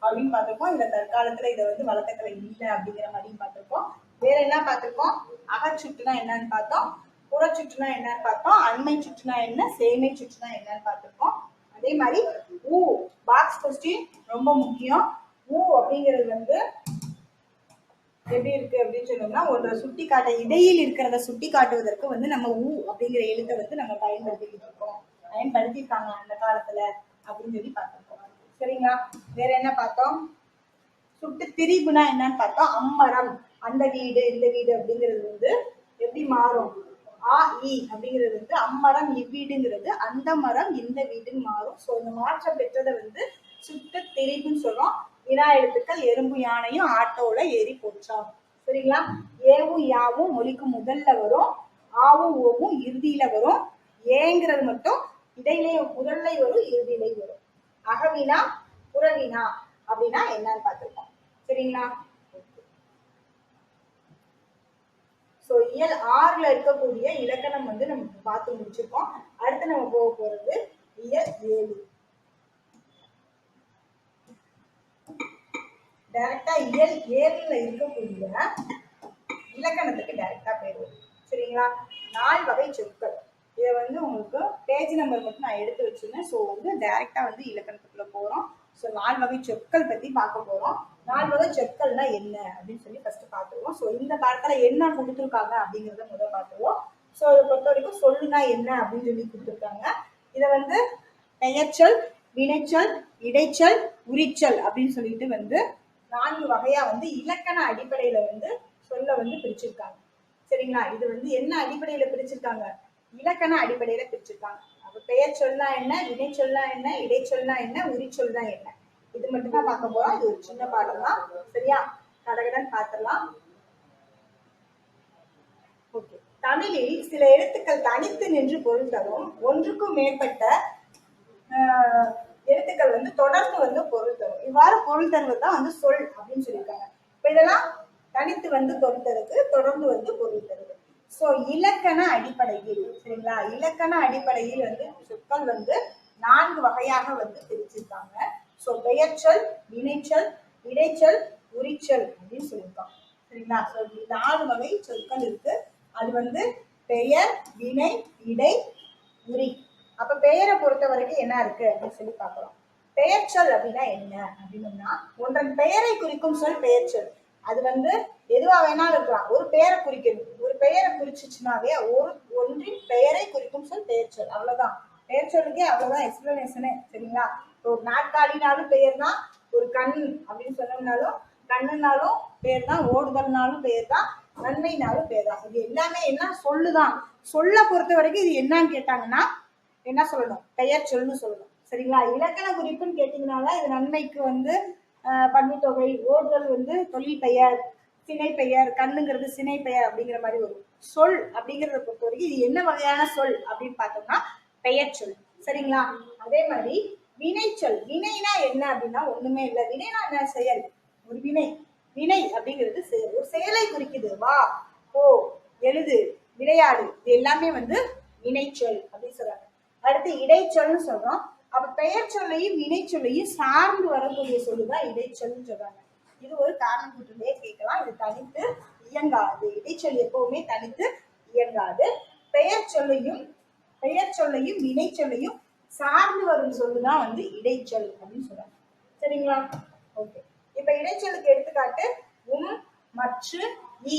அப்படின்னு பார்த்திருக்கோம். இந்த தற்காலத்துல இதை வந்து வழக்கத்துல இல்லை அப்படிங்கிற மாதிரியும் பார்த்திருக்கோம். வேற என்ன பார்த்திருக்கோம்? அகச்சுட்டுனா என்னன்னு பார்த்தோம், புறச்சுட்டுனா என்னன்னு பார்த்தோம், அண்மை சுற்றுனா என்ன, சேமை சுற்றுனா என்னன்னு பார்த்திருக்கோம். அதே மாதிரி ஊ பாக்ஸ் கொஸ்டின் ரொம்ப முக்கியம். ஊ அப்படிங்கிறது வந்து எப்படி இருக்கு அப்படின்னு சொன்னோம்னா ஒரு சுட்டி காட்ட இடையில் இருக்கிறத சுட்டி காட்டுவதற்கு வந்து நம்ம ஊ அப்படிங்கிற எழுத்தை வந்து நம்ம பயன்படுத்திக்கிட்டு இருக்கோம், பயன்படுத்தியிருக்காங்க அந்த காலத்துல அப்படின்னு சொல்லி பார்த்திருக்கோம். சரிங்களா? வேற என்ன பார்த்தோம்? சுட்டு திரிபுனா என்னன்னு பார்த்தோம். அம்மரம், அந்த வீடு, இந்த வீடு அப்படிங்கிறது வந்து எப்படி மாறும்? ஆ இ அப்படிங்கிறது வந்து அம்மரம் இவ்வீடுங்கிறது அந்த மரம் இந்த வீடுன்னு மாறும். ஸோ இந்த மாற்றம் பெற்றதை வந்து சுட்டு திரிபுன்னு சொல்றோம். வினா எழுத்துக்கள் எறும்பு யானையும் ஆட்டோல ஏறி போச்சாம். சரிங்களா? ஏவும் யாவும் மொழிக்கு முதல்ல வரும், ஆவும் ஓவும் இறுதியில வரும், ஏங்கிறது மட்டும் இடையிலே முதல்ல வரும், இறுதியிலே வரும். அகவினா புறவினா அப்படின்னா என்னன்னு பார்த்திருக்கோம். சரிங்களா? ஸோ இயல் 6ல இருக்கக்கூடிய இலக்கணம் வந்து நம்ம பார்த்து முடிச்சிருக்கோம். அடுத்து நம்ம போக போறது இயல் 7. டைரக்டா இயல் 7ல இருக்கக்கூடிய இலக்கணத்துக்கு டைரக்டா போயிடுவோம். சரிங்களா? 4 வகை சொற்கள். இதை வந்து உங்களுக்கு பேஜ் நம்பர் மட்டும் நான் எடுத்து வச்சிருந்தேன். ஸோ வந்து டைரக்டா வந்து இலக்கணத்துக்குள்ள போறோம். ஸோ 4 வகை சொற்கள் பத்தி பார்க்க போறோம். 4 வகை சொற்கள்னா என்ன அப்படின்னு சொல்லி ஃபர்ஸ்ட் பார்த்துருவோம். ஸோ இந்த பாடத்துல என்ன கொடுத்துருக்காங்க அப்படிங்கிறத முதல் பார்த்துருவோம். ஸோ இதை பொறுத்த வரைக்கும் சொல்லுனா என்ன அப்படின்னு சொல்லி கொடுத்துருக்காங்க. இதை வந்து பெயர்ச்சொல், வினைச்சொல், இடைச்சொல், உரிச்சொல் அப்படின்னு சொல்லிட்டு வந்து 4 வகையா வந்து இலக்கண அடிப்படையில வந்து சொல்ல வந்து பிரிச்சிருக்காங்க. சரிங்களா? இது வந்து என்ன அடிப்படையில பிரிச்சிருக்காங்க? இலக்கண அடிப்படையில பிரிச்சிருக்காங்க. அப்ப பெயர் சொல்னா என்ன, வினை சொல்னா என்ன, இடைச்சொல்னா என்ன, உரிச்சொல்னா என்ன, இது மட்டும் தான் பார்க்க போறோம். இது ஒரு சின்ன பாடம் தான். சரியா? கடகடன் பார்த்துடலாம். ஓகே. தமிழில் சில எழுத்துக்கள் தனித்து நின்று பொருள் தரும் ஒன்றுக்கும் மேற்பட்ட எழுத்துக்கள் வந்து தொடர்ந்து வந்து பொருள் தரும். இவ்வாறு பொருள் தருவது தான் வந்து சொல் அப்படின்னு சொல்லியிருக்காங்க. இப்ப இதெல்லாம் தனித்து வந்து பொருள் தருது, தொடர்ந்து வந்து பொருள் தருது. சோ இலக்கண அடிப்படையில் சரிங்களா, இலக்கண அடிப்படையில் வந்து சொற்கள் வந்து 4 வகையாக வந்து பிரிச்சிருக்காங்க. சோ பெயர்ச்சொல், வினைச்சொல், இடைச்சொல், உரிச்சொல் அப்படின்னு சொல்லியிருக்காங்க. சரிங்களா. சோ 4 வகை சொற்கள் இருக்கு. அது வந்து பெயர், வினை, இடை, உரி. அப்ப பெயரை பொறுத்த வரைக்கும் என்ன இருக்கு அப்படின்னு சொல்லி பார்க்கலாம். பெயர் சொல் அப்படின்னா என்ன அப்படின்னா, ஒன்றன் பெயரை குறிக்கும் சொல் பெயர் சொல். அது வந்து எதுவா வேணாலும் இருக்கலாம். ஒரு பெயரை குறிக்கணும். ஒரு பெயரை குறிச்சிச்சுனாவே ஒன்றின் பெயரை குறிக்கும் சொல் பெயர் சொல். அவ்வளவுதான். பெயர் சொல்லுக்கே அவ்வளவுதான் எக்ஸ்பிளனேஷனே. சரிங்களா. ஒரு நாற்காலினாலும் பெயர் தான், ஒரு கண் அப்படின்னு சொன்னோம்னாலும் கண்ணுனாலும் பேர் தான், ஓடுதல்னாலும் பேர் தான், நன்மைனாலும் பேர் தான். இது எல்லாமே என்ன சொல்லுதான். சொல்ல பொறுத்த வரைக்கும் இது என்னன்னு கேட்டாங்கன்னா என்ன சொல்லணும், பெயர் சொல்லுன்னு சொல்லணும். சரிங்களா. இலக்கண குறிப்புன்னு கேட்டீங்கன்னால இது நன்மைக்கு வந்து பன்மைத்தொகை, ஓடுதல் வந்து தொழில் பெயர், சினை பெயர், கண்ணுங்கிறது சினை பெயர் அப்படிங்கிற மாதிரி வரும். சொல் அப்படிங்கிறத பொறுத்த வரைக்கும் இது என்ன வகையான சொல் அப்படின்னு பார்த்தோம்னா பெயர் சொல். சரிங்களா. அதே மாதிரி வினைச்சொல். வினைனா என்ன அப்படின்னா ஒண்ணுமே இல்லை. வினைனா என்ன, செயல். ஒரு வினை, வினை அப்படிங்கிறது செயல், ஒரு செயலை குறிக்குது. வா, போ, எழுது, விளையாடு, இது எல்லாமே வந்து வினைச்சொல் அப்படின்னு சொல்றாங்க. அடுத்து இடைச்சொல்னு சொல்றோம். அப்ப பெயர் சொல்லையும் வினை சொல்லையும் சார்ந்து வரக்கூடிய சொல்லுதான் இடைச்சொல்னு சொல்றாங்க. இது ஒரு காரணம் கூட்டிலே கேட்கலாம். இது தனித்து இயங்காது. இடைச்சொல் எப்பவுமே தனித்து இயங்காது. பெயர் சொல்லையும் வினை சொல்லையும் சார்ந்து வரும் சொல்லுதான் வந்து இடைச்சொல் அப்படின்னு சொல்றாங்க. சரிங்களா. ஓகே. இப்ப இடைச்சொல்லுக்கு எடுத்துக்காட்டு உம், மற்று, ஈ.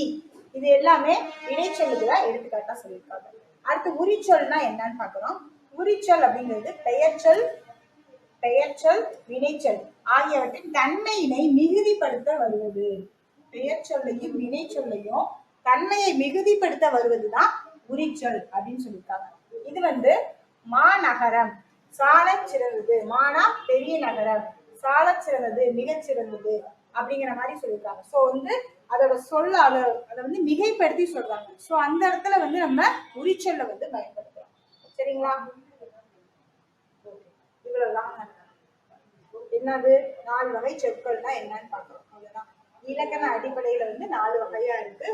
இது எல்லாமே இடைச்சொல்லுக்கு தான் எடுத்துக்காட்டா சொல்லியிருக்காங்க. அடுத்து உரிச்சொல்னா என்னன்னு பாக்குறோம். உரிச்சொல் அப்படிங்கிறது பெயர்ச்சொல், வினைச்சொல் ஆகியவற்றின் தன்மையினை மிகுதிப்படுத்த வருவது. பெயர் சொல்லையும் வினை சொல்லையும் தன்மையை மிகுதிப்படுத்த வருவதுதான் உரிச்சொல் அப்படின்னு சொல்லியிருக்காங்க. இது வந்து மாநகரம் சால சிறந்தது. மானா பெரிய நகரம், சால சிறந்தது மிகச் சிறந்தது அப்படிங்கிற மாதிரி சொல்லியிருக்காங்க. ஸோ வந்து அதோட சொல்ல அதை வந்து மிகைப்படுத்தி சொல்றாங்க. ஸோ அந்த இடத்துல வந்து நம்ம உரிச்சொல்ல வந்து பயன்படுத்துறோம். சரிங்களா. இவ்வளவுதான். என்னது 4 வகை சொற்கள்னா என்னன்னு பாக்குறோம். அவ்வளவுதான். இலக்கண அடிப்படையில வந்து 4 வகையா இருக்கு.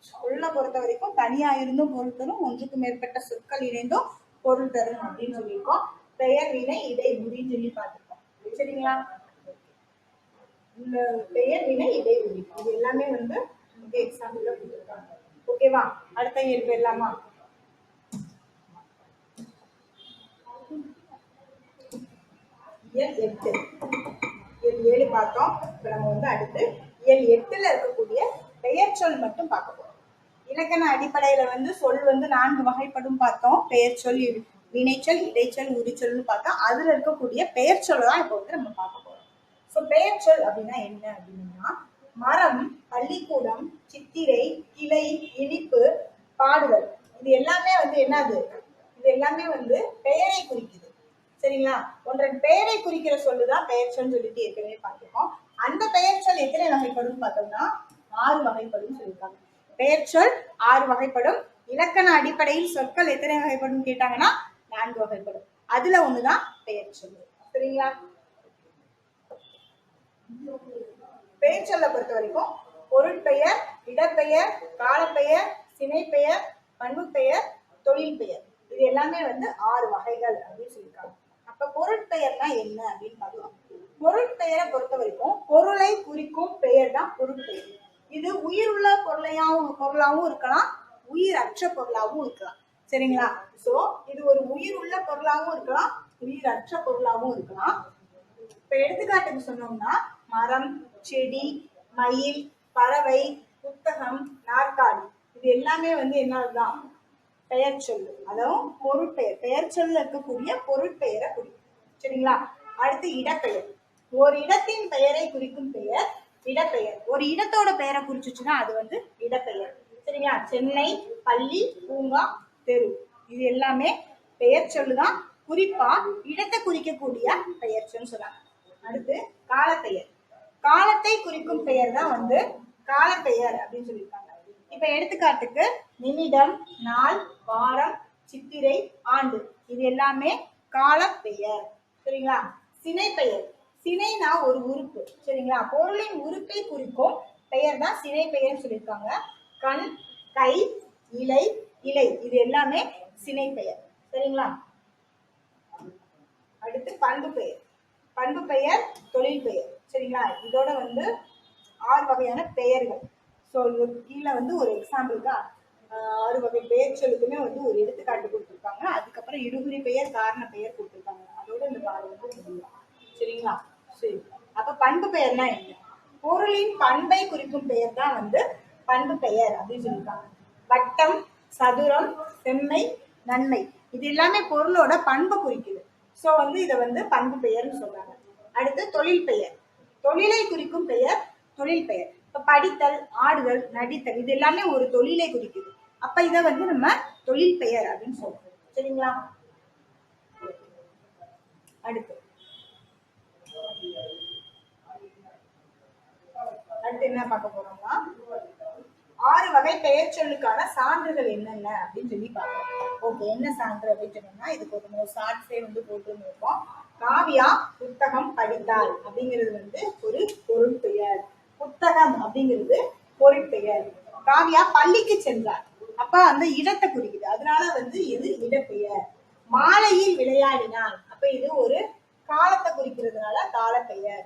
சொல்ல பொறுத்த வரைக்கும் தனியா இருந்தும் பொருள் தரும், ஒன்றுக்கு மேற்பட்ட சொற்கள் இணைந்தும் பொருள் தரும் அப்படின்னு சொல்லியிருக்கோம். பெயர், வினை, இடை, உரின்னு சொல்லி பார்த்துருக்கோம். சரிங்களா. இந்த பெயர், வினை, இடை, உரி இது எல்லாமே வந்து எக்ஸாம்பிள்ல கொடுத்துருக்காங்க. ஓகேவா. அடுத்த இயல் போயிடலாமா. இயல் 8. இயல் 7 பார்த்தோம். இப்ப நம்ம வந்து அடுத்து இயல் 8ல இருக்கக்கூடிய பெயர் சொல் மட்டும் பார்க்க போறோம். இலக்கண அடிப்படையில வந்து சொல் வந்து 4 வகைப்படும் பார்த்தோம். பெயர் சொல், வினைச்சொல், இடைச்சொல், உரிச்சொல்னு பார்த்தோம். அதுல இருக்கக்கூடிய பெயர் சொல்ல தான் இப்போ வந்து நம்ம பார்க்க போறோம். ஸோ பெயர் சொல் அப்படின்னா என்ன அப்படின்னா, மரம், பள்ளிக்கூடம், சித்திரை, கிளை, இனிப்பு, பாடுதல் இது எல்லாமே வந்து என்னது, இது எல்லாமே வந்து பெயரை குறிக்குது. சரிங்களா. ஒன்றன் பெயரை குறிக்கிற சொல்லுதான் பெயர் சொல் சொல்லிட்டு ஏற்கனவே பார்த்துருக்கோம். அந்த பெயர் சொல் எத்தனை வகைப்படும் பார்த்தோம்னா 6 வகைப்படும் சொல்லியிருக்காங்க. பெயர் சொல் 6 வகைப்படும். இலக்கண அடிப்படையில் சொற்கள் எத்தனை வகைப்படும் கேட்டாங்கன்னா 4 வகைப்படும். அதுல ஒண்ணுதான் பெயர் சொல். சரிங்களா. பெயர் சொல்ல பொறுத்த வரைக்கும் பொருட்பெயர், இடப்பெயர், காலப்பெயர், சினைப்பெயர், பண்பு பெயர், தொழில் பெயர் இது எல்லாமே வந்து 6 வகைகள் அப்படின்னு சொல்லியிருக்காங்க. அப்ப பொருட்பெயர்னா என்ன அப்படின்னு பார்க்கலாம். பொருட்பெயரை பொறுத்த வரைக்கும் பொருளை குறிக்கும் பெயர் தான் பொருட்பெயர். இது உயிர் உள்ள பொருளாவும் இருக்கலாம், உயிர் அற்ற பொருளாவும் இருக்கலாம். சரிங்களா. சோ இது ஒரு உயிர் உள்ள பொருளாவும் இருக்கலாம், உயிர் அற்ற பொருளாவும் இருக்கலாம். இப்ப எடுத்துக்காட்டுக்கு சொன்னோம்னா மரம், செடி, மயில், பறவை, புத்தகம், நாற்காலி இது எல்லாமே வந்து என்னதுதான் பெயர் சொல்லு. அதுவும் பொருட்பெயர். பெயர் சொல்ல இருக்கக்கூடிய பொருட்பெயரை குறிக்கும். சரிங்களா. அடுத்து இடப்பெயர். ஒரு இடத்தின் பெயரை குறிக்கும் பெயர் இடப்பெயர். ஒரு இடத்தோட பெயரை குறிச்சுச்சுன்னா அது வந்து இடப்பெயர். சரிங்களா. சென்னை, பள்ளி, பூங்கா, தெரு இது எல்லாமே பெயர் சொல்லுதான். குறிப்பா இடத்தை குறிக்கக்கூடிய பெயர் சொல்லு சொல்றாங்க. அடுத்து காலப்பெயர். காலத்தை குறிக்கும் பெயர் தான் வந்து காலப்பெயர் அப்படின்னு சொல்லியிருக்காங்க. இப்ப எடுத்துக்காட்டுக்கு நிமிடம், நாள், வாரம், சித்திரை, ஆண்டு இது எல்லாமே காலப்பெயர். சரிங்களா? சினை பெயர். சினைனா ஒரு உறுப்பு. சரிங்களா? பொருளின் உறுப்பை குறிக்கும் பெயர் தான் சினை பெயர்னு சொல்லியிருக்காங்க. கண், கை, இலை, இலை இது எல்லாமே சினை பெயர். சரிங்களா? அடுத்து பண்பு பெயர். பண்பு பெயர், தொழில் பெயர். சரிங்களா? இதோட வந்து 6 வகையான பெயர்கள். ஸோ கீழே வந்து ஒரு எக்ஸாம்பிளுக்கா 6 வகை பெயர் சொல்லுக்குமே வந்து ஒரு எடுத்துக்காட்டு கொடுத்துருக்காங்க. அதுக்கப்புறம் இடுகுறி பெயர், காரண பெயர் கொடுத்துருக்காங்க. அதோட இந்த பாடம் வந்து முடியும். சரிங்களா? சரி. அப்ப பண்பு பெயர்னா என்ன? பொருளின் பண்பை குறிக்கும் பெயர் தான் வந்து பண்பு பெயர் அப்படின்னு சொல்லியிருக்காங்க. வட்டம், சதுரம், செம்மை, நன்மை இது எல்லாமே பொருளோட பண்பை குறிக்குது. ஸோ வந்து இதை வந்து பண்பு பெயர்னு சொல்றாங்க. அடுத்து தொழில் பெயர். தொழிலை குறிக்கும் பெயர் தொழில் பெயர். இப்ப படித்தல், ஆடுதல், நடித்தல் இது எல்லாமே ஒரு தொழிலை குறிக்குது. அப்ப இதை வந்து நம்ம தொழில் பெயர் அப்படின்னு சொல்றோம். சரிங்களா? அடுத்து அடுத்து என்ன பார்க்க போறோம்னா 6 வகை பெயர் சொல்லுக்கான சான்றுகள் என்னென்ன அப்படின்னு சொல்லி பார்க்கலாம். ஓகே, என்ன சான்று அப்படின்னு சொன்னோம்னா இதுக்கு ஒரு ஷார்ட்ஸே வந்து போட்டு இருக்கோம். காவியா புத்தகம் படித்தாள் அப்படிங்கிறது வந்து ஒரு பொருள் பெயர். புத்தகம் அப்படிங்கிறது பொருள் பெயர். காவியா பள்ளிக்கு சென்றார் அப்ப அந்த இடத்தை குறிக்குது, அதனால வந்து இது இடப்பெயர். மாலையில் விளையாடினாள் அப்ப இது ஒரு காலத்தை குறிக்கிறதுனால கால பெயர்.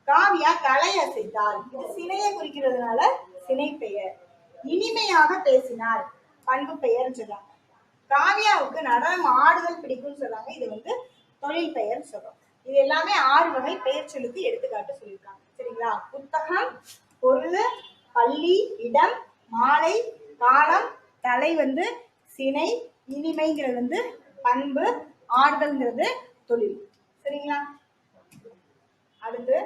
காவியா தலை அசைத்தாள் இது சினையை குறிக்கிறதுனால சினை பெயர். இனிமையாக பேசினார் பண்பு பெயர்னு சொல்றாங்க. காவியாவுக்கு நடனம் ஆடுதல் பிடிக்கும்னு சொல்றாங்க, இது வந்து தொழில் பெயர்னு சொல்றோம். இது எல்லாமே 6 வகை பெயர் சொல்லுக்கு எடுத்துக்காட்டு சொல்லியிருக்காங்க. சரிங்களா? புத்தகம், பொருள், பள்ளி, இடம், மாலை, காலம், தலை வந்து சினை, இனிமைங்கிறது வந்து பண்பு, ஆடுதல்ங்கிறது தொழில். சரிங்களா? அடுத்து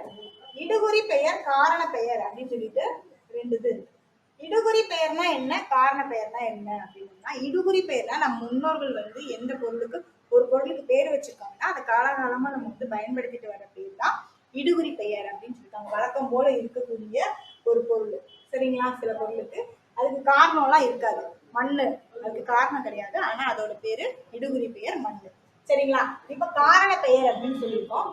இடுகுறி பெயர், காரண பெயர் அப்படின்னு சொல்லிட்டு 2 இது. இடுகுறி பெயர்னா என்ன, காரண பெயர்னா என்ன அப்படின்னா, இடுகுறி பெயர்னா நம்ம முன்னோர்கள் வந்து எந்த பொருளுக்கு ஒரு பொருளுக்கு பேர் வச்சிருக்காங்கன்னா அதை காலகாலமா நம்ம வந்து பயன்படுத்திட்டு வர பேர் தான் இடுகுறி பெயர் அப்படின்னு சொல்லியிருக்காங்க. வழக்கம் போல இருக்கக்கூடிய ஒரு பொருள். சரிங்களா? சில பொருளுக்கு அதுக்கு காரணம்லாம் இருக்காது, மண்ணு அதுக்கு காரணம் கிடையாது, ஆனா அதோட பேரு இடுகுறி பெயர் மண்ணு. சரிங்களா? இப்ப காரண பெயர் அப்படின்னு சொல்லியிருக்கோம்.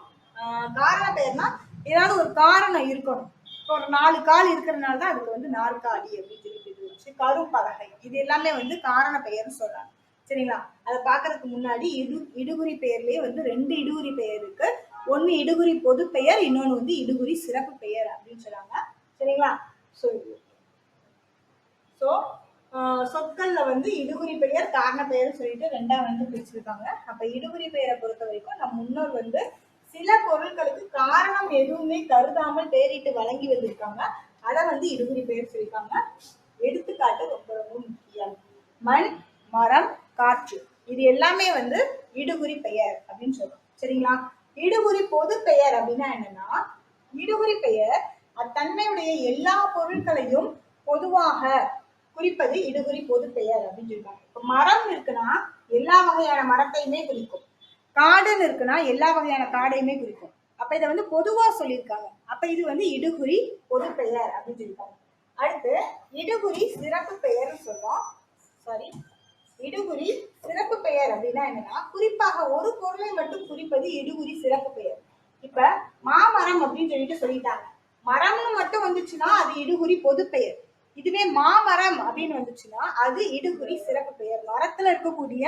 காரண பெயர்னா ஏதாவது ஒரு காரணம் இருக்கணும். இப்போ ஒரு 4 கால் இருக்கிறதுனால தான் அதுக்கு வந்து நாற்காலி அப்படின்னு சொல்லிட்டு கரும்பலகை இது எல்லாமே வந்து காரண பெயர்னு சொல்றாங்க. சரிங்களா? அதை பார்க்கறதுக்கு முன்னாடி இடுகுறி பெயர்லயே வந்து 2 இடுகுறி பெயர் இருக்கு. ஒன்னு இடுகுறி பொது பெயர், இன்னொன்னு வந்து இடுகுறி சிறப்பு பெயர் அப்படின்னு சொல்றாங்க. சரிங்களா? ஸோ சொற்கள்ல வந்து இடுகுறி பெயர், காரண பெயர் சொல்லிட்டு 2ஆ வந்து பிரிச்சிருக்காங்க. அப்ப இடுகுறி பெயரை பொறுத்த வரைக்கும் நம் முன்னோர் வந்து சில பொருட்களுக்கு காரணம் எதுவுமே கருதாமல் பெயரிட்டு வழங்கி வந்திருக்காங்க. அதை வந்து இடுகுறி பெயர் சொல்லியிருக்காங்க. எடுத்துக்காட்டு ரொம்ப ரொம்ப முக்கியம். மண், மரம், காற்று இது எல்லாமே வந்து இடுகுறி பெயர் அப்படின்னு சொல்றோம். சரிங்களா? இடுகுறி பொது பெயர் அப்படின்னா என்னன்னா, இடுகுறி பெயர் அத்தன்மையுடைய எல்லா பொருட்களையும் பொதுவாக குறிப்பது இடுகுறி பொது பெயர் அப்படின்னு சொல்றாங்க. இப்ப மரம் இருக்குன்னா எல்லா வகையான மரத்தையுமே குறிக்கும். காடுன்னு இருக்குன்னா எல்லா வகையான காடையுமே குறிக்கும். அப்ப இதை வந்து பொதுவா சொல்லியிருக்காங்க. அப்ப இது வந்து இடுகுறி பொது பெயர் அப்படின்னு சொல்லியிருக்காங்க. அடுத்து இடுகுறி சிறப்பு பெயர்னு சொல்றோம். சாரி, இடுகுறி சிறப்பு பெயர் அப்படின்னா என்னன்னா, குறிப்பாக ஒரு பொருளை மட்டும் குறிப்பது இடுகுறி சிறப்பு பெயர். இப்ப மாமரம் அப்படின்னு சொல்லிட்டு சொல்லிட்டாங்க, மரம்னு மட்டும் வந்துச்சுன்னா அது இடுகுறி பொது பெயர். இதுவே மாமரம் அப்படின்னு வந்துச்சுன்னா அது இடுகுறி சிறப்பு பெயர். மரத்துல இருக்கக்கூடிய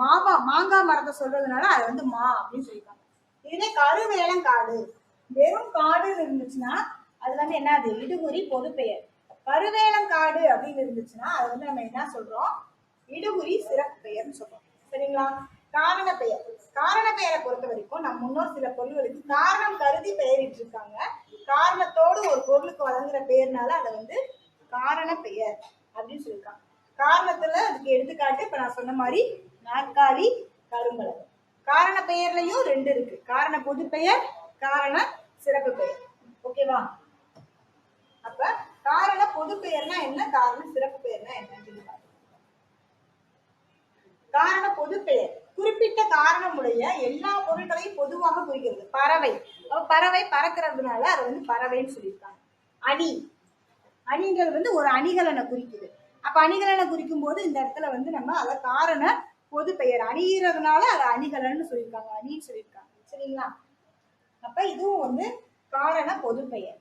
மாங்காய் மரத்தை சொல்றதுனால அது வந்து மா அப்படின்னு சொல்லியிருக்காங்க. இதுவே கருவேலங்காடு வெறும் காடு இருந்துச்சுன்னா அது வந்து என்ன, அது இடுகுறி பொது பெயர். கருவேலங்காடு அப்படின்னு இருந்துச்சுன்னா அது வந்து நம்ம என்ன சொல்றோம், இடுகுறி சிறப்பு பெயர்னு சொல்றோம். சரிங்களா? காரண பெயர். காரண பெயரை பொறுத்த வரைக்கும் நம்ம முன்னோர் சில பொருள்களுக்கு காரணம் கருதி பெயரிட்டு இருக்காங்க. காரணத்தோடு ஒரு பொருளுக்கு வழங்குற பெயர்னால அதை வந்து காரண பெயர் அப்படின்னு சொல்லியிருக்காங்க. காரணத்துல அதுக்கு எடுத்துக்காட்டு இப்ப நான் சொன்ன மாதிரி நாற்காலி, கரும்பலகை. காரண பெயர்லயும் 2 இருக்கு, காரண பொது பெயர், காரண சிறப்பு பெயர். ஓகேவா? அப்ப காரண பொது பெயர்னா என்ன, காரண சிறப்பு பெயர்னா என்னன்னு சொல்லி காரண பொது பெயர் குறிப்பிட்ட காரணமுடைய எல்லா பொருட்களையும் பொதுவாக குறிக்கிறது. பறவை, பறவை பறக்கிறதுனால அதை வந்து பறவைன்னு சொல்லியிருக்காங்க. அணி, அணிகள் வந்து ஒரு அணிகலனை குறிக்குது. அப்ப அணிகலனை குறிக்கும் போது இந்த இடத்துல வந்து நம்ம அதை காரண பொது பெயர், அணிகிறதுனால அதை அணிகலன்னு சொல்லியிருக்காங்க, அணின்னு சொல்லியிருக்காங்க. சரிங்களா? அப்ப இதுவும் வந்து காரண பொது பெயர்.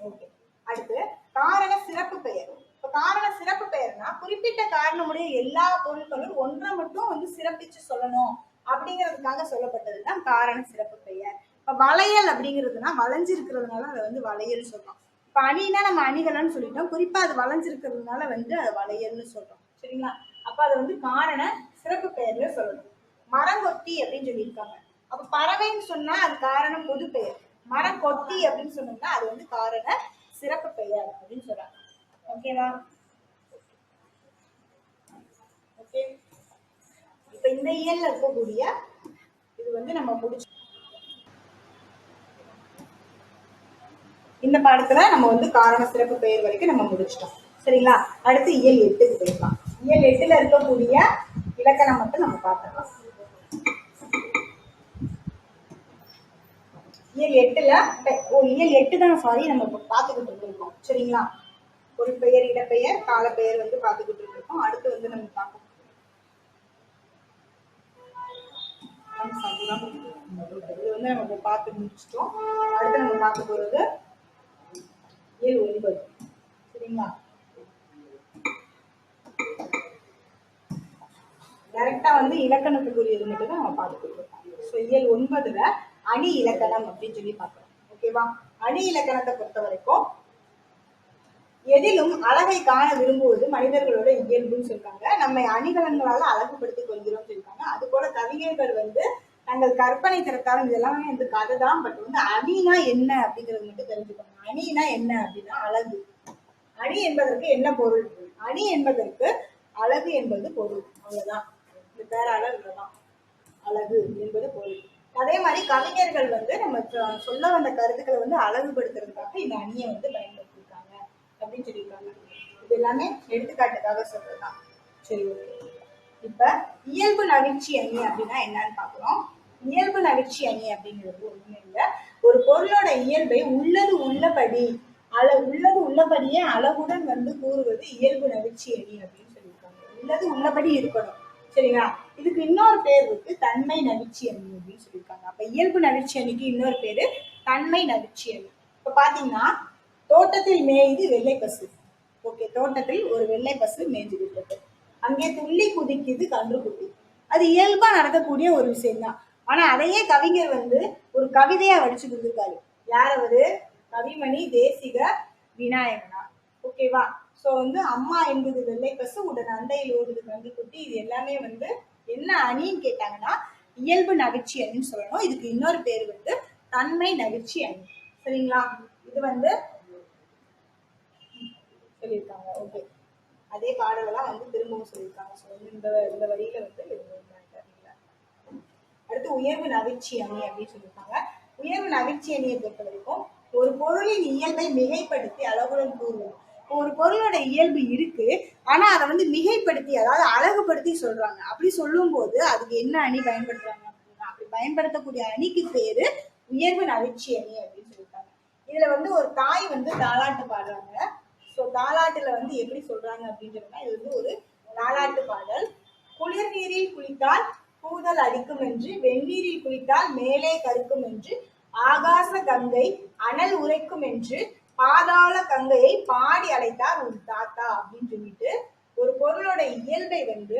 ஓகே. அடுத்து காரண சிறப்பு பெயர். இப்ப காரண சிறப்பு பெயர்னா குறிப்பிட்ட காரணமுடைய எல்லா பொருட்களும் ஒன்றை மட்டும் வந்து சிறப்பிச்சு சொல்லணும் அப்படிங்கிறதுக்காக சொல்லப்பட்டதுதான் காரண சிறப்பு பெயர். இப்ப வளையல் அப்படிங்கிறதுனா வளைஞ்சிருக்கிறதுனால அதை வந்து வளையல் சொல்றோம். இப்ப அணினா நம்ம அணிகலன்னு சொல்லிட்டோம், குறிப்பா அது வளைஞ்சிருக்கிறதுனால வந்து அது வளையல்னு சொல்றோம். சரிங்களா? அப்ப அது வந்து காரண சிறப்பு பெயர்ல சொல்லணும். மரங்கொத்தி அப்படின்னு சொல்லியிருக்காங்க. அப்ப பறவைன்னு சொன்னா அது காரண பொது பெயர். மரங்கொத்தி அப்படின்னு சொன்னோம்னா அது வந்து காரண சிறப்பு பெயர் அப்படின்னு சொல்றாங்க. ஓகேவா? ஓகே. இப்ப இந்த இயல்ல இருக்கக்கூடிய இது வந்து நம்ம முடிச்சு இந்த பாடத்துல நம்ம வந்து காரண சிறப்பு பெயர் வரைக்கும் நம்ம முடிச்சிட்டோம். சரிங்களா? அடுத்து இயல் 8க்கு போயிடலாம். இயல் 8ல இருக்கக்கூடிய இலக்கணம் மட்டும் நம்ம பார்த்துக்கலாம். இயல் 8ல இயல் 8 தான் சாரி நம்ம பார்த்துக்கிட்டு இருக்கோம். சரிங்களா? ஒரு பெயர், இடப்பெயர், காலப்பெயர் வந்து பார்த்துக்கிட்டு இருக்கோம். அடுத்து வந்து நம்ம பார்ப்போம். இது வந்து நம்ம பார்த்து முடிச்சிட்டோம். அடுத்து நம்ம பார்க்க போறது இயல் 9. சரிங்களா? டைரக்டா வந்து இலக்கணத்துக்குரியது மட்டும் தான் நம்ம பார்த்துக்கிட்டு இருக்கோம். ஸோ இயல் 9ல அணி இலக்கணம் அப்படின்னு சொல்லி பார்க்கிறோம். ஓகேவா? அணி இலக்கணத்தை பொறுத்த வரைக்கும் எதிலும் அழகை காண விரும்புவது மனிதர்களோட இயல்புன்னு சொல்றாங்க. நம்ம அணிகலன்களால அழகுபடுத்திக் கொள்கிறோம் சொல்லியிருக்காங்க. அது போல கவிஞர்கள் வந்து தங்கள் கற்பனை திறத்தாலும் இதெல்லாமே வந்து கதை தான். பட் வந்து அணினா என்ன அப்படிங்கிறது மட்டும் தெரிஞ்சுக்கோங்க. அணினா என்ன அப்படின்னா அழகு. அணி என்பதற்கு என்ன பொருள்? அணி என்பதற்கு அழகு என்பது பொருள். அவ்வளவுதான். இந்த பேர அழகுதான் அழகு என்பது பொருள். அதே மாதிரி கவிஞர்கள் வந்து நம்ம சொல்ல வந்த கருத்துக்களை வந்து அழகுபடுத்துறதுக்காக இந்த அணியை வந்து பயன்படுத்திருக்காங்க அப்படின்னு சொல்லியிருக்காங்க. இது எல்லாமே எடுத்துக்காட்டுக்காக சொல்றதுதான். சரி, ஓகே. இப்ப இயல்பு நவிர்ச்சி அணி அப்படின்னா என்னன்னு பாக்குறோம். இயல்பு நவிர்ச்சி அணி அப்படிங்கிறது ஒண்ணுமே இல்லை. ஒரு பொருளோட இயல்பை உள்ளது உள்ளபடி உள்ளது உள்ளபடியே அழகுடன் வந்து கூறுவது இயல்பு நவிர்ச்சி அணி அப்படின்னு சொல்லியிருக்காங்க. உள்ளது உள்ளபடி இருக்கணும். சரிங்களா? இதுக்கு இன்னொரு பேர் இருக்கு, தன்மை நவிர்ச்சி அணி அப்படின்னு சொல்லியிருக்காங்க. அப்ப இயல்பு நவிர்ச்சி அணிக்கு இன்னொரு பேரு தன்மை நவிர்ச்சி அணி. இப்ப பாத்தீங்கன்னா தோட்டத்தில் மேய்து வெள்ளை பசு. ஓகே, தோட்டத்தில் ஒரு வெள்ளை பசு மேய்ந்து விட்டது. அங்கே துள்ளி குதிக்குது கன்றுக்குட்டி. அது இயல்பா நடக்கக்கூடிய ஒரு விஷயம் தான். ஆனா அதையே கவிஞர் வந்து ஒரு கவிதையா வடிச்சு கொடுத்துருக்காரு. யார் அவரு? கவிமணி தேசிக விநாயகனா. ஓகேவா? சோ வந்து அம்மா என்பது வெள்ளை பசு, உடன் அண்டையில் ஓடுது கன்றுக்குட்டி. இது எல்லாமே வந்து என்ன அணின்னு கேட்டாங்கன்னா இயல்பு நவிர்ச்சி அணின்னு சொல்லணும். இதுக்கு இன்னொரு பேர் வந்து தன்மை நவிர்ச்சி அணி. சரிங்களா? இது வந்து சொல்லியிருக்காங்க. ஓகே, அதே பாடலெல்லாம் வந்து திரும்பவும் சொல்லியிருக்காங்க. ஸோ இந்த வரியில வந்து அடுத்து உயர்வு நவிர்ச்சி அணி அப்படின்னு சொல்லியிருக்காங்க. உயர்வு நவிர்ச்சி அணியை பொறுத்த வரைக்கும் ஒரு பொருளின் இயல்பை மிகைப்படுத்தி அளவுடன் கூறுவோம். ஒரு பொருளோட இயல்பு இருக்கு, ஆனா அதை வந்து மிகைப்படுத்தி அதாவது அழகுபடுத்தி சொல்றாங்க. அப்படி சொல்லும் போது அதுக்கு என்ன அணி பயன்படுத்துறாங்க அப்படின்னா அப்படி பயன்படுத்தக்கூடிய அணிக்கு பேரு உயர்வு நவிர்ச்சி அணி அப்படின்னு சொல்லியிருக்காங்க. இதுல வந்து ஒரு தாய் வந்து தாலாட்டு பாடுறாங்க. ஸோ தாலாட்டுல வந்து எப்படி சொல்றாங்க அப்படின்னு சொன்னா இது வந்து ஒரு தாலாட்டு பாடல். குளிர் நீரில் குளித்தால் கூதல் அடிக்கும் என்று, வெந்நீரில் குளித்தால் மேலே கருக்கும் என்று, ஆகாச கங்கை அனல் உரைக்கும் என்று, பாதாள கங்கையை பாடி அழைத்தார் உன் தாத்தா அப்படின்னு சொல்லிட்டு ஒரு பொருளோட இயல்பை வந்து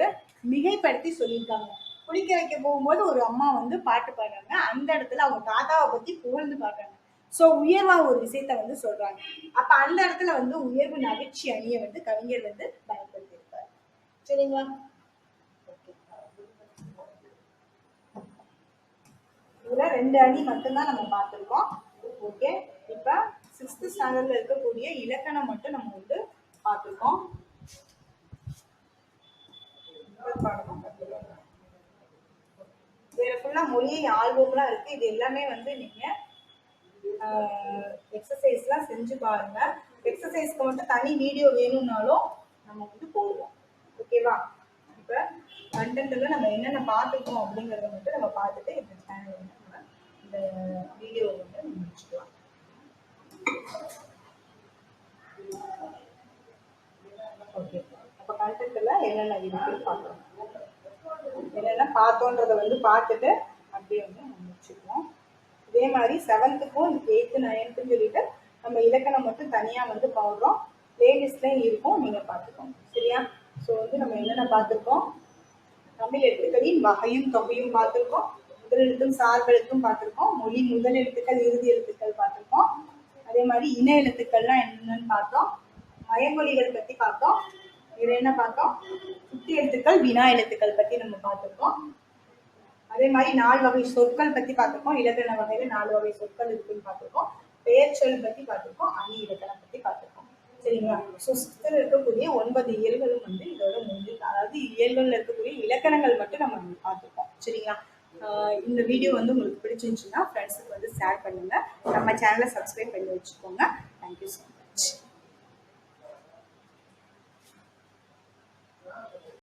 மிகைப்படுத்தி சொல்லியிருக்காங்க. குளிக்க வைக்க போகும்போது ஒரு அம்மா வந்து பாட்டு பாடுறாங்க. அந்த இடத்துல அவங்க தாத்தாவை பத்தி புகழ்ந்து பாடுறாங்க. சோ உயர்வா ஒரு விஷயத்த வந்து சொல்றாங்க. அப்ப அந்த இடத்துல வந்து உயர்வு நவிர்ச்சி அணியை வந்து கவிஞர் வந்து பயன்படுத்தி இருப்பாரு. சரிங்களா? இதுல 2 அணி மட்டும்தான் நம்ம பார்த்திருக்கோம். ஓகே, இப்ப 6th ஸ்டாண்டர்ட்ல இருக்கக்கூடிய இலக்கணம் மட்டும் நம்ம வந்து பார்த்திருக்கோம். வேற ஃபுல்லா மொழி ஆல்பம்லாம் இருக்கு. இது எல்லாமே வந்து நீங்க எக்ஸசைஸ்லாம் செஞ்சு பாருங்க. எக்ஸசைஸ்க்கு மட்டும் தனி வீடியோ வேணும்னாலும் நம்ம வந்து போடுவோம். ஓகேவா? இப்ப கண்டென்ட்ல நம்ம என்னென்ன பார்த்துருக்கோம் அப்படிங்கறத மட்டும் நம்ம பார்த்துட்டு இந்த சேனல் வந்து நம்ம இந்த வீடியோ வந்து முடிச்சுக்கலாம். ஓகே, அப்ப கண்டென்ட்ல என்னென்ன இருக்குன்னு பார்க்கலாம். என்னென்ன பார்த்தோன்றத வந்து பார்த்துட்டு அப்படியே வந்து முடிச்சுக்குவோம். இதே மாதிரி 7th-க்கும் 8th 9th சொல்லிட்டு நம்ம இலக்கணம் மட்டும் தனியாக வந்து போடுறோம். பிளேலிஸ்ட்லையும் இருக்கும், நீங்கள் பார்த்துக்கோங்க. சரியா? ஸோ வந்து நம்ம என்னென்ன பார்த்துருக்கோம், தமிழ் எழுத்துக்களின் வகையும் தொகையும் பார்த்துருக்கோம், முதலெழுத்தும் சார்பெழுத்தும் பார்த்துருக்கோம், மொழி முதல் எழுத்துக்கள் இறுதி எழுத்துக்கள் பார்த்துருக்கோம், அதே மாதிரி இன எழுத்துக்கள்லாம் என்னென்னு பார்த்தோம், மயமொழிகள் பற்றி பார்த்தோம், வேற என்ன பார்த்தோம், சுத்தி எழுத்துக்கள் வினா எழுத்துக்கள் பற்றி நம்ம பார்த்துருக்கோம். அதே மாதிரி 4 வகை சொற்கள் பற்றி பார்த்துருக்கோம். இலக்கண வகையில 4 வகை சொற்கள் இருக்குன்னு பார்த்துருக்கோம். பெயர் சொல் பற்றி பார்த்துருக்கோம். அணி இலக்கணம் பற்றி பார்த்துருக்கோம். சரிங்களா? ஸோ 6th இருக்கக்கூடிய 9 இயல்களும் வந்து இதோட முடிஞ்சிருக்கு. அதாவது இயல்களில் இருக்கக்கூடிய இலக்கணங்கள் மட்டும் நம்ம பார்த்துருக்கோம். சரிங்களா? இந்த வீடியோ வந்து உங்களுக்கு பிடிச்சிருந்துச்சுன்னா ஃப்ரெண்ட்ஸுக்கு வந்து ஷேர் பண்ணுங்க. நம்ம சேனலை சப்ஸ்கிரைப் பண்ணி வச்சுக்கோங்க. Thank you so much.